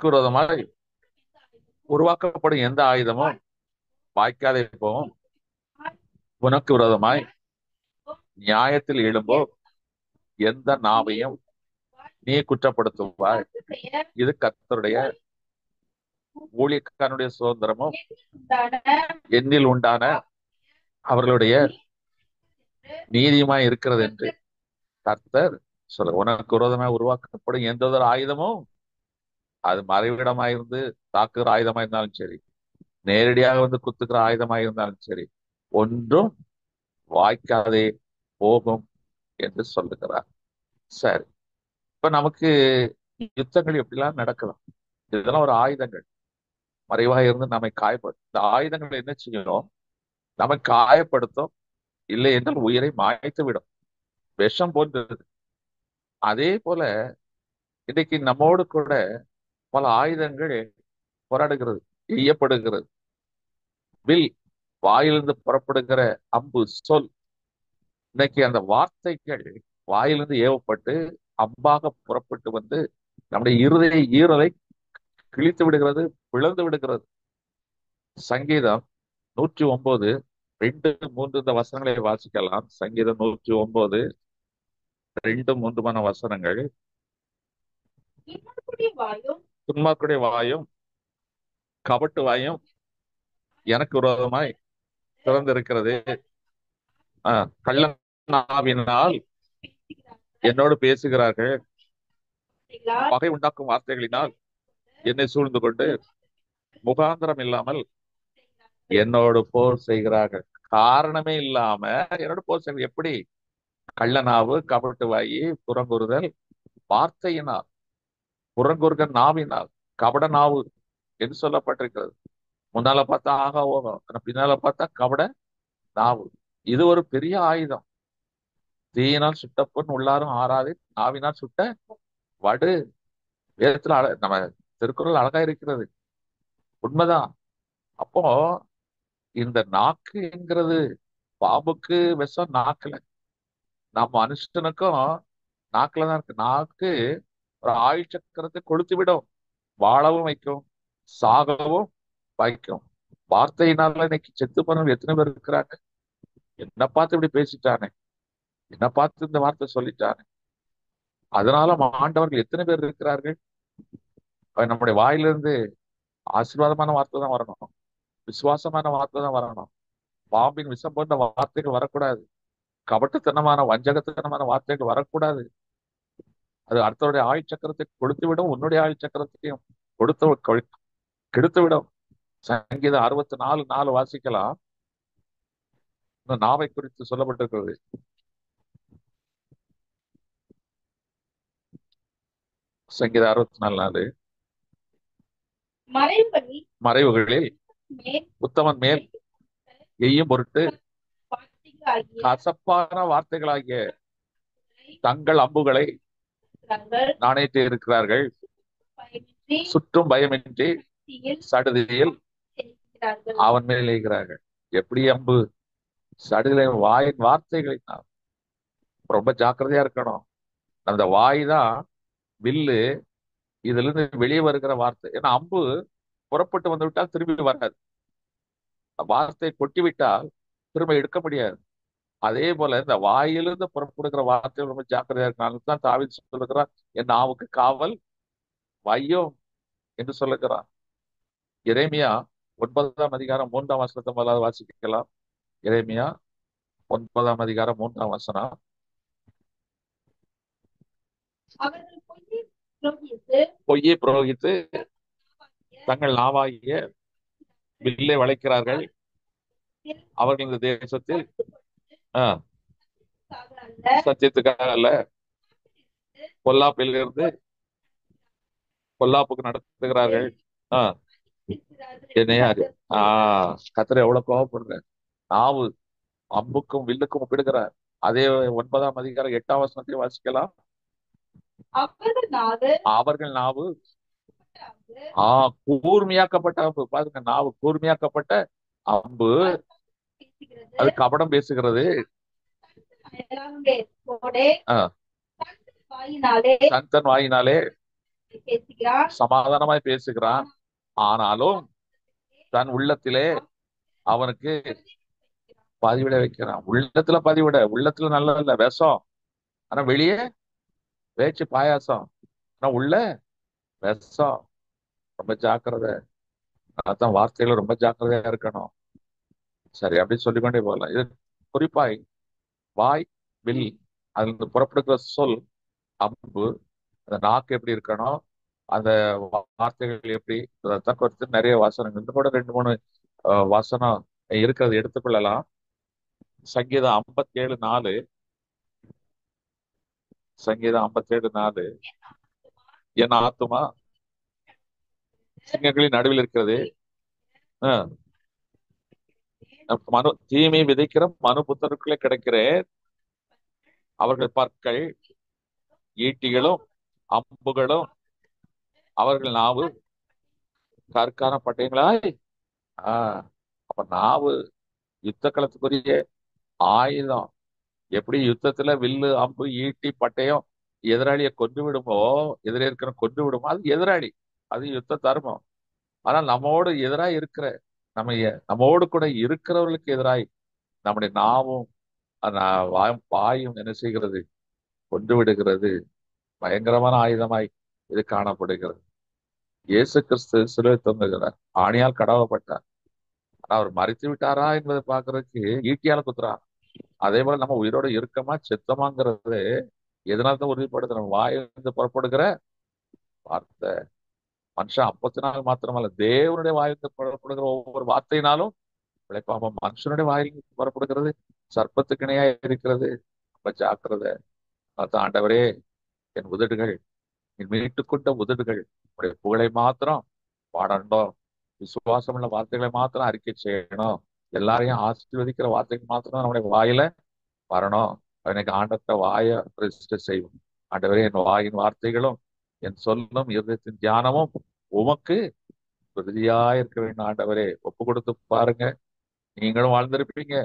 விரோதமாய் உருவாக்கப்படும் எந்த ஆயுதமும் வாய்க்காதே போகும். உனக்கு விரோதமாய் நியாயத்தில் எழும்போ எந்த நாவையும் நீ குற்றப்படுத்துவாய். இது கர்த்தருடைய ஊழியக்காரனுடைய சுதந்திரமும் என்னில் உண்டான அவர்களுடைய நீதியுமாய் இருக்கிறது என்று கர்த்தர் சொல்ற. உனக்கு விரோதமாய் உருவாக்கப்படும் எந்த ஒரு ஆயுதமும், அது மறைவிடமாயிருந்து தாக்குகிற ஆயுதமா இருந்தாலும் சரி, நேரடியாக வந்து குத்துக்கிற ஆயுதமா இருந்தாலும் சரி, ஒன்றும் வாய்க்காதே போகும் என்று சொல்லுகிறார். சரி, இப்ப நமக்கு யுத்தங்கள் எப்படிலாம் நடக்கலாம்? இதெல்லாம் ஒரு ஆயுதங்கள், மறைவாக இருந்து நம்மை காயப்படுத்தும். இந்த ஆயுதங்கள் என்ன செய்யணும்? நம்மை காயப்படுத்தும், இல்லை என்றால் உயிரை மாய்த்து விடும், விஷம் போன்றது. அதே போல இன்னைக்கு நம்மோடு கூட பல ஆயுதங்கள் போராடுகிறது, எய்யப்படுகிறது. வில், வாயிலிருந்து புறப்படுகிற அம்பு, சொல். இன்னைக்கு அந்த வார்த்தைகள் வாயிலிருந்து ஏவப்பட்டு அம்பாக புறப்பட்டு வந்து நம்முடைய இருதய ஈரலை கிழித்து விடுகிறது, பிளந்து விடுகிறது. சங்கீதம் 109:2, 3 இந்த வசனங்களை வாசிக்கலாம். சங்கீதம் 109, 2, 3 வசனங்கள். துன்மார்க்குடைய வாயும் கபட்டு வாயும் எனக்கு விரோதமாய் திறந்திருக்கிறது. கள்ளனாவினால் என்னோடு பேசுகிறார்கள், பகை உண்டாக்கும் வார்த்தைகளினால் என்னை சூழ்ந்து கொண்டு முகாந்திரம் இல்லாமல் என்னோடு போர் செய்கிறார்கள். காரணமே இல்லாம என்னோட போர் செய்ய. எப்படி? கள்ளனாவு, கபட்டு வாயி, புறங்குறுதல், வார்த்தையினால். புறங்குறுக நாவினால், கபட நாவு என்று சொல்லப்பட்டிருக்கிறது. முன்னால பார்த்தா ஆகா ஓகம், ஆனா பின்னால பார்த்தா கபட நாவு. இது ஒரு பெரிய ஆயுதம். தீயினால் சுட்ட பொன் உள்ளாரும் ஆறாதே, நாவினால் சுட்ட வடு. வேதத்துல நம்ம திருக்குறள் அழகா இருக்கிறது, உண்மைதான். அப்போ இந்த நாக்கு என்கிறது, பாம்புக்கு விஷம் நாக்குல, நம்ம மனுஷனுக்கும் நாக்குல தான் இருக்கு. நாக்கு ஒரு ஆயுள் சக்கரத்தை கொளுத்து விடும், வாழவும் வைக்கும், சாகவும் வைக்கும். வார்த்தையினால இன்னைக்கு செத்து போனவங்க எத்தனை பேர் இருக்கிறாங்க? என்ன பார்த்து இப்படி பேசிட்டானே, என்ன பார்த்து இந்த வார்த்தை சொல்லிட்டானே. அதனால ஆண்டவர்கள் எத்தனை பேர் இருக்கிறார்கள்? நம்முடைய வாயிலிருந்து ஆசீர்வாதமான வார்த்தை தான் வரணும், விசுவாசமான வார்த்தை தான் வரணும். பாம்பின் விஷம் போன்ற வார்த்தைகள் வரக்கூடாது, கபட்டுத்தனமான வஞ்சகத்தனமான வார்த்தைகள் வரக்கூடாது. அது அடுத்தவருடைய ஆயுள் சக்கரத்தை கொடுத்து விடும், உன்னுடைய ஆயுள் சக்கரத்தையும் கெடுத்து விடும். சங்கீதம் 64:4 வாசிக்கலாம். இந்த நாவை குறித்து சொல்லப்பட்டிருக்கிறது. சங்கீதம் 64:4. மறைவுகளில் உத்தமன் மேல் எய்யும் பொருட்டு கசப்பான வார்த்தைகளாகிய தங்கள் அம்புகளை நாணயத்தை இருக்கிறார்கள், சுற்றும் பயமின்றி சடுதியில் அவன் மேல் எய்கிறார்கள். எப்படி அம்பு? சடுதில வாயின் வார்த்தைகளை நாம் ரொம்ப ஜாக்கிரதையா இருக்கணும். அந்த வாய் தான் வில்லு, இதுல இருந்து வெளியே வருகிற வார்த்தை. ஏன்னா அம்பு புறப்பட்டு வந்து விட்டால் திரும்பி வராது, வார்த்தையை கொட்டி விட்டால் திரும்ப எடுக்க முடியாது. அதே போல இந்த வாயிலிருந்து புறப்படுகிற வார்த்தைகள் ரொம்ப ஜாக்கிரதையா இருக்கணும். தான் தாவீது சொல்லுகிறார், என் நாவுக்கு காவல் வையும் என்று சொல்லுகிறார். எரேமியா 9:3 முதலாவது வாசிக்கலாம். எரேமியா 9:3. பொய்யை புரோகித்து தங்கள் நாவாகிய வில்லை வளைக்கிறார்கள், அவர்கள் இந்த தேசத்தில் சத்தியத்துக்காக அல்ல, பொல்லாப்பிலிருந்து பொல்லாப்புக்கு நடத்துகிறார்கள். என்னையா கர்த்தர் எவ்வளவு கோபப்படுற, நாவு அம்புக்கும் வில்லுக்கும் ஒப்பிடுகிறார். அதே 9:8 வாசிக்கலாம். அவர்கள் நாவு கூர்மையாக்கப்பட்ட அம்பு. பாருங்க, நாவு கூர்மையாக்கப்பட்ட அம்பு, அது கபடம் பேசுகிறது. தன் வாயினாலே சமாதானமாய் பேசுகிறான், ஆனாலும் தன் உள்ளத்திலே அவனுக்கு பதிவிட வைக்கிறான். உள்ளத்துல பதிவிட, உள்ளத்துல நல்ல விஷம், ஆனா வெளியே பேச்சு பாயாசம், ஆனா உள்ள விஷம். ரொம்ப ஜாக்கிரதை. அதான் வார்த்தைகளை ரொம்ப ஜாக்கிரதையா இருக்கணும். சரி, அப்படி சொல்லிக்கொண்டே போகலாம். இது குறிப்பாய் வாய் வில், அதுல இருந்து புறப்படுகிற சொல் அம்பு. அந்த நாக்கு எப்படி இருக்கணும், அந்த வார்த்தைகள் எப்படி, அதான் குறித்து நிறைய வாசனங்கள், இந்த கூட 2-3 வசனம் இருக்கிறது, எடுத்துக்கொள்ளலாம். சங்கீதம் 57:4. சங்கீதம் 57:4. என் ஆத்துமா சிங்கங்களின் நடுவில் இருக்கிறது, தீமை விதைக்கிற மனு புத்தருக்குள்ளே கிடைக்கிறேன். அவர்கள் பற்கள் ஈட்டிகளும் அம்புகளும், அவர்கள் நாவு கற்கான பட்டயங்களாய். அப்ப நாவு யுத்த களத்துக்குரிய ஆயுதம். எப்படி யுத்தத்துல வில்லு அம்பு ஈட்டி பட்டயம் எதிராளியை கொண்டு விடுமோ, எதிரே இருக்கிற கொண்டு விடுமோ, அது எதிராளி, அது யுத்த தர்மம். ஆனா நம்மோடு எதிராய் இருக்கிற, நம்மோடு கூட இருக்கிறவர்களுக்கு எதிராய் நம்முடைய நாவும் வாயும் என்ன செய்கிறது? கொண்டு விடுகிறது. பயங்கரமான ஆயுதமாய் இது காணப்படுகிறது. இயேசு கிறிஸ்து சிலுவை தொங்குகிறார், ஆணியால் கடவப்பட்டார். ஆனா அவர் மறித்து விட்டாரா என்பதை பாக்குறதுக்கு ஈட்டியால குத்துறான். அதே போல நம்ம உயிரோட இருக்கமா செத்தமாங்கிறது எதனால்தான் உறுதிப்படுது? நம்ம வாயிலிருந்து புறப்படுகிற வார்த்தை. மனுஷன் அப்பத்தினால் மாத்திரமல்ல, தேவனுடைய வாயிலிருந்து புறப்படுகிற ஒவ்வொரு வார்த்தையினாலும் விளைப்பாம. மனுஷனுடைய வாயிலிருந்து புறப்படுகிறது சர்ப்பத்துக்கு இணையா இருக்கிறது. ரொம்ப ஜாக்கிரதை. அதான் ஆண்டவரே, என் உதடுகள் நீ மீட்டுக்கொண்ட உதடுகள் உடைய புகழை மாத்திரம் பாடணும். விசுவாசம் உள்ள வார்த்தைகளை மாத்திரம் அறிக்கை செய்யணும். எல்லாரையும் ஆசீர்வதிக்கிற வார்த்தைகள் மாத்திரம் நம்முடைய வாயில வரணும். எனக்கு ஆண்டத்த வாயை ரெஜிஸ்டர் செய்யும். ஆண்டவரே, என் வாயின் வார்த்தைகளும் என் சொல்லும் இருதயத்தின் தியானமும் உமக்கு உறுதியா இருக்க வேண்டும். ஆண்டவரே, ஒப்பு கொடுத்து பாருங்க. நீங்களும் வாழ்ந்திருப்பீங்க,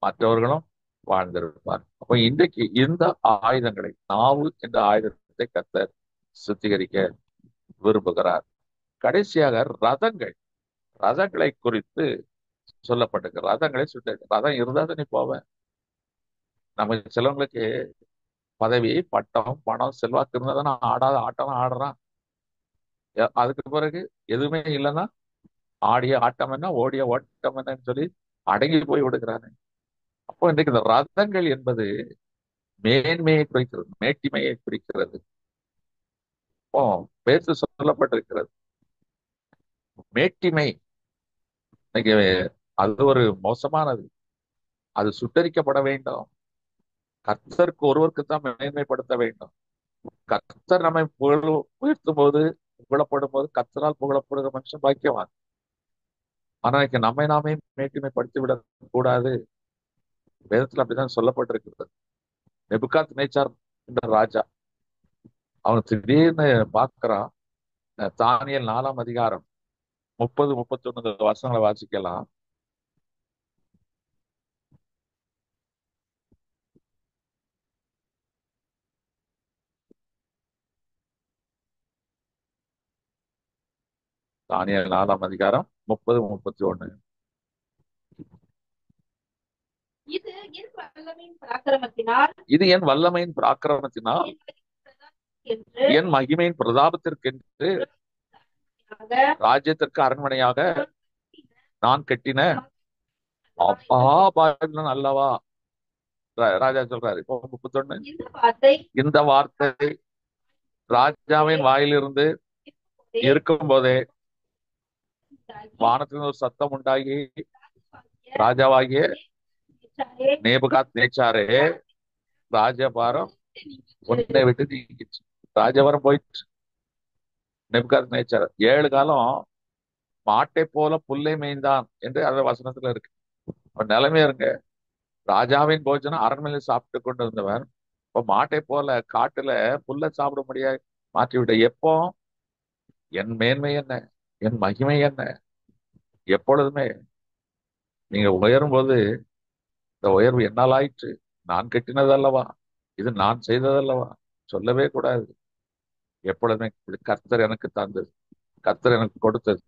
மற்றவர்களும் வாழ்ந்திருப்பார். அப்ப இன்றைக்கு இந்த ஆயுதங்களை, நாவு என்ற ஆயுதத்தை கர்த்தர் சுத்திகரிக்க விரும்புகிறார். கடைசியாக ரதங்களை குறித்து சொல்லப்பட்டிருக்கு. ரதங்களை ரதம் இருந்தா தான் நீ போவேன். நம்ம சிலவங்களுக்கு பதவி, பட்டம், பணம், செல்வாக்கு இருந்தா தானே ஆடாத ஆட்டம் ஆடுறான். அதுக்கு பிறகு எதுவுமே இல்லைன்னா ஆடிய ஆட்டம் என்ன, ஓடிய ஓட்டம் என்னன்னு சொல்லி அடங்கி போய் விடுகிறானே. அப்போ இன்றைக்கு இந்த ரதங்கள் என்பது மேன்மையை குறிக்கிறது, மேட்டிமையை குறிக்கிறது. இப்போ பேச சொல்லப்பட்டிருக்கிறது. மேட்டிமை இன்னைக்கு அது ஒரு மோசமானது. அது சுட்டரிக்கப்பட வேண்டும். கர்த்தருக்கு ஒருவருக்கு தான் மேன்மைப்படுத்த வேண்டும். கர்த்தர் நம்மை உயர்த்தும் போது, புகழப்படும் போது, கர்த்தரால் புகழப்படுகிற மனுஷன் பாக்கியவான். ஆனா இன்னைக்கு நம்மை நாமே மேட்டிமைப்படுத்தி விடக் கூடாது. வேதத்துல அப்படிதான் சொல்லப்பட்டிருக்கிறது. நெபுகாத் நேச்சார் என்ற ராஜா, அவன் திடீர்னு பார்க்கிறான். தானியேல் 4ஆம் அதிகாரம் 30-31 வருஷங்களை வாசிக்கலாம். தானியேல் 4ஆம் அதிகாரம் 30-31. இது என் வல்லமையின் பராக்கிரமத்தினால் என் மகிமையின் பிரதாபத்திற்கென்று ராஜ்யத்திற்கு அரண்மனையாக நான் கட்டின பாபிலோன் அல்லவா. ராஜா சொல்றாரு. 31. இந்த வார்த்தை ராஜாவின் வாயிலிருந்து இருக்கும் போதே வானத்தின் ஒரு சத்தம் உண்டாகி, ராஜாவாகிய நேபுகாத் நேச்சாரே, ராஜபாரம் உன்னை விட்டு நீங்கிச்சு. ராஜபாரம் போயிடுச்சு. நேபுகாத் நேச்சார் 7 காலம் மாட்டை போல புல்லை மேய்ந்தான் என்று அந்த வசனத்துல இருக்கு. நிலைமை இருங்க, ராஜாவின் போஜனம் அரண்மனையில் சாப்பிட்டு கொண்டு இருந்தவன் இப்ப மாட்டை போல காட்டுல புல்ல சாப்பிட முடியாது மாற்றிவிட்ட. எப்போ என் மேன்மை என்ன, என் மகிமை என்ன? எப்பொழுதுமே நீங்க உயரும் போது, இந்த உயர்வு என்னால் ஆயிற்று, நான் கட்டினது அல்லவா, இது நான் செய்ததல்லவா சொல்லவே கூடாது. எப்பொழுதுமே கர்த்தர் எனக்கு தந்தது, கர்த்தர் எனக்கு கொடுத்தது,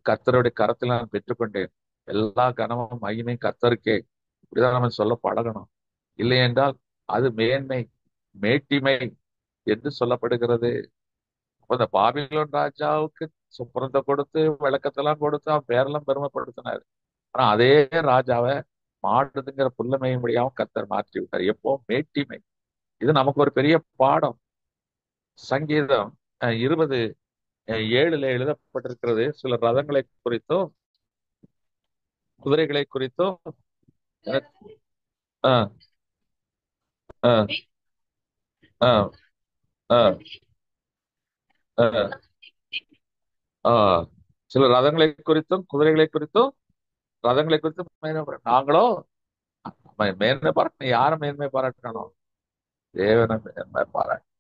கர்த்தருடைய கரத்தில் நான் பெற்றுக்கொண்டேன், எல்லா கனமும் மகிமையும் கர்த்தருக்கே, இப்படிதான் நம்ம சொல்ல பழகணும். இல்லை என்றால் அது மேன்மை, மேட்டிமை என்று சொல்லப்படுகிறது. அப்ப இந்த பாபிலோன் ராஜாவுக்கு சுப்பரத்தை கொடுத்து விளக்கத்தெல்லாம் கொடுத்து அவன் பேரெல்லாம் பெருமைப்படுத்தினார். ஆனா அதே ராஜாவை மாடுதுங்கிற புல்லமையும் முடியாம கர்த்தர் மாற்றி விட்டார். எப்போ மேட்டிமை. இது நமக்கு ஒரு பெரிய பாடம். சங்கீதம் 20:7 எழுதப்பட்டிருக்கிறது. சில ரதங்களை குறித்தும் குதிரைகளை குறித்தும் ஆஹ் ஆஹ் ஆஹ் ஆஹ் ஆஹ் சில ரதங்களை குறித்தும் குதிரைகளை குறித்தும் ரதங்களை குறித்தும் நாங்களோ மேன்மை பாராட்டணும். யாரை மேன்மை பாராட்டணும்? தேவனை மேன்மை பாராட்டணும்.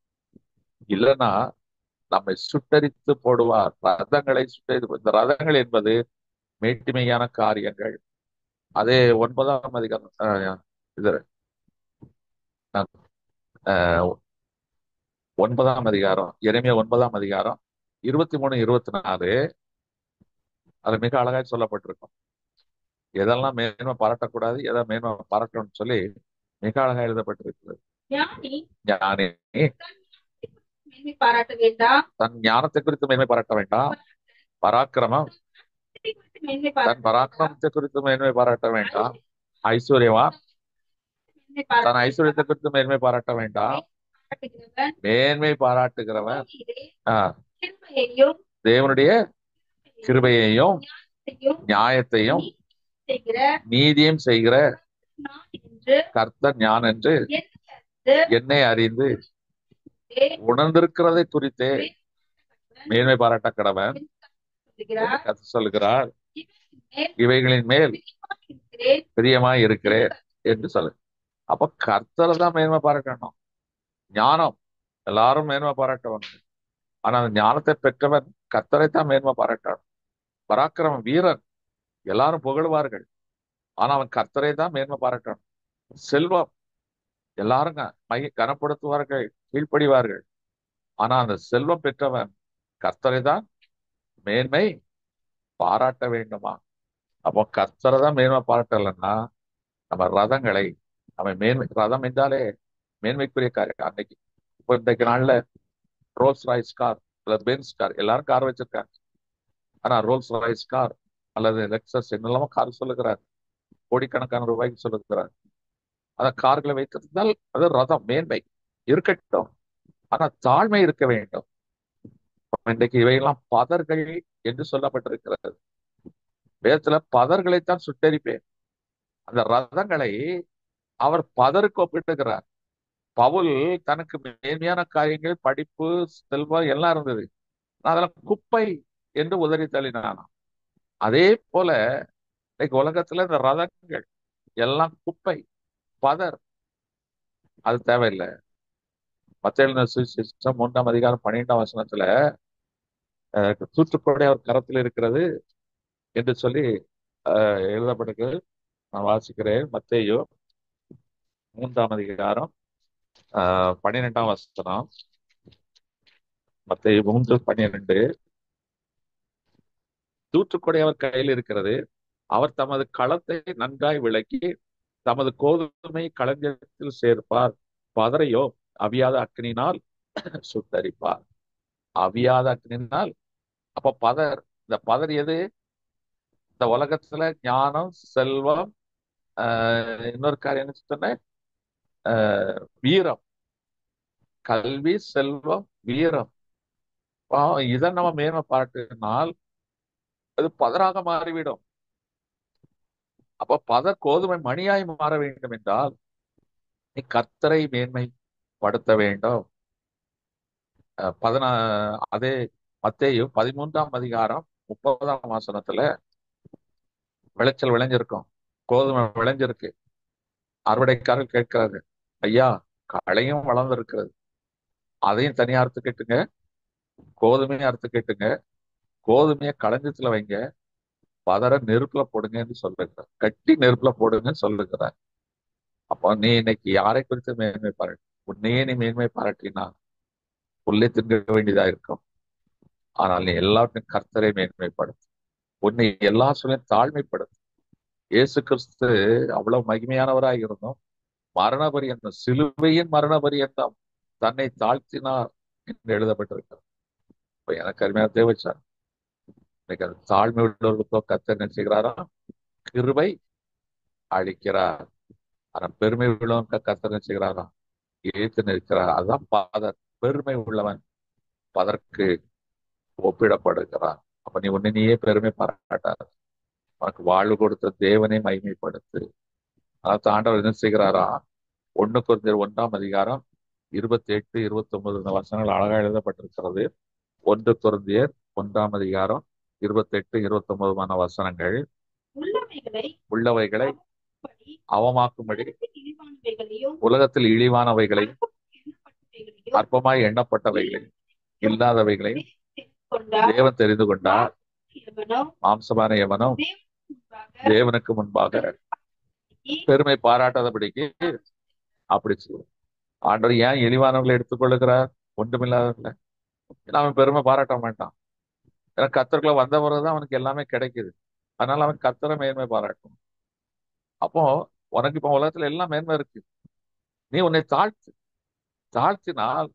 இல்லைன்னா நம்மை சுட்டரித்து போடுவார். ரதங்களை சுட்டரித்து, இந்த ரதங்கள் என்பது மேட்டிமையான காரியங்கள். அதே 9ஆம் அதிகாரம் இது 9ஆம் அதிகாரம் எரேமியா 9ஆம் அதிகாரம் 23-24 அது மிக அழகாய் சொல்லப்பட்டிருக்கும். எதெல்லாம் மேன்மை பாராட்டக்கூடாது, எதை மேன்மை பாராட்டணும்னு சொல்லி மிக அழகா எழுதப்பட்டிருக்கிறது. ஞானி பாராட்ட வேண்டாம், தன் ஞானத்தை குறித்து மேன்மை பாராட்ட வேண்டாம். பராக்கிரமம் தன் பராக்கிரமத்தை குறித்து மேன்மை பாராட்ட வேண்டாம். ஐஸ்வர்யவான் தன் ஐஸ்வர்யத்தை குறித்து மேன்மை பாராட்ட வேண்டாம். மேன்மை பாராட்டுகிறவன் தேவனுடைய கிருபையையும் நியாயத்தையும் நீதியும் செய்கிற கர்த்தர் ஞான் என்று என்னை அறிந்து உணர்ந்திருக்கிறதை குறித்தே மேன்மை பாராட்ட கடவன் சொல்லுகிறார். கர்த்தர் சொல்லுகிறார். இவைகளின் மேல் இவைகளின் மேல் இருக்கிறேன் பிரியமாய் என்று இருக்கிறேன் என்று சொல்லு. அப்ப கர்த்தரை தான் மேன்மை பாராட்டணும். ஞானம் எல்லாரும் மேன்மை பாராட்டுவாங்க. ஆனா அந்த ஞானத்தை பெற்றவன் கர்த்தரை தான் மேன்மை பாராட்டணும். பராக்கிரமம் வீரன் எல்லாரும் புகழ்வார்கள். ஆனா அவன் கர்த்தரை தான் மேன்மை பாராட்டணும். செல்வம் எல்லாரும் கனப்படுத்துவார்கள், கீழ்ப்படிவார்கள். ஆனா அந்த செல்வம் பெற்றவன் கர்த்தரை தான் மேன்மை பாராட்ட வேண்டுமா? அப்போ கர்த்தரை தான் மேன்மை பாராட்டலைன்னா நம்ம ரதங்களை ரதம் என்றாலே மேன்மைக்குரிய காரியம். அன்னைக்கு இப்போ இன்றைக்கு நாள்ல ரோல்ஸ் ராய்ஸ் கார் அல்லது பென்ஸ் கார் எல்லாரும் கார் வச்சிருக்காங்க. ஆனா ரோல்ஸ் ராய்ஸ் கார் அல்லது லெக்சஸ் என்னெல்லாமோ கார் சொல்லுகிறார், கோடிக்கணக்கான ரூபாய்க்கு சொல்லுகிறார். அந்த கார்களை வைத்திருந்தால் அது ரதம் மேன்மை இருக்கட்டும். ஆனா தாழ்மை இருக்க வேண்டும். இன்றைக்கு இவையெல்லாம் பதர்கள் என்று சொல்லப்பட்டிருக்கிறது. வேதத்துல பதர்களைத்தான் சுட்டெரிப்பேன். அந்த ரதங்களை அவர் பதருக்கு ஒப்பிட்டுகிறார். பவுல் தனக்கு மேன்மையான காரியங்கள், படிப்பு, செல்வம் எல்லாம் இருந்தது. அதெல்லாம் குப்பை என்று உதறி தள்ளினானாம். அதே போல இன்னைக்கு உலகத்துல இந்த ரதங்கள் எல்லாம் குப்பை, பதர், அது தேவையில்லை. மத்தேயு சுவிசேஷம் 3ஆம் அதிகாரம் 12ஆம் வசனத்துல தூற்றுக்கொடை அவர் கரத்தில் இருக்கிறது என்று சொல்லி எழுதப்பட்டிருக்கு. நான் வாசிக்கிறேன். மத்தேயு 3ஆம் அதிகாரம் 12ஆம் வசனம். மத்தேயு 3:12. தூற்றுக்கொடை அவர் கையில் இருக்கிறது. அவர் தமது களத்தை நன்றாய் விளக்கி தமது கோதுமை களஞ்சியத்தில் சேர்ப்பார். பதரையோ அவியாத அக்னியினால் சுட்டரிப்பார். அவியாத அக்னியினால். அப்ப பதர், இந்த பதர் எது? இந்த உலகத்துல ஞானம், செல்வம், இன்னொரு காரியம் என்ன சொன்னேன், வீரம், கல்வி, செல்வம், வீரம். இதை நம்ம மேன்மை பாராட்டினால் அது பதராக மாறிவிடும். அப்ப பதர் கோதுமை மணியாய் மாற வேண்டும் என்றால் நீ கர்த்தரை மேன்மைப்படுத்த வேண்டும். அதே மத்தேயு 13ஆம் அதிகாரம் 30ஆம் வசனத்துல விளைச்சல் விளைஞ்சிருக்கும், கோதுமை விளைஞ்சிருக்கு. அறுவடைக்காரர் கேட்கிறாரு, ஐயா களையும் வளர்ந்து இருக்கிறது, அதையும் தனியா அறுத்து கேட்டுங்க, கோதுமையும் அறுத்து கேட்டுங்க, கோதுமையை களஞ்சத்துல வைங்க, பதற நெருப்புல போடுங்கன்னு சொல்லுகிறார், கட்டி நெருப்புல போடுங்கன்னு சொல்லுகிறார். அப்போ நீ இன்னைக்கு யாரை குறித்து மேன்மை பாராட்டு? உன்னையே நீ மேன்மை பாராட்டினா புல்லை தின்க வேண்டியதா இருக்கும். ஆனால் நீ எல்லாத்தையும் கர்த்தரை மேன்மைப்படுத்து. உன்னை எல்லா சொல்லையும் தாழ்மைப்படுத்து. இயேசு கிறிஸ்து அவ்வளவு மகிமையானவராக இருந்தோம், மரண பரியந்தம், சிலுவையின் மரண பரியந்தம் தன்னை தாழ்த்தினார் என்று எழுதப்பட்டிருக்கிறது. இப்ப எனக்கு அருமையான தேவச்சார், இன்னைக்கு அந்த தாழ்மை உள்ளவர்களுக்கோ கர்த்தர் என்ன செய்கிறாரா? கிருபை அளிக்கிறார். ஆனா பெருமை உள்ளவன் கர்த்தர் என்ன செய்கிறாரா? ஏத்து நிற்கிறார். அதுதான் பதர். பெருமை உள்ளவன் பதற்கு ஒப்பிடப்படுகிறார். அப்ப நீ உன்னை நீயே பெருமை பாராட்டார். உனக்கு வாழ்வு கொடுத்த தேவனை மகிமைப்படுத்து. அதாவது ஆண்டவர் என்ன செய்கிறாரா? 1 கொரிந்தியர் 1ஆம் அதிகாரம் 28, 29 வசனங்கள் அழகா எழுதப்பட்டிருக்கிறது. 1 கொரிந்தியர் 1ஆம் அதிகாரம் 28, 29 வசனங்கள். உள்ளவைகளை அவமாக்கும்படி உலகத்தில் இழிவானவைகளையும் அற்பமாய் எண்ணப்பட்டவைகளையும் இல்லாதவைகளையும் தேவன் தெரிந்து கொண்டார். மாம்சமான எவனும் தேவனுக்கு முன்பாக பெருமை பாராட்டாதபடிக்கு அப்படி செய்யும். ஆண்டவர் ஏன் இழிவானவர்களை எடுத்துக்கொள்ளுகிறார்? ஒன்றுமில்லாதவர்களை. ஏன்னா அவன் பெருமை பாராட்ட மாட்டான். ஏன்னா கர்த்தருக்குள்ள வந்த பிறகுதான் அவனுக்கு எல்லாமே கிடைக்குது. அதனால அவன் கர்த்தரை மேன்மை பாராட்டும். அப்போ உனக்கு இப்ப உலகத்துல எல்லாம் மேன்மை இருக்கு. நீ உன்னை தாழ்த்தினால்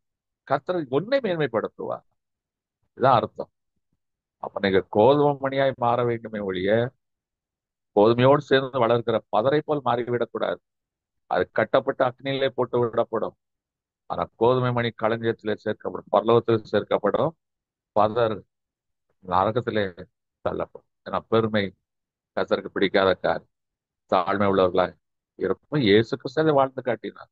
கர்த்தரை உன்னை மேன்மைப்படுத்துவார். இதுதான் அர்த்தம். அப்ப நீங்க கோதுமை மணியாய் மாற வேண்டுமே ஒழிய கோதுமையோடு சேர்ந்து வளர்க்கிற பதரை போல் மாறிவிடக்கூடாது. அது கட்டப்பட்டு அக்னியிலே போட்டு விடப்படும். ஆனா கோதுமை மணி களஞ்சியத்திலே சேர்க்கப்படும், பரலோகத்தில் சேர்க்கப்படும். பதர் நரகத்திலே தள்ளப்படும். ஏன்னா பெருமை கர்த்தருக்கு பிடிக்காத காரியம். தாழ்மை உள்ளவர்களாய் இருக்கும். இயேசு கிறிஸ்து வாழ்ந்து காட்டினார்.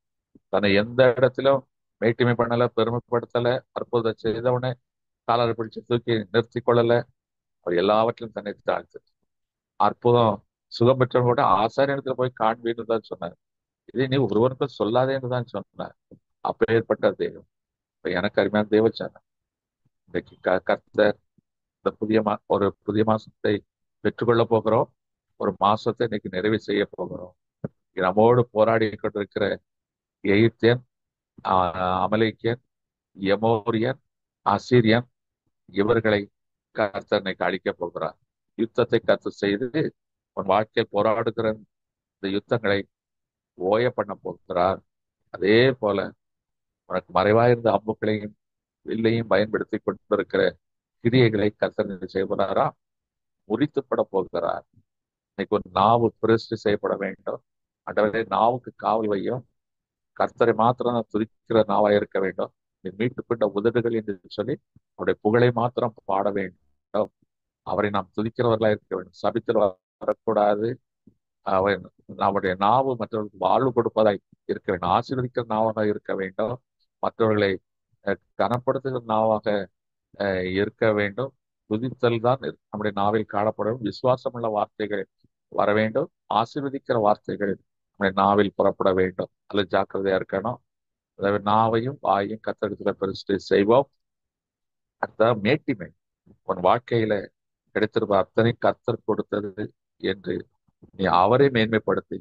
தன்னை எந்த இடத்திலும் மேட்டிமை பண்ணல, பெருமைப்படுத்தல, அற்புதம் செய்தவனை காலரை பிடிச்சு தூக்கி நிறுத்தி கொள்ளல. அவர் எல்லாவற்றிலும் தன்னை தாழ்த்து. அற்புதம் சுகம் பெற்றவங்க கூட ஆசாரியத்துல போய் காண்பீன்னு தான் சொன்னார். இதை நீ ஒருவருக்கும் சொல்லாதேன்னு தான் சொன்னார். அப்பேற்பட்ட தெய்வம். இப்ப எனக்கு அருமையான தேவச்சானம். இன்றைக்கு கர்த்தர் இந்த ஒரு புதிய மாசத்தை பெற்றுக்கொள்ள போகிறோம். ஒரு மாசத்தை இன்னைக்கு நிறைவு செய்ய போகிறோம். நம்மோடு போராடி கொண்டிருக்கிற எகிப்தியன், அமலேக்கியன், எமோரியன், அசீரியன், இவர்களை கர்த்தர் இன்னைக்கு அழிக்க போகிறார். யுத்தத்தை கர்த்தர் செய்து உன் வாழ்க்கையில் போராடுகிற இந்த யுத்தங்களை ஓய பண்ண போகிறார். அதே போல உனக்கு மறைவாயிருந்த அம்புகளையும் வில்லையும் பயன்படுத்தி கொண்டிருக்கிற கிரியைகளை கர்த்தர் செய்கிறாரா, முறித்துப்பட போகிறார். இன்னைக்கு ஒரு நாவு பிரதிஷ்டை செய்யப்பட வேண்டும். ஆண்டவரே, நாவுக்கு காவல் வையும். கர்த்தரை மாத்திரம் நான் துதிக்கிற நாவா இருக்க வேண்டும். நீ மீட்டுக்கொண்ட உதடுகள் என்று சொல்லி அவருடைய புகழை மாத்திரம் பாட வேண்டும். அவரை நாம் துதிக்கிறவர்களா இருக்க வேண்டும். சபித்தில் வரக்கூடாது. அவன் நம்முடைய நாவு மற்றவர்களுக்கு வாழ்வு கொடுப்பதாய் இருக்க வேண்டும். ஆசீர்வதிக்கிற நாவாக இருக்க வேண்டும். மற்றவர்களை கனப்படுத்துகிற நாவாக இருக்க வேண்டும். துதித்தல் தான் நம்முடைய நாவில் காணப்படும். விசுவாசமுள்ள வார்த்தைகள் வர வேண்டும். ஆசீர்வதிக்கிற வார்த்தைகள் நம்முடைய நாவில் புறப்பட வேண்டும். அதில் ஜாக்கிரதையா இருக்கணும். அதாவது நாவையும் வாயையும் கத்தெடுத்துல பெருசு செய்வோம். அடுத்த மேட்டிமை. உன் வாழ்க்கையில கிடைத்திருப்ப அத்தனை கர்த்தர் கொடுத்தது என்று நீ அவரை மேன்மைப்படுத்தி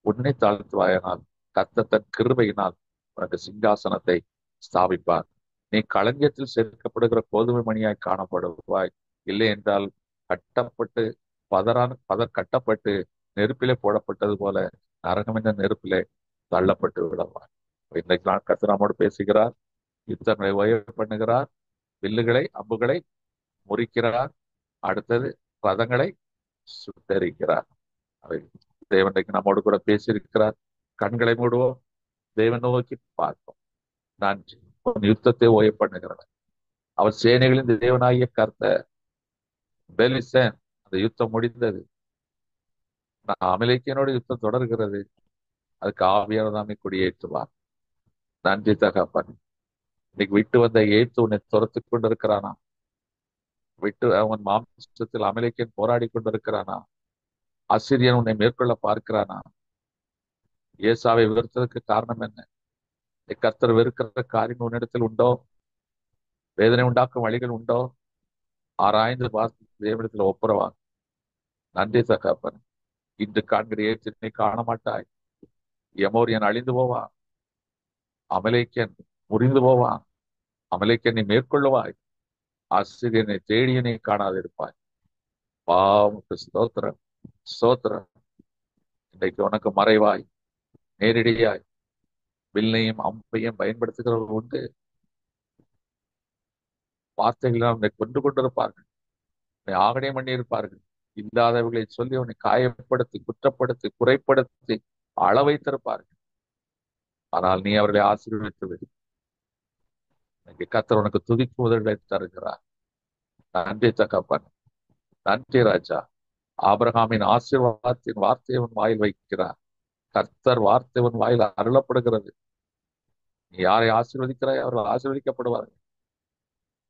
உன்னை தாழ்த்துவாயனால் கர்த்தர் தன் கிருபையினால் உனக்கு சிங்காசனத்தை ஸ்தாபிப்பார். நீ களஞ்சியத்தில் சேர்க்கப்படுகிற கோதுமை மணியாய் காணப்படுவாய். இல்லை என்றால் கட்டப்பட்டு கட்டப்பட்டு நெருப்பிலே போடப்பட்டது போல நரகம் என்ற நெருப்பிலே தள்ளப்பட்டு விடுவார். இன்றைக்கு நான் கர்த்தர் நம்மோடு பேசுகிறார். யுத்தங்களை ஓய பண்ணுகிறார். வில்லுகளை அம்புகளை முறிக்கிறார். அடுத்தது ரதங்களை சுட்டரிக்கிறார். அவை தேவனுக்கு நம்மோடு கூட பேசியிருக்கிறார். கண்களை மூடுவோம், தேவன் நோக்கி பார்ப்போம். நான் யுத்தத்தை ஓய பண்ணுகிறவன். அவர் சேனைகளின் தேவனாகிய கர்த்தர். பெலிசன், அந்த யுத்தம் முடிந்தது. அமலேக்கியனோட யுத்தம் தொடர்கிறது. அதுக்கு ஆவியானதாமே கொடியேற்றுவார். நன்றி தகப்பன். இன்னைக்கு விட்டு வந்த ஏத்து உன்னை துரத்து கொண்டிருக்கிறானா? விட்டு அவன் மாம்சத்தில் அமலேக்கியன் போராடி கொண்டிருக்கிறானா? அசிரியன் உன்னை மேற்கொள்ள பார்க்கிறானா? ஏசாவை வெறுத்ததுக்கு காரணம் என்ன? கர்த்தர் வெறுக்கிற காரியம் உன்னிடத்தில் உண்டோ? வேதனை உண்டாக்கும் வழிகள் உண்டோ? ஆராய்ந்து பார்த்து தேவனிடத்துல ஒப்புரவா. நன்றி தகப்பன். இன்று காண்கிற ஏற்றினை காண மாட்டாய். எமோரியன் அழிந்து போவான். அமலேக்கியன் முறிந்து போவான். அமலேக்கியன் நீ மேற்கொள்ளுவாய். ஆசிரியனை தேடியனை காணாதிருப்பாய். பாவமுக்கு ஸ்தோத்திரம், ஸ்தோத்திரம். இன்றைக்கு உனக்கு மறைவாய் நேரடியாய் வில்லையும் அம்பையும் பயன்படுத்துகிறவர்கள் உண்டு. வார்த்தைகள் உன்னை கொண்டு கொண்டிருப்பார்கள். உன்னை ஆகடை பண்ணி இருப்பார்கள். இல்லாதவர்களை சொல்லி உன்னை காயப்படுத்தி, குற்றப்படுத்தி, குறைப்படுத்தி அள வைத்திருப்பார்கள். ஆனால் நீ அவர்களை ஆசீர்வதித்து விடு. இன்னைக்கு கர்த்தர் உனக்கு துதிக்கு உதவிகளை தருகிறார். நன்றி தகப்பன். நன்றி ராஜா. ஆபிரகாமின் ஆசீர்வாதத்தின் வார்த்தையை உன் வாயில் வைக்கிறார். கர்த்தர் வார்த்தை உன் வாயில் அருளப்படுகிறது. நீ யாரை ஆசீர்வதிக்கிறாய் அவர்கள் ஆசீர்வதிக்கப்படுவார்கள்.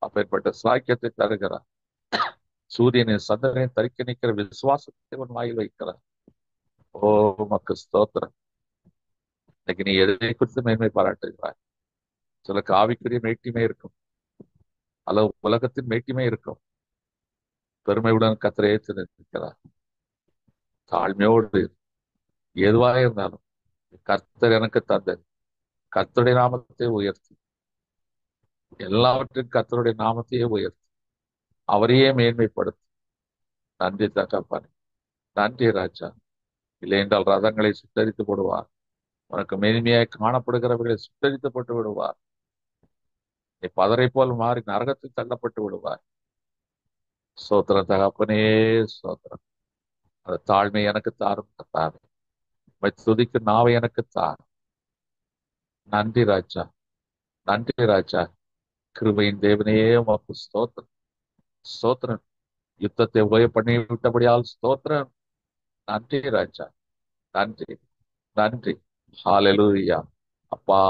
அப்பேற்பட்ட சாக்கியத்தை தருகிறார். சூரியனின் சந்திரனை தரிக்க நிற்கிற விசுவாசத்தை உன் வாயில் வைக்கிறார். ஓ மக்கு ஸ்தோத்திரம். இன்னைக்கு நீ எதை குறித்து மேன்மை பாராட்டுகிறாய்? சிலருக்கு ஆவிக்குரிய மேட்டிமை இருக்கும், அல்லது உலகத்தின் மேட்டிமை இருக்கும். பெருமையுடன் கர்த்தரை ஏற்று நிற்கிறார். தாழ்மையோடு எதுவாக இருந்தாலும் கர்த்தர் எனக்கு தந்தது. கர்த்தருடைய நாமத்தை உயர்த்தி, எல்லாவற்றின் கர்த்தருடைய நாமத்தையே உயர்த்தி அவரையே மேன்மைப்படுத்தி. நன்றி தகப்பன். நன்றி ராஜா. இல்லை என்றால் ரதங்களை சுட்டரித்து போடுவார். உனக்கு மேன்மையாய் காணப்படுகிறவர்களை சுட்டரித்து போட்டு விடுவார். நீ பதரை போல் மாறி நரகத்தில் தள்ளப்பட்டு விடுவார். சோத்திரம் தகப்பனே, சோத்திரம். அந்த தாழ்மை எனக்கு தாரும் தாரு. துதிக்கு நாவை எனக்கு தார். நன்றி ராஜா, நன்றி ராஜா. கிருபையின் தேவனே உமக்கு ஸ்தோத்திரம், ஸ்தோத்திரம். யுத்தத்தை உபய பண்ணி விட்டபடியால் ஸ்தோத்திரம். நன்றி ராஜா, நன்றி, நன்றி. ஹல்லேலூயா. அப்பா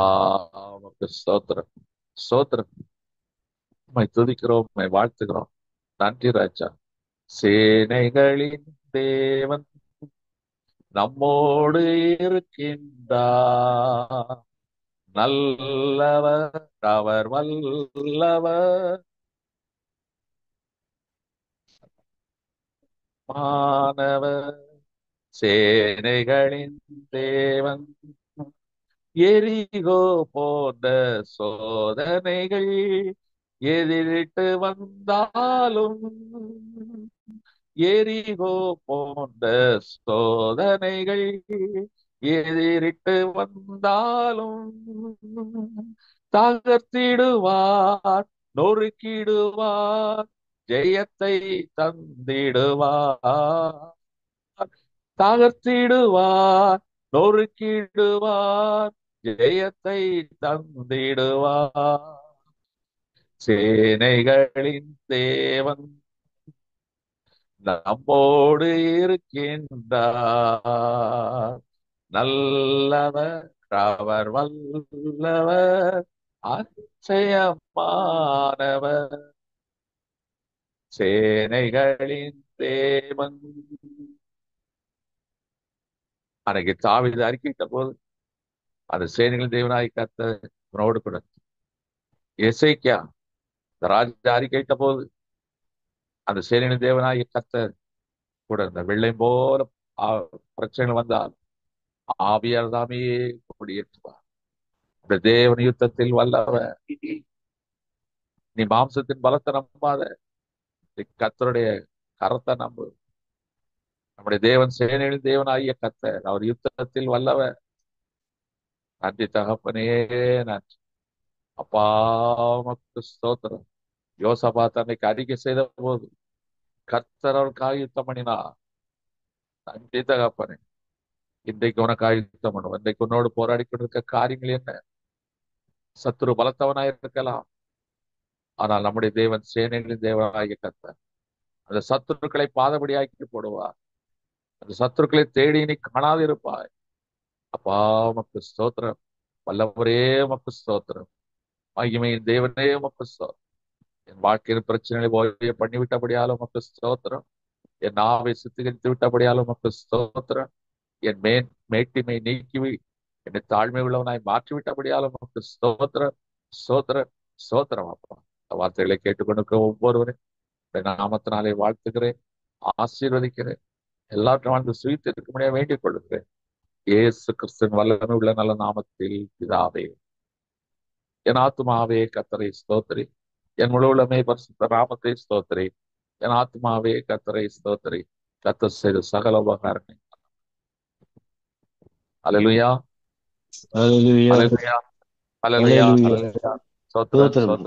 உமக்கு ஸ்தோத்திரம், ஸ்தோத்திரம். உம்மை துதிக்கிறோம், உம்மை வாழ்த்துகிறோம். நன்றி ராஜா. சேனைகளின் தேவன் நம்மோடு இருக்கின்றார். நல்லவர் அவர் வல்லவர், மாணவர். சேனைகளின் தேவன் எரிகோ போன்ற சோதனைகள் எதிரிட்டு வந்தாலும், எரிகோ போன்ற சோதனைகள் எதிரிட்டு வந்தாலும் தகர்த்திடுவார், நொறுக்கிடுவார், ஜெயத்தை தந்திடுவார். தகர்த்திடுவார், நொறுக்கிடுவார், ஜெயத்தை தந்திடுவார். சேனைகளின் தேவன் நம்மோடு இருக்கின்றார். நல்லவர் அவர் வல்லவர், அதிசயமானவர். சேனைகளின் தேவன். அன்னைக்கு தாவீது அறிக்கையிட்ட போது அந்த சேனைகளின் தேவனாய் கர்த்தர் உன்னோடு கூட. எசேக்கியா இந்த ராஜா அறிக்கையிட்ட போது அந்த சேனைகளின் தேவனாய் கர்த்தர் கூட. இந்த வெள்ளை போல பிரச்சனைகள் வந்தால் ஆவியார் தாமே கொடியேற்றுவார். இந்த தேவன் யுத்தத்தில் வல்லவர். நீ மாம்சத்தின் பலத்தை நம்பாத, நீ கர்த்தருடைய கரத்தை நம்பு. நம்முடைய தேவன் சேனைகளின் தேவனாகிய கர்த்தர், அவர் யுத்தத்தில் வல்லவர். நன்றி தகப்பனே, நன்றி அப்பா, உமக்கு ஸ்தோத்திரம். யோசபாத் அன்னைக்கு அறிக்கை செய்த போது கர்த்தர் அவருக்காக யுத்தம் பண்ணினார். நன்றி தகப்பனே. இன்றைக்கு உனக்காக யுத்தம் பண்ணுவோம். இன்றைக்கு உன்னோடு போராடி கொண்டிருக்க காரியங்கள் என்ன? சத்துரு பலத்தவனாய் இருக்கலாம், ஆனால் நம்முடைய தேவன் சேனைகளின் தேவனாகிய கர்த்தர் அந்த சத்துருக்களை பாதபடியாக்கி போடுவார். அந்த சத்துருக்களை தேடி நீ காணாது இருப்பாய். அப்பா உமக்கு ஸ்தோத்திரம். வல்லவரே உமக்கு ஸ்தோத்திரம். மகிமையின் தேவனே உமக்கு ஸ்தோத்திரம். என் வாழ்க்கையின் பிரச்சனைகளை ஓய்ய பண்ணிவிட்டபடியாலும் உமக்கு ஸ்தோத்திரம். என் நாவை சுத்திகரித்து விட்டபடியாலும் உமக்கு ஸ்தோத்திரம். என் மேட்டிமை நீக்கி என்னை தாழ்மை உள்ளவனாய் மாற்றிவிட்டபடியாலும் உமக்கு ஸ்தோத்திரம், ஸ்தோத்திரம், ஸ்தோத்திரம். அப்பா, இந்த வார்த்தைகளை கேட்டுக்கொண்டிருக்கிற ஒவ்வொருவரையும் நாமத்தினாலே வாழ்த்துகிறேன், ஆசீர்வதிக்கிறேன். எல்லாற்றும் வாழ்ந்து சுயித்து இருக்க முடியாது வேண்டிக் கொள்ளுகிறேன். இயேசு கிறிஸ்துவின் வல்லமை உள்ள நல்ல நாமத்தில் பிதாவே. என் ஆத்துமாவே கர்த்தரை ஸ்தோத்திரி, என் முழு உள்ளமே பரிசுத்த நாமத்தை ஸ்தோத்திரி. என் ஆத்துமாவே கர்த்தரை ஸ்தோத்திரி, கர்த்தர் செய்த சகல உபகாரங்கள். அல்லேலூயா, Hallelujah. அல்லேலூயா, அல்லேலூயா, Hallelujah. அல்லேலூயா. ஸ்தோத்திரம், Stotram. ஸ்தோத்திரம்.